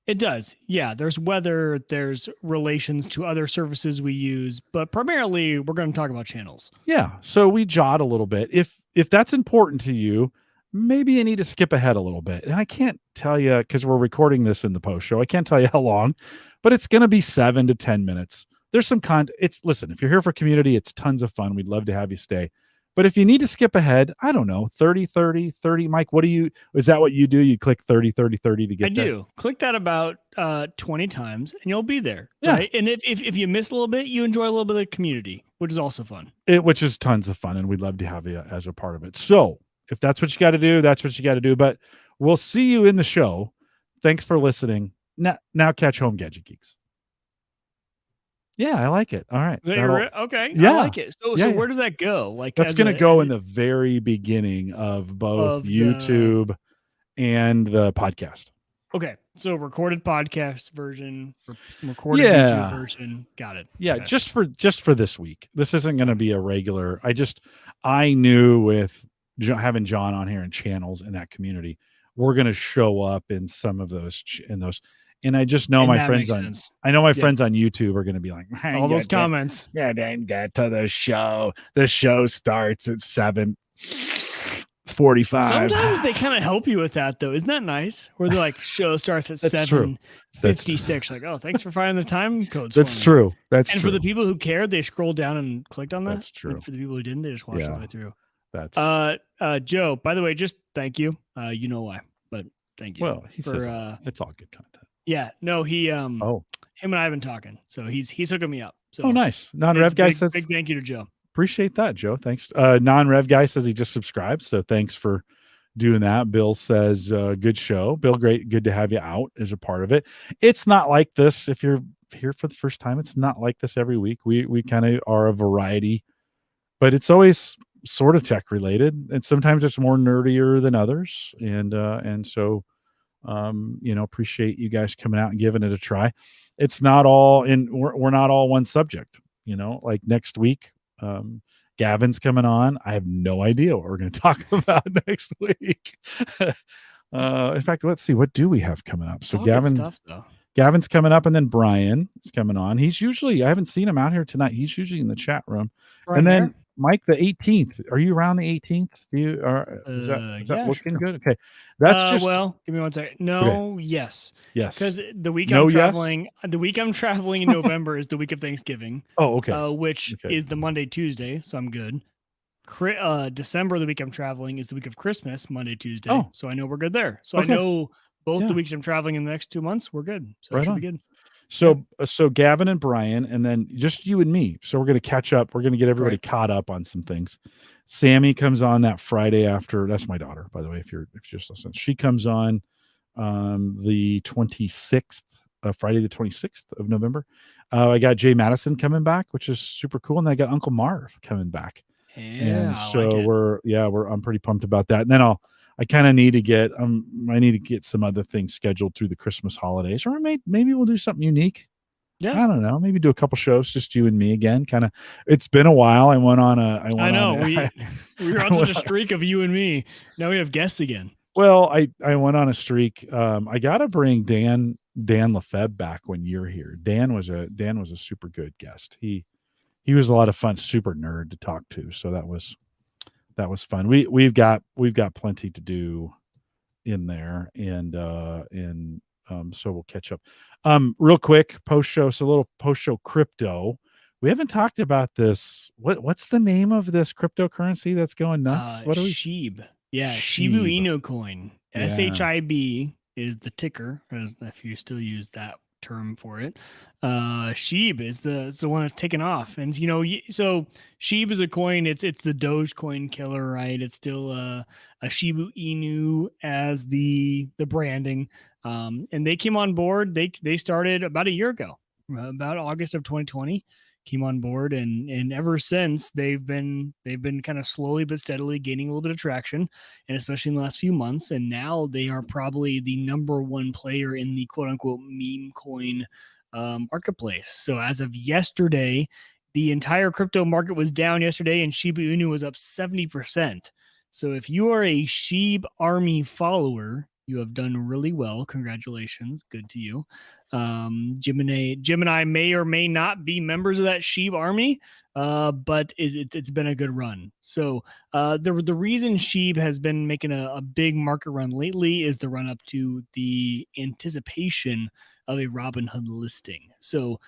C: It does. Yeah, there's weather, there's relations to other services we use, but primarily we're going to talk about Channels.
A: Yeah, so we jot a little bit. If that's important to you, maybe you need to skip ahead a little bit. And I can't tell you, because we're recording this in the post show, I can't tell you how long, but it's going to be 7 to 10 minutes. There's some listen, if you're here for community, it's tons of fun. We'd love to have you stay. But if you need to skip ahead, I don't know, 30, Mike, is that what you do? You click 30 to get there?
C: I do. Click that about 20 times and you'll be there.
A: Yeah.
C: Right? And if you miss a little bit, you enjoy a little bit of the community, which is also fun.
A: Which is tons of fun. And we'd love to have you as a part of it. So if that's what you got to do, that's what you got to do. But we'll see you in the show. Thanks for listening. Now catch Home Gadget Geeks. Yeah, I like it. All right.
C: Okay.
A: Yeah.
C: I like it. So where does that go? Like,
A: that's going to go in the very beginning of both YouTube and the podcast.
C: Okay. So recorded podcast version, recorded YouTube version. Got it.
A: Yeah.
C: Okay.
A: Just for this week. This isn't going to be a regular. I knew with having Jon on here and Channels in that community, we're going to show up in some of those and I just know my friends friends on YouTube are going to be like, hey,
C: all those comments.
A: Yeah, didn't get to the show. The show starts at 7:45.
C: Sometimes they kind of help you with that, though. Isn't that nice? Where they're like, show starts at 7:56. Like, oh, thanks for finding the time codes.
A: That's true.
C: And for the people who cared, they scrolled down and clicked on that.
A: That's true.
C: And for the people who didn't, they just watched all the way through.
A: That's
C: Joe, by the way, just thank you. You know why, but thank you.
A: Well, he says it's all good content.
C: Yeah, no, him and I have been talking, so he's hooking me up. So
A: nice. Non-Rev guy says
C: big thank you to Joe.
A: Appreciate that, Joe. Thanks. Non-Rev guy says he just subscribed, so thanks for doing that. Bill says good show. Bill, great, good to have you out as a part of it. It's not like this if you're here for the first time. It's not like this every week. We kind of are a variety, but it's always sort of tech related, and sometimes it's more nerdier than others, and so. Appreciate you guys coming out and giving it a try. It's not all we're not all one subject, like next week. Gavin's coming on. I have no idea what we're going to talk about next week. In fact, let's see, what do we have coming up? So Gavin's coming up, and then Brian is coming on. He's usually, I haven't seen him out here tonight. He's usually in the chat room.
C: Brian,
A: and then Mike, the 18th. Are you around the 18th? Is that looking good? Okay. That's just
C: give me one second. No,
A: okay.
C: Yes.
A: Yes.
C: Because the week I'm traveling in November is the week of Thanksgiving.
A: Oh, okay.
C: Which is the Monday, Tuesday. So I'm good. December, the week I'm traveling, is the week of Christmas, Monday, Tuesday. Oh. So I know we're good there. So I know both the weeks I'm traveling in the next 2 months, we're good. So it should be good.
A: So Gavin and Brian, and then just you and me. So we're going to catch up. We're going to get everybody caught up on some things. Sammy comes on that Friday after. That's my daughter, by the way. If you're just listening, she comes on the 26th Friday the 26th of November. I got Jay Madison coming back, which is super cool, and I got Uncle Marv coming back.
C: Yeah,
A: And
C: I
A: so
C: like it.
A: I'm pretty pumped about that. And then I kind of need to get I need to get some other things scheduled through the Christmas holidays, or maybe we'll do something unique.
C: Yeah.
A: I don't know. Maybe do a couple shows, just you and me again. Kind of. It's been a while. I went on a.
C: I know we were on such a streak of you and me. Now we have guests again.
A: Well, I went on a streak. I gotta bring Dan Lefebvre back when you're here. Dan was a super good guest. He was a lot of fun, super nerd to talk to. So that was fun. We've got plenty to do in there, and so we'll catch up. Real quick, post show. So a little post show crypto. We haven't talked about this. What's the name of this cryptocurrency that's going nuts? What are we?
C: SHIB. Yeah, Shiba Inu coin.
A: Yeah.
C: SHIB is the ticker, if you still use that term for it. SHIB is the one that's taken off, and so SHIB is a coin. It's the Dogecoin killer, right? It's still a Shiba Inu as the branding, and they came on board. They started about a year ago, about August of 2020. Came on board, and ever since they've been kind of slowly but steadily gaining a little bit of traction, and especially in the last few months. And now they are probably the number one player in the quote unquote meme coin marketplace. So as of yesterday, the entire crypto market was down yesterday, and Shiba Inu was up 70%. So if you are a SHIB Army follower, you have done really well. Congratulations. Good to you. Jim and I may or may not be members of that SHIB Army, but it's been a good run. So the reason SHIB has been making a big market run lately is the run up to the anticipation of a Robinhood listing. So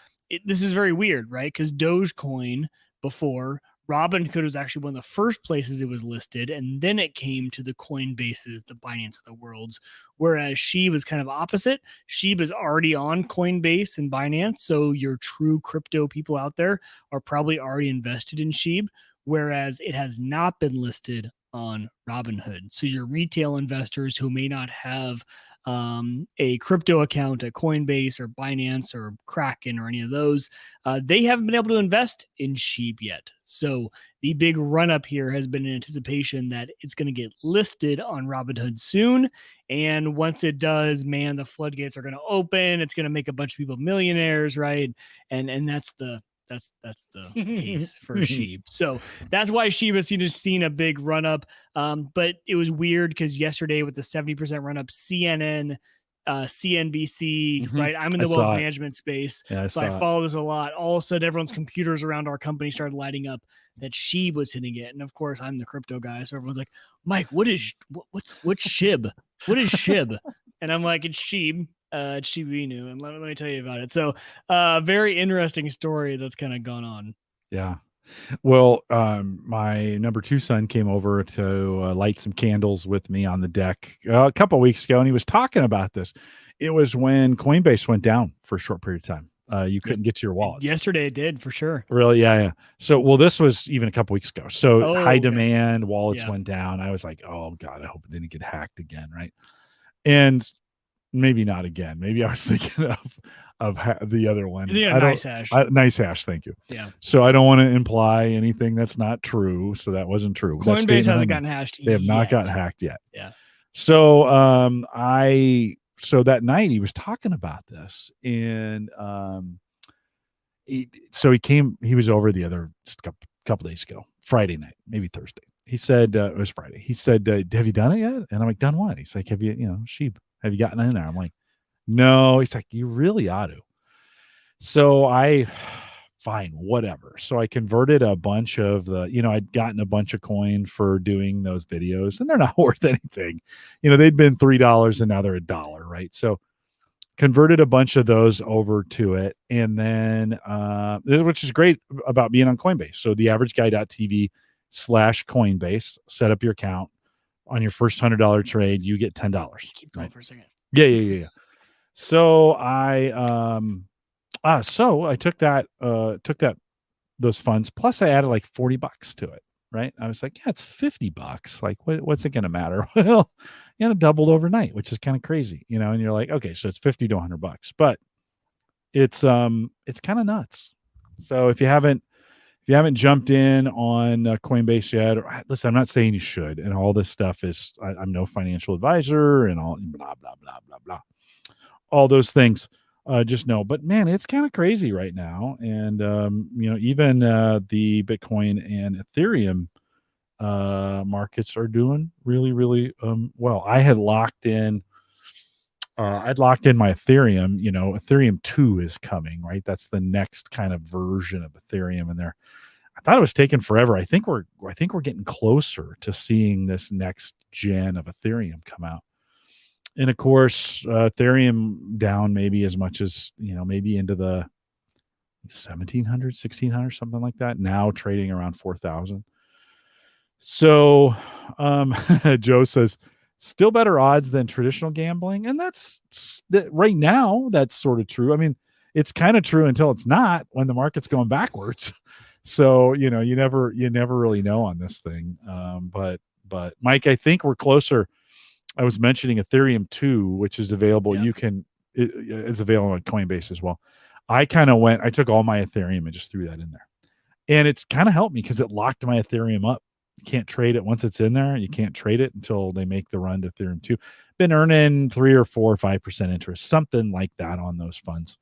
C: this is very weird, right? Because Dogecoin before, Robinhood was actually one of the first places it was listed, and then it came to the Coinbases, the Binance of the worlds, whereas SHIB was kind of opposite. SHIB is already on Coinbase and Binance, so your true crypto people out there are probably already invested in SHIB, whereas it has not been listed on Robinhood. So your retail investors who may not have a crypto account at Coinbase or Binance or Kraken or any of those, they haven't been able to invest in SHIB yet. So the big run up here has been in anticipation that it's going to get listed on Robinhood soon. And once it does, man, the floodgates are going to open. It's going to make a bunch of people millionaires, right? And that's the case for SHIB. So that's why SHIB has seen a big run up. But it was weird because yesterday with the 70% run up, CNN, CNBC, right? I'm in the wealth management space.
A: Yeah,
C: so I follow this a lot. All of a sudden, everyone's computers around our company started lighting up that SHIB was hitting it. And of course, I'm the crypto guy. So everyone's like, Mike, what's SHIB? What is SHIB? And I'm like, it's SHIB. Shiba Inu, and let me tell you about it. So very interesting story that's kind of gone on.
A: Yeah. Well, my number 2 son came over to light some candles with me on the deck a couple of weeks ago, and he was talking about this. It was when Coinbase went down for a short period of time. You couldn't get to your wallets.
C: Yesterday it did, for sure.
A: Really? Yeah. So, well, this was even a couple weeks ago. So high demand, wallets went down. I was like, oh God, I hope it didn't get hacked again, right? And maybe not again. Maybe I was thinking of the other one.
C: Nice hash.
A: Nice hash. Thank you.
C: Yeah.
A: So I don't want to imply anything that's not true. So that wasn't true.
C: Coinbase hasn't gotten hashed.
A: They have not gotten hacked yet.
C: Yeah.
A: So so that night he was talking about this, and he was over just a couple days ago, Friday night, maybe Thursday. He said it was Friday. He said, "Have you done it yet?" And I'm like, "Done what?" He's like, "Have you, SHIB? Have you gotten in there?" I'm like, "No." He's like, "You really ought to." So fine, whatever. So I converted a bunch of I'd gotten a bunch of coin for doing those videos, and they're not worth anything. They'd been $3 and now they're $1, right? So converted a bunch of those over to it. And then, which is great about being on Coinbase. So theaverageguy.tv/Coinbase, set up your account. On your first $100 trade, you get $10.
C: Keep going for a second.
A: Yeah. So I took those funds, plus I added like $40 to it, right? I was like, yeah, it's $50. Like, what's it going to matter? Well, it doubled overnight, which is kind of crazy, and you're like, okay, so it's $50 to $100. But it's kind of nuts. So if you haven't jumped in on Coinbase yet, or, listen, I'm not saying you should, and all this stuff is, I'm no financial advisor and all blah blah blah blah blah, all those things. Just know, but man, it's kind of crazy right now, and even the Bitcoin and Ethereum markets are doing really, really well. I had locked in. I'd locked in my Ethereum. Ethereum 2 is coming, right? That's the next kind of version of Ethereum, and I thought it was taking forever. I think we're getting closer to seeing this next gen of Ethereum come out. And of course, Ethereum down maybe as much as, maybe into the 1,700, 1,600, something like that. Now trading around 4,000. So Joe says, still better odds than traditional gambling. And that's right now, that's sort of true. I mean, it's kind of true until it's not, when the market's going backwards. So, you never really know on this thing. But Mike, I think we're closer. I was mentioning Ethereum 2, which is available.
C: Yeah.
A: It's available on Coinbase as well. I took all my Ethereum and just threw that in there. And it's kind of helped me because it locked my Ethereum up. You can't trade it once it's in there. You can't trade it until they make the run to Ethereum 2. Been earning 3 or 4 or 5% interest, something like that on those funds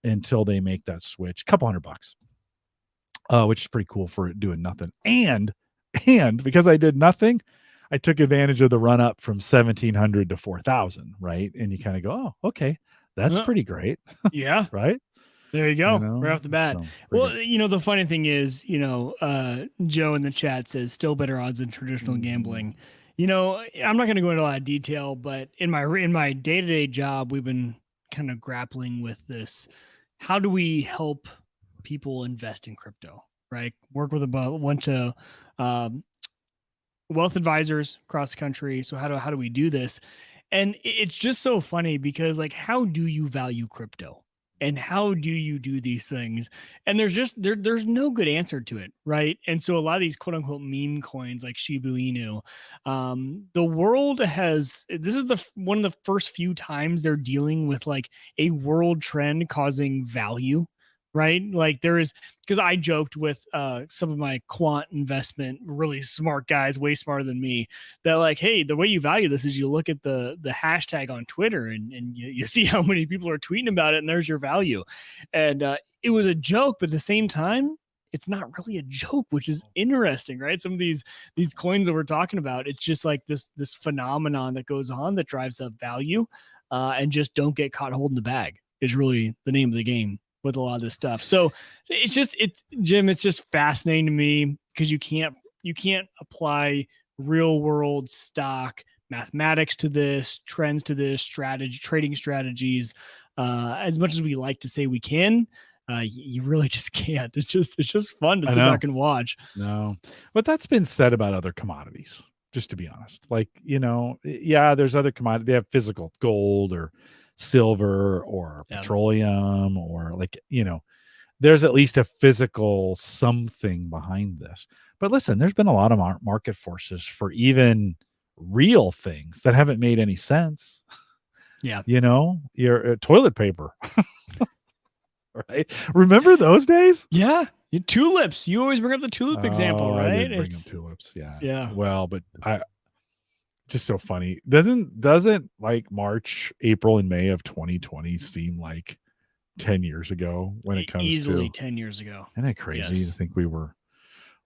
A: until they make that switch. Couple $100, which is pretty cool for doing nothing. And because I did nothing, I took advantage of the run up from 1,700 to 4,000, right? And you kind of go, oh, okay, that's pretty great.
C: Yeah.
A: Right?
C: There you go. Right off the bat.
A: So,
C: well,
A: good.
C: The funny thing is, Joe in the chat says still better odds than traditional gambling. I'm not going to go into a lot of detail, but in my day-to-day job, we've been kind of grappling with this. How do we help people invest in crypto, right? Work with a bunch of wealth advisors across the country. So how do we do this? And it's just so funny because, like, how do you value crypto? And how do you do these things? And there's no good answer to it, right? And so a lot of these quote unquote meme coins like Shiba Inu, the world this is one of the first few times they're dealing with like a world trend causing value, right? Like because I joked with some of my quant investment, really smart guys, way smarter than me, that like, hey, the way you value this is you look at the hashtag on Twitter and you see how many people are tweeting about it, and there's your value. And it was a joke, but at the same time, it's not really a joke, which is interesting, right? Some of these coins that we're talking about, it's just like this phenomenon that goes on that drives up value, and just don't get caught holding the bag is really the name of the game with a lot of this stuff. So Jim, it's just fascinating to me because you can't apply real world stock mathematics to this, trends to this, trading strategies, as much as we like to say we can. You really just can't. It's just fun to sit back and watch.
A: No, but that's been said about other commodities, just to be honest. Like, there's other commodities. They have physical gold or silver or petroleum, or like, there's at least a physical something behind this. But listen, there's been a lot of market forces for even real things that haven't made any sense.
C: Yeah.
A: Your toilet paper. Right? Remember those days?
C: Yeah. Tulips. You always bring up the tulip example, right?
A: I did bring up tulips. Yeah. Yeah. Well, but just so funny. Doesn't like March, April, and May of 2020 seem like 10 years ago when it comes
C: easily
A: to
C: 10 years ago?
A: Isn't that crazy?
C: Yes.
A: I think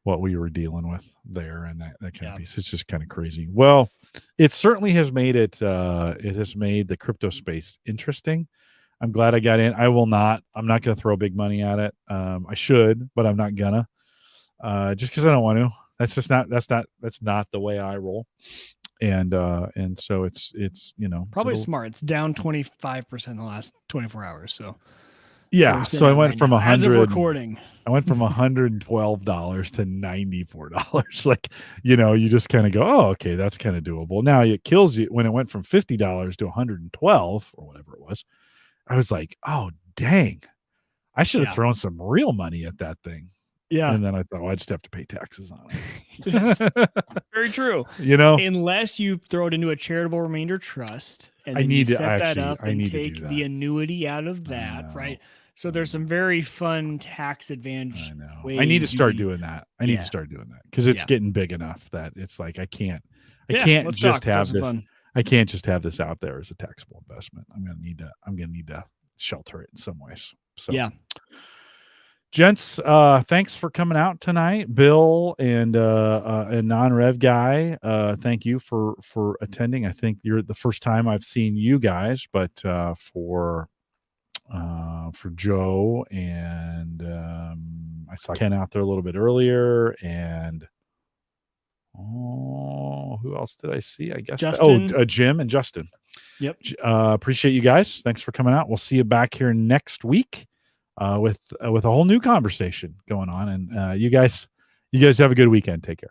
A: what we were dealing with there and that kind of piece. It's just kind of crazy. Well, it certainly has made it has made the crypto space interesting. I'm glad I got in. I'm not going to throw big money at it. I should, but I'm not gonna, just because I don't want to. That's not the way I roll. And so it's
C: probably smart. It's down 25% in the last 24 hours. So
A: yeah. So I went from 100
C: as of recording.
A: I went from $112 to $94. Like, you just kind of go, oh, okay, that's kind of doable. Now it kills you when it went from $50 to 112 or whatever it was. I was like, oh, dang, I should have thrown some real money at that thing. Yeah. And then I thought, I just have to pay taxes on it.
C: Very true. Unless you throw it into a charitable remainder trust and then you set that up and take the annuity out of that, right? So there's some very fun tax advantage.
A: I know.
C: Ways
A: I need to
C: you
A: start
C: can-
A: doing that. I need
C: Yeah.
A: to start doing that because it's
C: Yeah.
A: getting big enough that it's like I can't
C: let's
A: just
C: talk. Let's have
A: have
C: some
A: this.
C: fun.
A: I can't just have this out there as a taxable investment. I'm gonna need to shelter it in some ways. So
C: Yeah.
A: gents, thanks for coming out tonight. Bill and non-rev guy, thank you for attending. I think you're the first time I've seen you guys, but for Joe and I saw Ken out there a little bit earlier, and who else did I see? I guess
C: Justin.
A: Jim and Justin.
C: Yep.
A: Appreciate you guys. Thanks for coming out. We'll see you back here next week with a whole new conversation going on. And you guys have a good weekend. Take care.